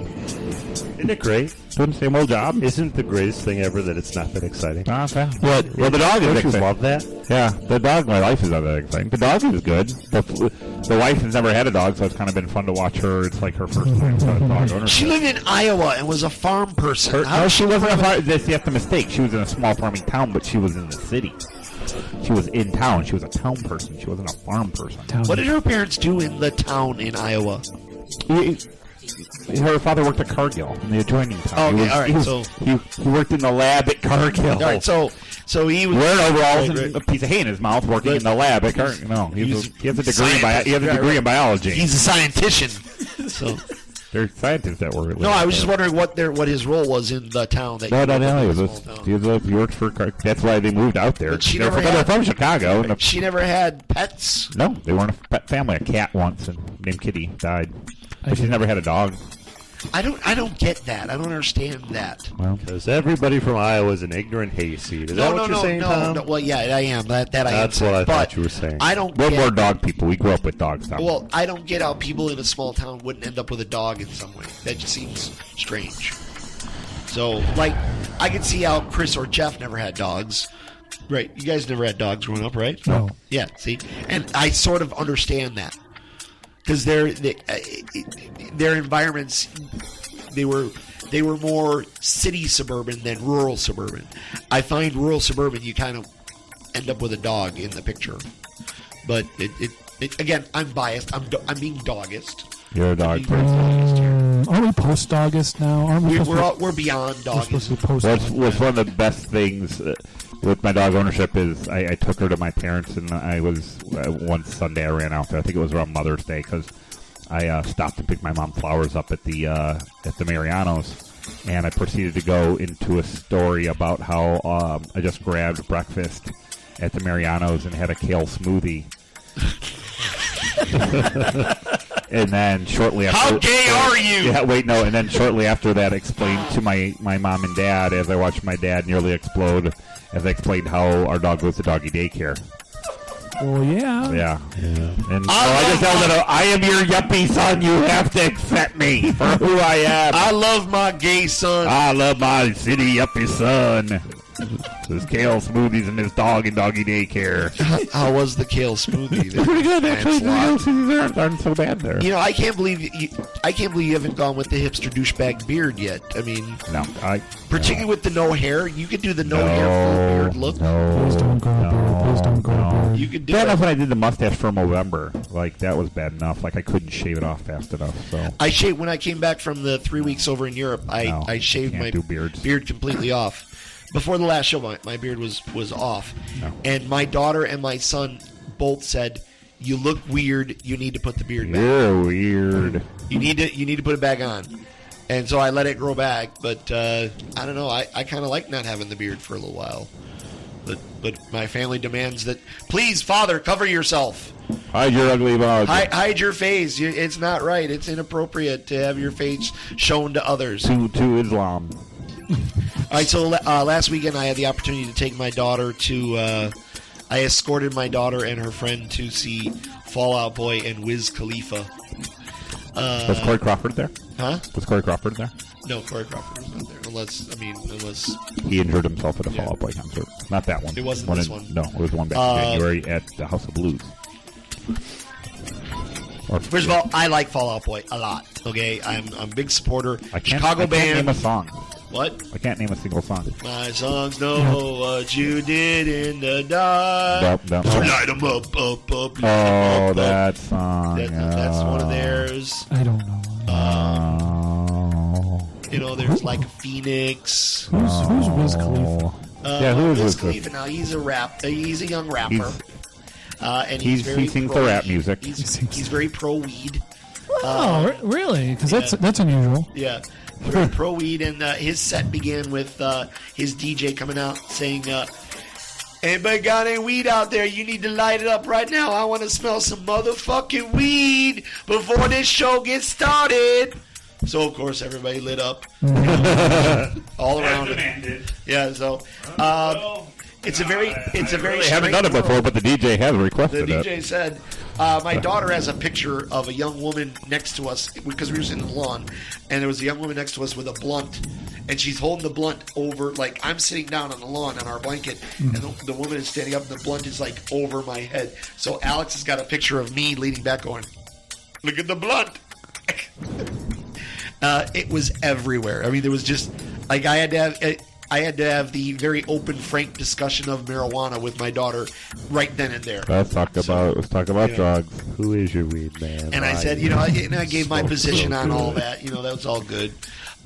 Isn't it great? doing the same old job. Isn't the greatest thing ever that it's not that exciting? Well, the dog is Don't you exciting. love that? Yeah, the dog. My life is not that exciting. The dog is good. The wife has never had a dog, so it's kind of been fun to watch her. It's like her first time as a dog owner. She lived in Iowa and was a farm person. No, she wasn't a farm. That's the mistake. She was in a small farming town, but she was in the city. She was in town. She was a town person. She wasn't a farm person. What did her parents do in the town in Iowa? Her father worked at Cargill in the adjoining town. Okay, all right, he worked in the lab at Cargill. All right, so he was wearing overalls right, and a piece of hay in his mouth, working in the lab at Cargill. No, he has a degree in biology. He's a scientician. So They're scientists that were. no, I was just wondering what his role was in the town. That He worked for. That's why they moved out there. But she They're never from, had- they're from Chicago. And She never had pets. no, they weren't a pet family. A cat once named Kitty died, but she's never had a dog. I don't get that. I don't understand that. Well, Because everybody from Iowa is an ignorant hayseed. Is that what you're saying, Tom? no. Well, yeah, I am. That I am. That's what I but thought you were saying. I don't we're get. more dog people. We grew up with dogs. Tom. Well, I don't get how people in a small town wouldn't end up with a dog in some way. That just seems strange. So, like, I can see how Chris or Jeff never had dogs. Right. You guys never had dogs growing up, right? No. Yeah, see? And I sort of understand that. Because their environments, they were more city suburban than rural suburban. I find rural suburban, you kind of end up with a dog in the picture. But it again, I'm biased. I'm being doggist. You're a dog I'm being person. doggist here. Aren't we post-August now? Aren't we? We're beyond we're supposed to doggist. be post. What's one of the best things with my dog ownership is I took her to my parents, and I was one Sunday I ran out there. I think it was around Mother's Day because I stopped to pick my mom flowers up at the Marianos, and I proceeded to go into a story about how I just grabbed breakfast at the Marianos and had a kale smoothie. And then shortly after, How gay are you? Yeah, wait, no. And then shortly after that, explained to my mom and dad as I watched my dad nearly explode, as I explained how our dog goes to doggy daycare. Well, yeah. Yeah. And so I just told them, I am your yuppie son. You have to accept me for who I am. I love my gay son. I love my city yuppie son. His kale smoothies and his dog in doggy daycare. How was the kale smoothie? Pretty good, actually. The Lancelot? kale smoothies aren't so bad there. You know, I can't believe you haven't gone with the hipster douchebag beard yet. I mean, No, particularly with the no hair, you could do the no hair full beard look. Please don't grow a beard. Please don't grow a beard. You could do Bad enough it. when I did the mustache for November. Like, that was bad enough. Like, I couldn't shave it off fast enough. So I shaved when I came back from the 3 weeks over in Europe. No, I shaved can't my do beards. beard completely off. Before the last show, my beard was off, No. and my daughter and my son both said, "You look weird. You need to put the beard back. you're weird. You need to put it back on." And so I let it grow back, but I don't know. I kind of like not having the beard for a little while. But my family demands that, please, Father, cover yourself. Hide your ugly mug. Hide your face. It's not right. It's inappropriate to have your face shown to others. To Islam. All right, so last weekend I had the opportunity to take my daughter to. I escorted my daughter and her friend to see Fall Out Boy and Wiz Khalifa. Was Corey Crawford there? Huh? Was Corey Crawford there? No, Corey Crawford was not there. Unless He injured himself at a Fall Out Boy concert. Not that one. It wasn't this one. No, it was the one back in January at the House of Blues. First of all, I like Fall Out Boy a lot. Okay, I'm a big supporter. I can't Chicago name band. a song. What? I can't name a single song. My songs know what you did in the dark. No. So light 'em up, up, up. light 'em Oh, up, that song. That's one of theirs. I don't know. You know, there's like a Phoenix. Who's Wiz Khalifa? Yeah, who is Wiz Wiz Khalifa? Now he's a He's a young rapper. And he very sings the pro- rap music. He's very pro weed. Oh, really? Because that's unusual. Yeah, very pro weed, and his set began with his DJ coming out saying, "Anybody got any weed out there? You need to light it up right now. I want to smell some motherfucking weed before this show gets started." So of course everybody lit up all around it. Yeah, so it's a very I haven't done it strange before, world. but the DJ has The requested DJ it. said, my daughter has a picture of a young woman next to us because we were sitting in the lawn, and there was a young woman next to us with a blunt, and she's holding the blunt over, like I'm sitting down on the lawn on our blanket, and the woman is standing up, and the blunt is like over my head. So Alex has got a picture of me leaning back, going, "Look at the blunt." It was everywhere. I mean, there was just like I had to have the very open, frank discussion of marijuana with my daughter right then and there. Let's talk about drugs. Who is your weed man? And I said, I gave my position on all that. That was all good.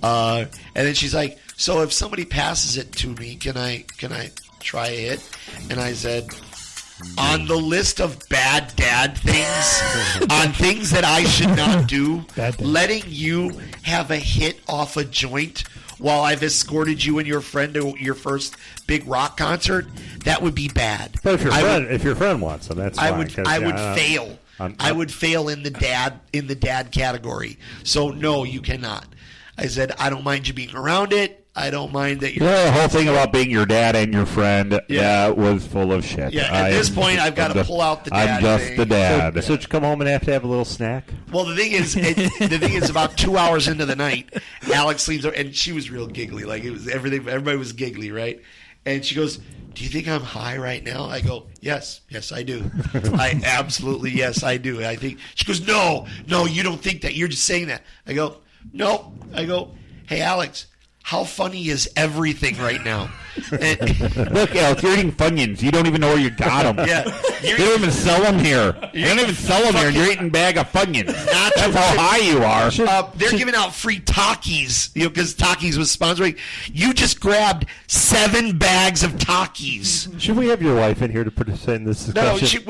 And then she's like, "So if somebody passes it to me, can I try it?" And I said, on the list of bad dad things, on things that I should not do, letting you have a hit off a joint while I've escorted you and your friend to your first big rock concert, that would be bad. But if your friend wants them, that's fine. I would fail. I would fail in the dad category. So no, you cannot. I said, I don't mind you being around it. I don't mind that you're... The whole thing about being your dad and your friend, that was full of shit. Yeah, at this point, I've got to pull out the dad I'm just thing. the dad. So you come home and have to have a little snack? Well, the thing is, about 2 hours into the night, Alex leaves over, and she was real giggly. Like, it was everything. Everybody was giggly, right? And she goes, "Do you think I'm high right now?" I go, yes, I do. I absolutely, yes, I do. I think. She goes, no, you don't think that. You're just saying that. I go, no. I go, "Hey, Alex, how funny is everything right now?" And, look, Alex, you're eating Funyuns. You don't even know where you got them. Yeah, they don't even sell them here. They don't even sell them here. You're eating a bag of Funyuns. That's how high you are. They're giving out free Takis, because Takis was sponsoring. You just grabbed 7 bags of Takis. Should we have your wife in here to participate in this discussion?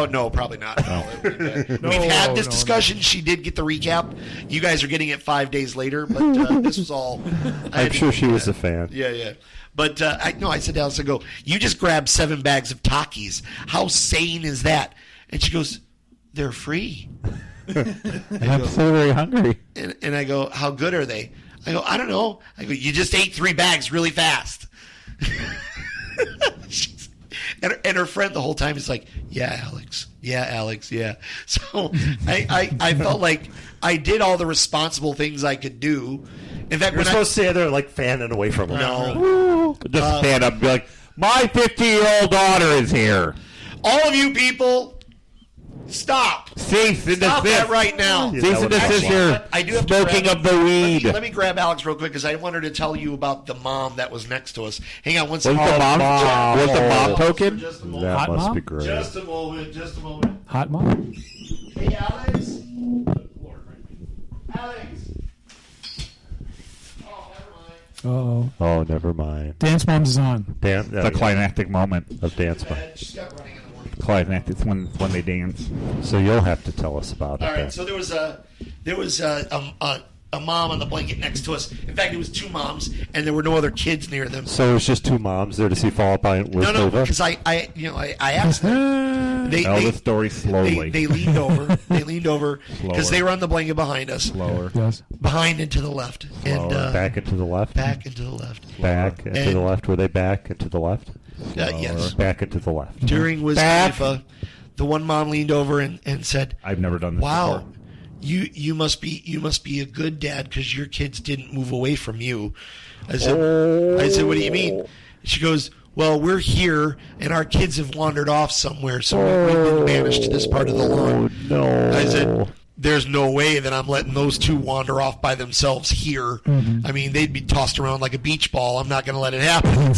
No, probably not. We've had this discussion. She did get the recap. You guys are getting it 5 days later, but this was all. I'm sure she was a fan. Yeah. But I said to Alice, I go, "You just grabbed 7 bags of Takis. How sane is that?" And she goes, "They're free." I'm so very hungry. And I go, "How good are they?" I go, "I don't know." I go, "You just ate 3 bags really fast." And her friend the whole time is like, "Yeah, Alex. Yeah." So I felt like I did all the responsible things I could do. In fact, You're supposed to stay there like fanning away from her. No. Just stand up and be like, "My 50-year-old daughter is here." All of you people, stop. Cease and Stop desist. that right now. Cease and desist here. I do have to Smoking grab- of the weed. Let me grab Alex real quick, because I wanted to tell you about the mom that was next to us. Hang on one Was second. the mom? Was the mom token? Just a moment. That Hot must mom? be great. Just a moment. Hot mom. Hey, Alex. Alex. Oh, Uh-oh. Oh, never mind. Dance Moms is on. The climactic moment of dance. never mind. She's got running in the morning. Climactic. It's when they dance. So you'll have to tell us about it. All right, then. so there was a mom on the blanket next to us. In fact, it was 2 moms, and there were no other kids near them. So it was just 2 moms there to see Fall Out Boy with No, Nova? because I asked them. Tell the story slowly. They leaned over. Because Slower. they were on the blanket behind us. Slower. Yes. Behind and to the left. And back and to the left? back and to the left. Back and to And- the left. Were they back and to the left? Yes. Back and to the left. During Wiz Back. Khalifa, the one mom leaned over and said, I've never done this "Wow, before. you must be a good dad because your kids didn't move away from you." I said, "What do you mean?" She goes, "Well, we're here and our kids have wandered off somewhere, so we've been banished to this part of the lawn." No. I said, "There's no way that I'm letting those 2 wander off by themselves here. I mean, they'd be tossed around like a beach ball. I'm not going to let it happen.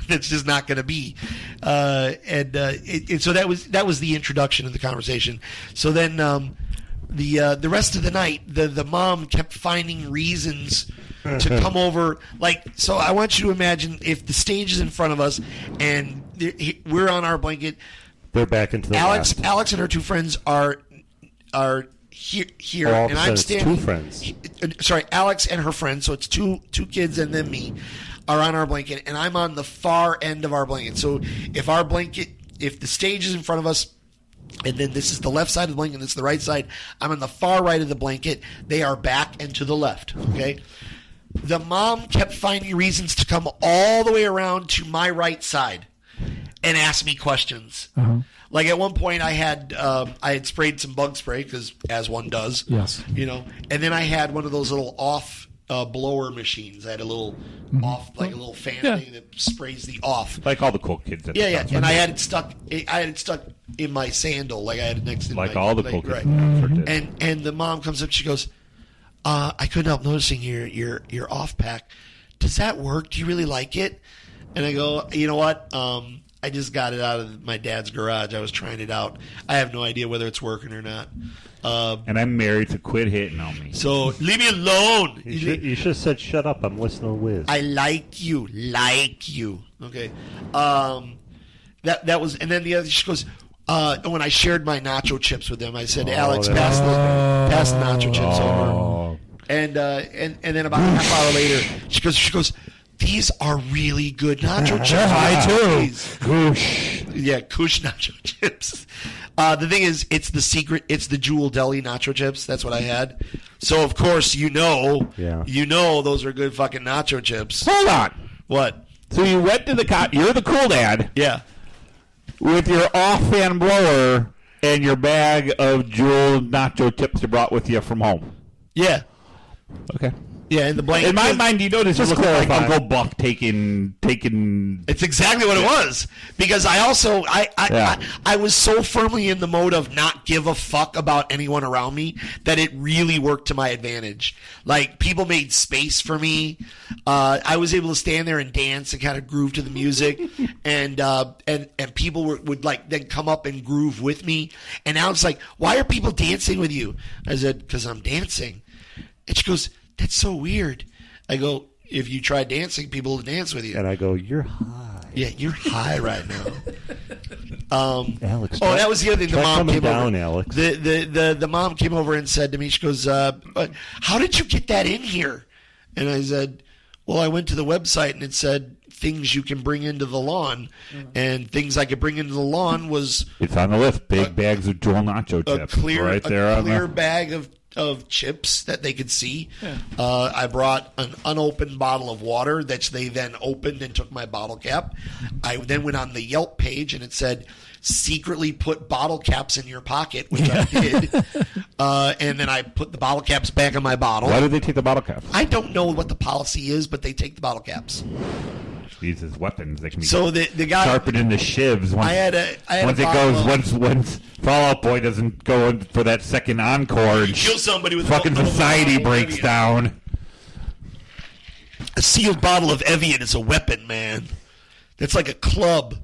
It's just not going to be." And so that was the introduction of the conversation. So then the rest of the night, the mom kept finding reasons to come over. Like, so I want you to imagine if the stage is in front of us and we're on our blanket. They're back into the left. Alex and her 2 friends are here, All of and a I'm sudden it's standing. 2 friends. Sorry, Alex and her friend. So it's two kids and then me are on our blanket, and I'm on the far end of our blanket. So if the stage is in front of us, and then this is the left side of the blanket, and this is the right side, I'm on the far right of the blanket. They are back and to the left. Okay. The mom kept finding reasons to come all the way around to my right side and ask me questions. Like at one point, I had sprayed some bug spray because as one does, Yes. and then I had one of those little off blower machines. I had a little off, like a little fan Yeah. thing that sprays the off. Like all the cool kids. At the Yeah. concert. And I had it stuck. In my sandal, like I had it next to Like my, all the like, cool kids. right. at the concert did. And the mom comes up. She goes, "I couldn't help noticing your off pack. Does that work? Do you really like it?" And I go, "You know what? I just got it out of my dad's garage. I was trying it out. I have no idea whether it's working or not. And I'm married, so quit hitting on me. So leave me alone. You should have said, "Shut up! I'm listening to Wiz." I like you. Okay. That was, and then the other. She goes. When I shared my nacho chips with them, I said, "Alex, pass the nacho chips over." And then about a half hour later, she goes, "These are really good nacho chips." I too. Goosh. Yeah, Kush nacho chips. The thing is, it's the secret. It's the Jewel Deli nacho chips. That's what I had. So of course, Yeah. those are good fucking nacho chips. Hold on. What? So you went to the You're the cool dad Yeah. with your off-fan blower and your bag of Jewel nacho chips you brought with you from home. Yeah. Okay. Yeah. And the blanket. In my mind, you notice you Just look like clarify. Uncle Buck taking. It's exactly what it was, because I also I was so firmly in the mode of not give a fuck about anyone around me that it really worked to my advantage. Like, people made space for me. I was able to stand there and dance and kind of groove to the music, and people would like then come up and groove with me. And now it's like, why are people dancing with you? I said, because I'm dancing. And she goes, "That's so weird." I go, "If you try dancing, people will dance with you." And I go, "You're high, Yeah, you're high right now. Alex." Oh, that was the other thing. The try mom coming came down, over. Alex. The mom came over and said to me, she goes, "How did you get that in here?" And I said, "Well, I went to the website and it said things you can bring into the lawn, and things I could bring into the lawn was It's on the list. Big bags of Jewel nacho a chips. clear right there on clear the. bag of chips that they could see. I brought an unopened bottle of water that they then opened and took my bottle cap. I then went on the Yelp page and it said, secretly put bottle caps in your pocket, which I did. And then I put the bottle caps back on my bottle. Why did they take the bottle caps? I don't know what the policy is, but they take the bottle caps. These as weapons. They can be So the guy, sharpened into shivs. Once, I had a once it bottle goes, of- once Fall Out Boy doesn't go in for that second encore, and kill somebody with fucking a society bottle of breaks Evian. down. A sealed bottle of Evian is a weapon, man. That's like a club.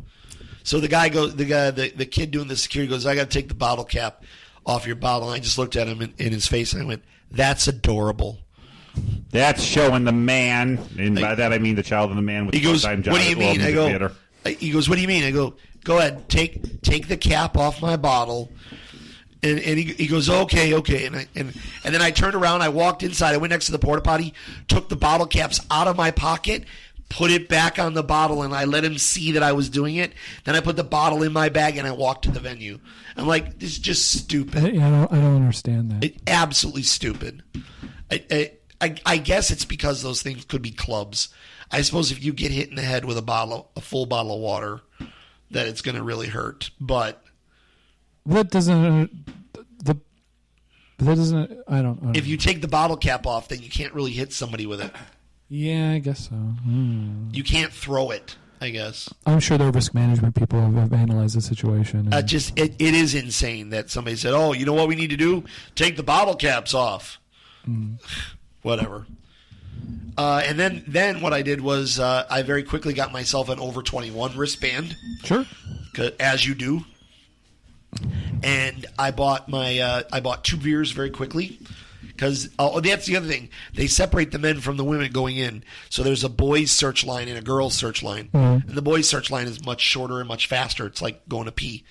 So the guy goes, the kid doing the security goes, "I got to take the bottle cap off your bottle." And I just looked at him in his face and I went, "That's adorable." That's showing the man, and by that I mean the child of the man with He the goes, part-time job "What do you at World mean?" I Music go, Theater. He goes, "What do you mean?" I go, "Go ahead, take the cap off my bottle." And he goes, okay. And then I turned around, I walked inside, I went next to the porta potty, took the bottle caps out of my pocket, put it back on the bottle, and I let him see that I was doing it. Then I put the bottle in my bag and I walked to the venue. I'm like, this is just stupid. I don't understand that. Absolutely stupid. I guess it's because those things could be clubs. I suppose if you get hit in the head with a full bottle of water, that it's going to really hurt. But That doesn't. That doesn't. I don't. if you take the bottle cap off, then you can't really hit somebody with it. Yeah, I guess so. You can't throw it, I guess. I'm sure the risk management people have analyzed the situation. and- It is insane that somebody said, "Oh, you know what we need to do? Take the bottle caps off." Whatever. And then what I did was I very quickly got myself an over 21 wristband, Sure. as you do. And I bought I bought 2 beers very quickly. Because that's the other thing. They separate the men from the women going in. So there's a boys' search line and a girls' search line. And the boys' search line is much shorter and much faster. It's like going to pee.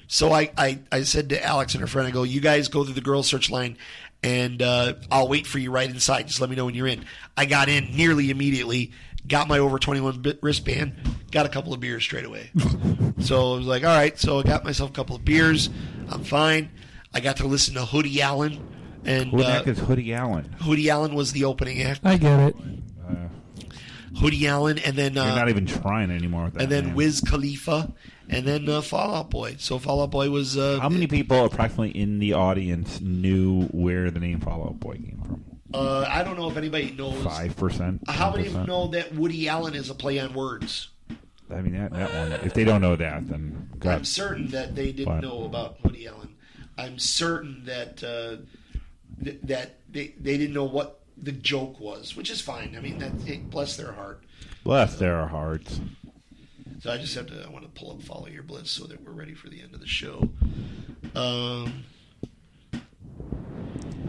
So I said to Alex and her friend, I go, "You guys go through the girls' search line, and I'll wait for you right inside. Just let me know when you're in." I got in nearly immediately, got my over 21 wristband, got a couple of beers straight away. So I was like, all right. So I got myself a couple of beers. I'm fine. I got to listen to Hoodie Allen. And Who the heck is Hoodie Allen? Hoodie Allen was the opening act. I get it. Hoodie Allen, and then You're not even trying anymore with that. and then man. Wiz Khalifa, and then Fall Out Boy. So Fall Out Boy was How many people approximately in the audience knew where the name Fall Out Boy came from? I don't know if anybody knows. 5%. How many of you 10%? know that Woody Allen is a play on words? I mean, that one. If they don't know that, then I'm God. certain that they didn't What? know about Woody Allen. I'm certain that that they didn't know what the joke was, which is fine. I mean, bless their heart. Bless their hearts. So I want to pull up Follow Your Bliss so that we're ready for the end of the show.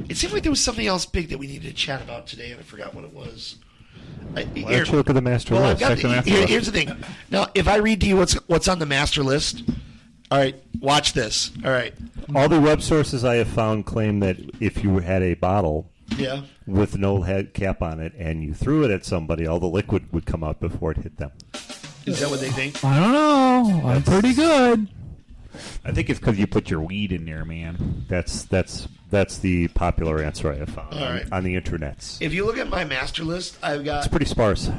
It seemed like there was something else big that we needed to chat about today, and I forgot what it was. Why don't you look at the master Well, list? Check the master list. here's the thing. Now, if I read to you what's on the master list, all right, watch this. All right, All the web sources I have found claim that if you had a bottle yeah. with no head cap on it and you threw it at somebody, all the liquid would come out before it hit them. Is that what they think? I don't know. I'm pretty good. I think it's because you put your weed in there, man. That's the popular answer I have found All right. on the internets. If you look at my master list, I've got It's pretty sparse.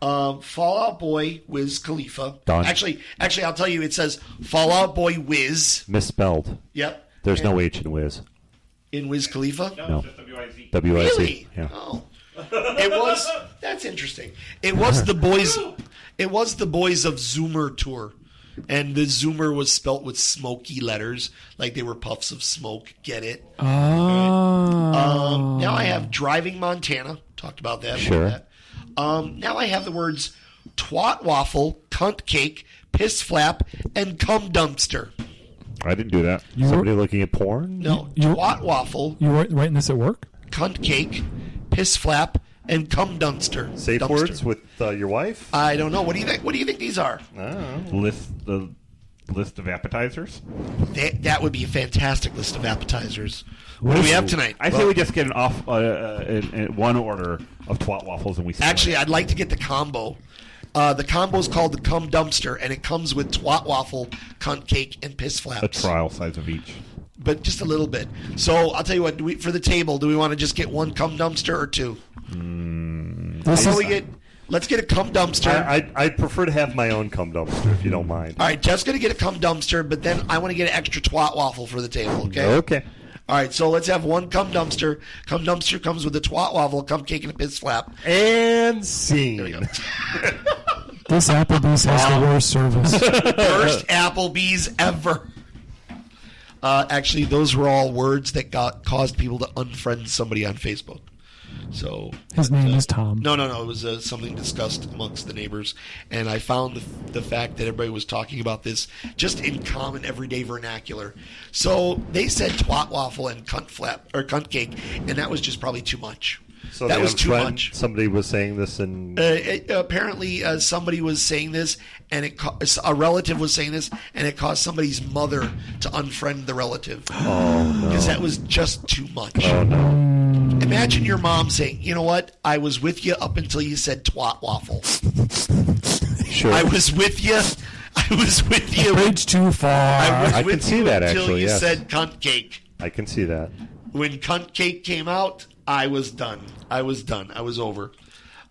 Fallout Boy, Wiz Khalifa. Done. Actually, I'll tell you. It says Fallout Boy Wiz. Misspelled. Yep. There's And no H in Wiz. in Wiz Khalifa. No. Just WIZ. WIC. Really? Yeah. Oh. It was. That's interesting. It was the boys. It was the boys of Zoomer tour, and the Zoomer was spelt with smoky letters, like they were puffs of smoke. Get it? Oh. Now I have Driving Montana. Talked about that. Sure. Now I have the words twat waffle, cunt cake, piss flap, and cum dumpster. I didn't do that. Somebody looking at porn? No, You- twat waffle, You were writing this at work? cunt cake, piss flap, and cum dumpster. Safe Dumpster. words with your wife? I don't know. What do you think? What do you think these are? The list of appetizers. That would be a fantastic list of appetizers. What do we have tonight? I say we just get an off in one order of twat waffles, and we. Actually, I'd like to get the combo. The combo is called the cum dumpster, and it comes with twat waffle, cunt cake, and piss a flaps. trial size of each. But just a little bit. So I'll tell you what. For the table, do we want to just get one cum dumpster or two? This So is, we get. Let's get a cum dumpster. I'd prefer to have my own cum dumpster if you don't mind. All right, Jeff's gonna get a cum dumpster, but then I want to get an extra twat waffle for the table. Okay. Okay. All right, so let's have one cum dumpster. Cum dumpster comes with a twat waffle, cum cake, and a piss flap. And scene. There we go. this Applebee's has the worst service. Worst Applebee's ever. Actually, those were all words that caused people to unfriend somebody on Facebook. So His name is Tom. no, it was something discussed amongst the neighbors, and I found the fact that everybody was talking about this just in common everyday vernacular. So they said twat waffle and cunt flap or cunt cake, and that was just probably too much. So that they was too unfriend- much. Somebody was saying this and Apparently, somebody was saying this, and a relative was saying this, and it caused somebody's mother to unfriend the relative. Because that was just too much. oh no. Imagine your mom saying, "You know what? I was with you up until you said twat waffle. Sure. I was with you. I was with you. Bridge too far. I was I with can see you that, until actually, you yes. said cunt cake. I can see that. When cunt cake came out, I was done. I was over.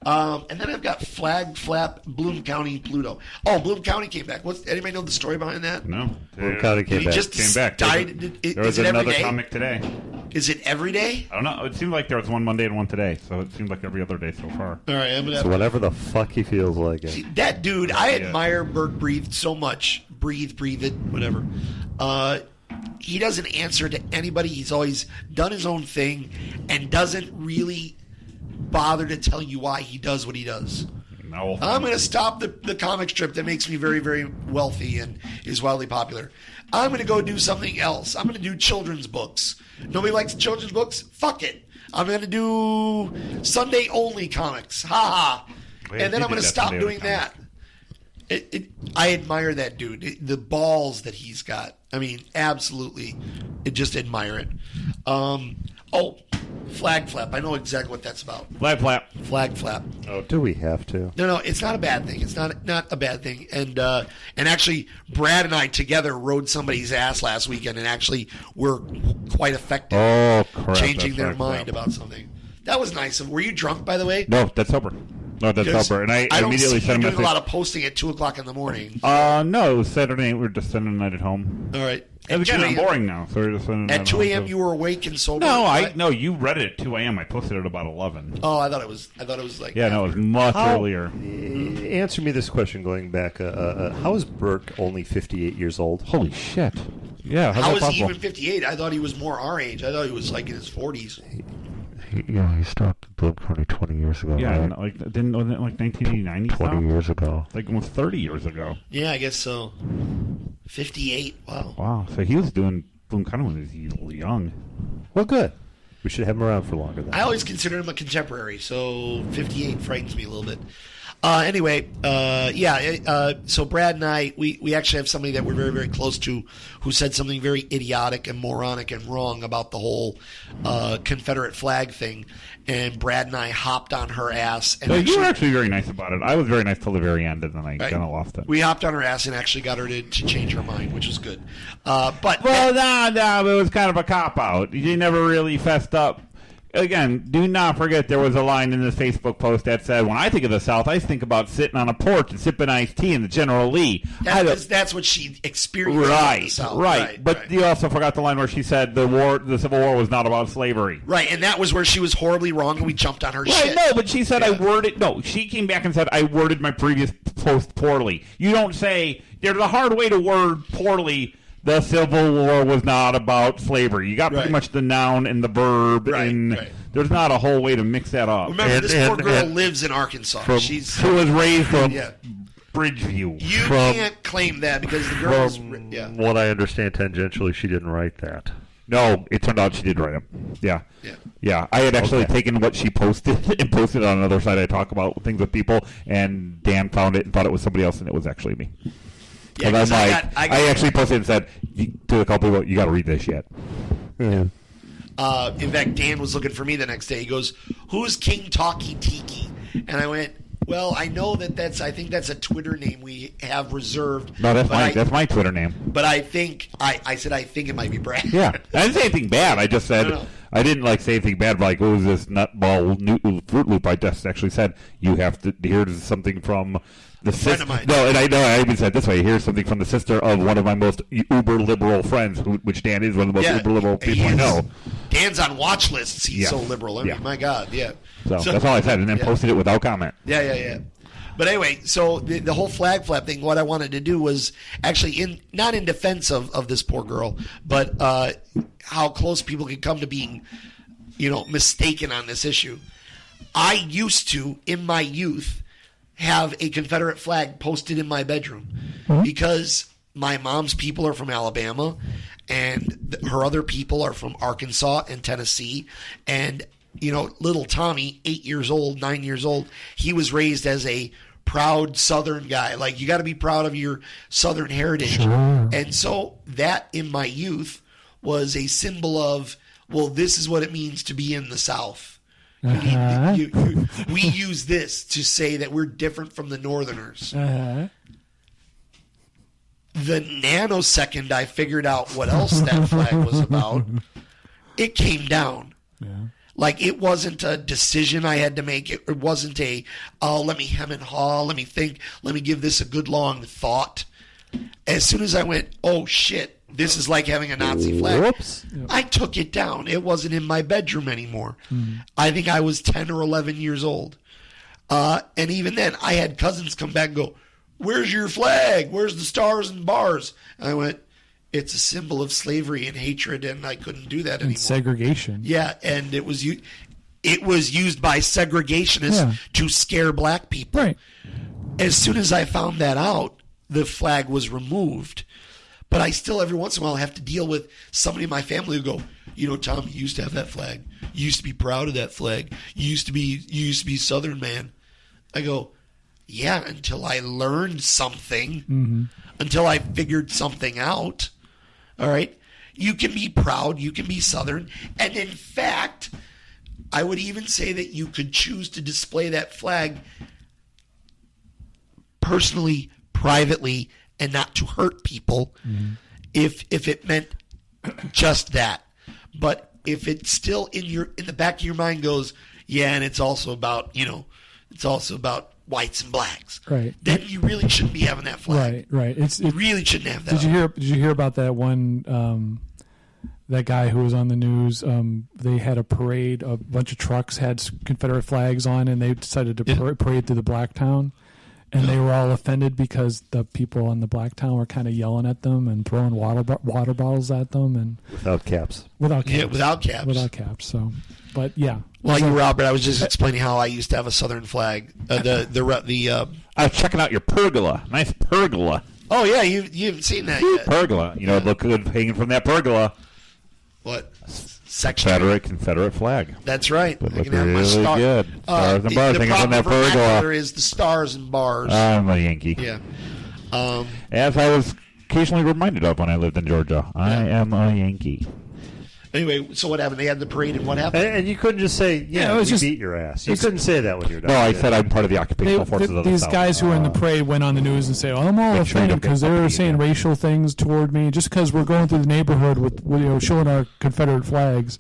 And then I've got Flag Flap, Bloom County, Pluto. Oh, Bloom County came back. Anybody know the story behind that? No, Bloom County came He back. just came back. died. There was Is it every another day? comic today. Is it every day? I don't know. It seemed like there was one Monday and one today, so it seemed like every other day so far. All right, I'm gonna. So whatever the fuck he feels like it. That dude, I Yeah. admire Bert Breathe so much. Breathe it, whatever. He doesn't answer to anybody. He's always done his own thing and doesn't really bother to tell you why he does what he does. No, I'm going to stop the comic strip that makes me very, very wealthy and is wildly popular. I'm going to go do something else. I'm going to do children's books. Nobody likes children's books? Fuck it. I'm going to do Sunday only comics. Ha ha. Wait, And then you I'm going did to that stop Sunday doing only that. I admire that dude. The balls that he's got. I mean, absolutely. I just admire it. Flag Flap. I know exactly what that's about. Flag flap. Flag Flap. Oh, do we have to? No, it's not a bad thing. It's not a bad thing. And actually, Brad and I together rode somebody's ass last weekend, and actually were quite effective, Oh crap! changing that's their flag mind flap. about something. That was nice. Were you drunk, by the way? No, that's sober. No, that's Because helper. And I don't immediately see sent you a doing a message. lot of posting at 2:00 in the morning. No, it was Saturday. We were just spending the night at home. All right. And At again, 2 I'm a.m. boring now, so we're just spending the night At 2 a.m. home, so- you were awake and sober. No, right? no, you read it at 2 a.m. I posted it about 11. Oh, I thought it was like. Yeah, no, it was much earlier. Answer me this question going back. How is Burke only 58 years old? Holy shit! Yeah, how's How that is he possible? even 58? I thought he was more our age. I thought he was like in his 40s. He stopped Blink 20 years ago. Yeah, and, like wasn't it like 1989? He stopped? years ago. Like almost 30 years ago. Yeah, I guess so. 58. Wow. Wow, so he was doing Boom kind of when he was young. Well, good. We should have him around for longer than I always considered him a contemporary, so 58 frightens me a little bit. Anyway, so Brad and I, we actually have somebody that we're very, very close to who said something very idiotic and moronic and wrong about the whole Confederate flag thing. And Brad and I hopped on her ass. And So you were actually very nice about it. I was very nice till the very end, and then I Right. kind of lost it. We hopped on her ass and actually got her to change her mind, which was good. But Well, no, it was kind of a cop-out. You never really fessed up. Again, do not forget there was a line in this Facebook post that said, when I think of the South, I think about sitting on a porch and sipping iced tea in the General Lee. that's what she experienced. in the Right, South. right. But right. you also forgot the line where she said the Civil War was not about slavery. Right, and that was where she was horribly wrong, and we jumped on her Right, shit. no, but she said Yeah. she came back and said I worded my previous post poorly. You don't say, there's a hard way to word poorly, the Civil War was not about slavery. You got pretty Right. much the noun and the verb, Right, and right. there's not a whole way to mix that up. Remember, this poor girl lives in Arkansas. She was raised from Yeah. Bridgeview. You From- can't claim that because the girl was... Yeah. What I understand tangentially, she didn't write that. No, it turned out she did write it. Yeah. Yeah. Yeah. I had actually Okay. taken what she posted and posted it on another site. I talk about things with people, and Dan found it and thought it was somebody else, and it was actually me. Yeah, Because 'cause I'm I like, got- I actually posted and said to a couple people, you got to read this shit. Yeah. In fact, Dan was looking for me the next day. He goes, "Who's King Talkie Tiki?" And I went, "Well, I know I think that's a Twitter name we have reserved." No, that's but that's my Twitter name. But I think I said I think it might be Brad. Yeah, I didn't say anything bad. I just said No. I didn't like say anything bad. Like, oh, this nutball Fruit Loop. I just actually said you have to. Here's something from the friend sister. of mine. No, and I even said this way. Here's something from the sister of one of my most uber liberal friends, which Dan is one of the most Yeah, uber liberal he people I is. know. Dan's on watch lists. He's Yeah. so liberal. I mean, Yeah. my God, yeah. So that's all I said, and then yeah. posted it without comment. Yeah. But anyway, so the whole flag flap thing, what I wanted to do was actually not in defense of this poor girl, but how close people can come to being, mistaken on this issue. I used to, in my youth, have a Confederate flag posted in my bedroom because my mom's people are from Alabama and her other people are from Arkansas and Tennessee. And, little Tommy, 9 years old, he was raised as a proud Southern guy. Like, you got to be proud of your Southern heritage. Sure. And so that in my youth was a symbol of, well, this is what it means to be in the South. We use this to say that we're different from the Northerners. The nanosecond I figured out what else that flag was about, it came down. Yeah. Like, it wasn't a decision I had to make. It wasn't let me hem and haw, let me think, let me give this a good long thought. As soon as I went, oh shit, this is like having a Nazi flag. Whoops. I took it down. It wasn't in my bedroom anymore. I think I was 10 or 11 years old. And even then, I had cousins come back and go, "Where's your flag? Where's the stars and bars?" And I went, "It's a symbol of slavery and hatred," and I couldn't do that anymore. And segregation. Yeah, and it was used by segregationists to scare black people. Right. As soon as I found that out, the flag was removed. But I still, every once in a while, have to deal with somebody in my family who go, "Tom, you used to have that flag. You used to be proud of that flag. You used to be Southern man." I go, "Yeah, until I learned something, until I figured something out." All right? You can be proud. You can be Southern. And in fact, I would even say that you could choose to display that flag personally, privately, and not to hurt people if it meant just that. But if it's still in the back of your mind goes, yeah, and it's also about, It's also about whites and blacks. Right. Then you really shouldn't be having that flag. Right. You really shouldn't have that. Did you hear about that one? That guy who was on the news. They had a parade. A bunch of trucks had Confederate flags on, and they decided to parade through the black town. And they were all offended because the people in the black town were kind of yelling at them and throwing water bottles at them, and Without caps. without caps. Yeah, without caps. Without caps. So, but yeah. Well, you were out, but I was just explaining how I used to have a Southern flag. I was checking out your pergola. Nice pergola. Oh yeah, you haven't seen that yet. Pergola. You know, it looked good hanging from that pergola. What? Section. Confederate flag. That's right. It I looked can have my really star. good. Stars and bars The hanging from proper that pergola. vernacular is the stars and bars. I'm a Yankee. Yeah. As I was occasionally reminded of when I lived in Georgia. I am a Yankee. Anyway, so what happened? They had the parade, and what happened? And you couldn't just say, Yeah, it was we just- beat your ass. You couldn't say that when you're done. No, I said I'm part of the occupational forces of the These South. guys who were in the parade went on the news and say, "I'm all Make sure you offended don't get because they were uppity saying again." racial things toward me just because we're going through the neighborhood with showing our Confederate flags."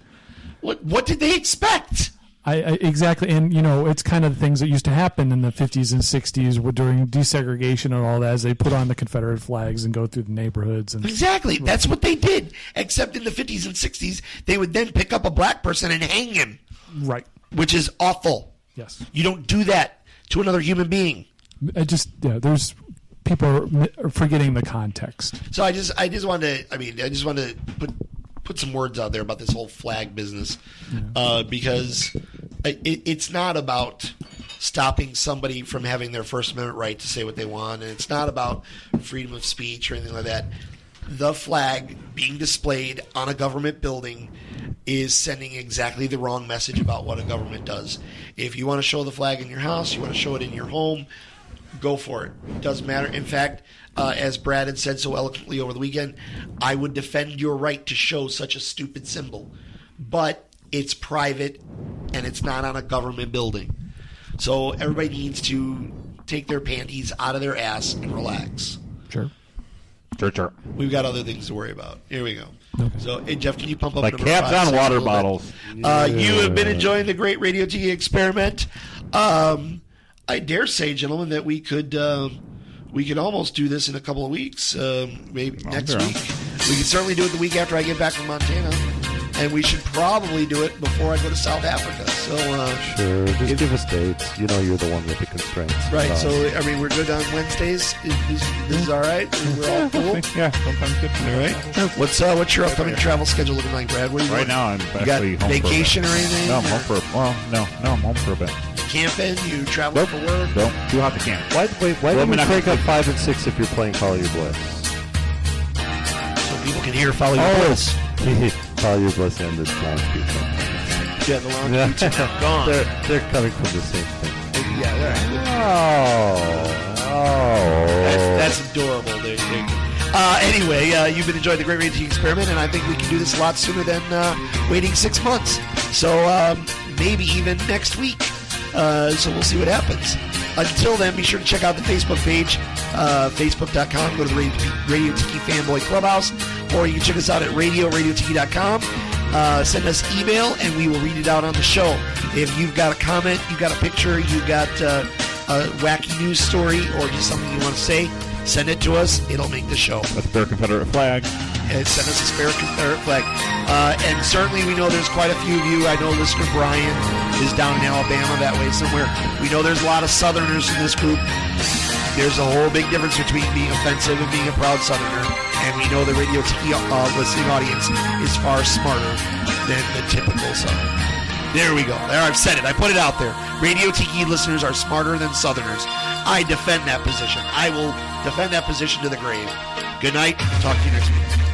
What did they expect? I exactly, and it's kind of the things that used to happen in the 50s and 60s during desegregation and all that, as they put on the Confederate flags and go through the neighborhoods and Exactly. That's what they did. Except in the 50s and 60s, they would then pick up a black person and hang him, right. which is awful. Yes, You don't do that to another human being. there's people are forgetting the context. So I just wanted to put some words out there about this whole flag business, because it's not about stopping somebody from having their First Amendment right to say what they want, and it's not about freedom of speech or anything like that. The flag being displayed on a government building is sending exactly the wrong message about what a government does. If you want to show the flag in your house, you want to show it in your home, go for it. Doesn't matter. In fact, as Brad had said so eloquently over the weekend, I would defend your right to show such a stupid symbol. But it's private, and it's not on a government building. So everybody needs to take their panties out of their ass and relax. Sure. Sure. We've got other things to worry about. Here we go. Okay. So, hey, Jeff, can you pump up Like number caps 5, on 6 a water little bit? bottles. You have been enjoying the great Radio T experiment. I dare say, gentlemen, that we could almost do this in a couple of weeks. Maybe next sure. week. We could certainly do it the week after I get back from Montana. And we should probably do it before I go to South Africa. So, Sure, just give us dates. You know you're the one with the constraints. right. Not So, us. I mean, we're good on Wednesdays. This is all right. We're all cool. Yeah, sometimes good. All right. What's your upcoming travel schedule looking like, Brad? What are you Right doing? now, I'm You got actually home vacation for or a bit. anything? No, I'm home for I'm home for a bit. Camping? You traveling for work? Don't too hot to camp. Why Well, do I'm we not break gonna- up 5 and 6 if you're playing Follow Your Bliss? So people can hear Follow Your Bliss. Follow Your Bliss and the Lounge Beats. Yeah, the lounge beats are gone. They're coming from the same thing. Yeah, they're Oh. That's adorable. Anyway, you've been enjoying the Great Radio T experiment, and I think we can do this a lot sooner than waiting 6 months. So maybe even next week. So we'll see what happens. Until then, be sure to check out the Facebook page, facebook.com. Go to the Radio Tiki Fanboy Clubhouse, or you can check us out at radiotiki.com. Send us email, and we will read it out on the show. If you've got a comment, you've got a picture, you've got a wacky news story, or just something you want to say, send it to us. It'll make the show. A spare Confederate flag. And send us a spare Confederate flag. And certainly we know there's quite a few of you. I know listener Brian is down in Alabama that way somewhere. We know there's a lot of Southerners in this group. There's a whole big difference between being offensive and being a proud Southerner. And we know the Radio Tiki listening audience is far smarter than the typical Southerner. There we go. There, I've said it. I put it out there. Radio Tiki listeners are smarter than Southerners. I defend that position. I will defend that position to the grave. Good night. Talk to you next week.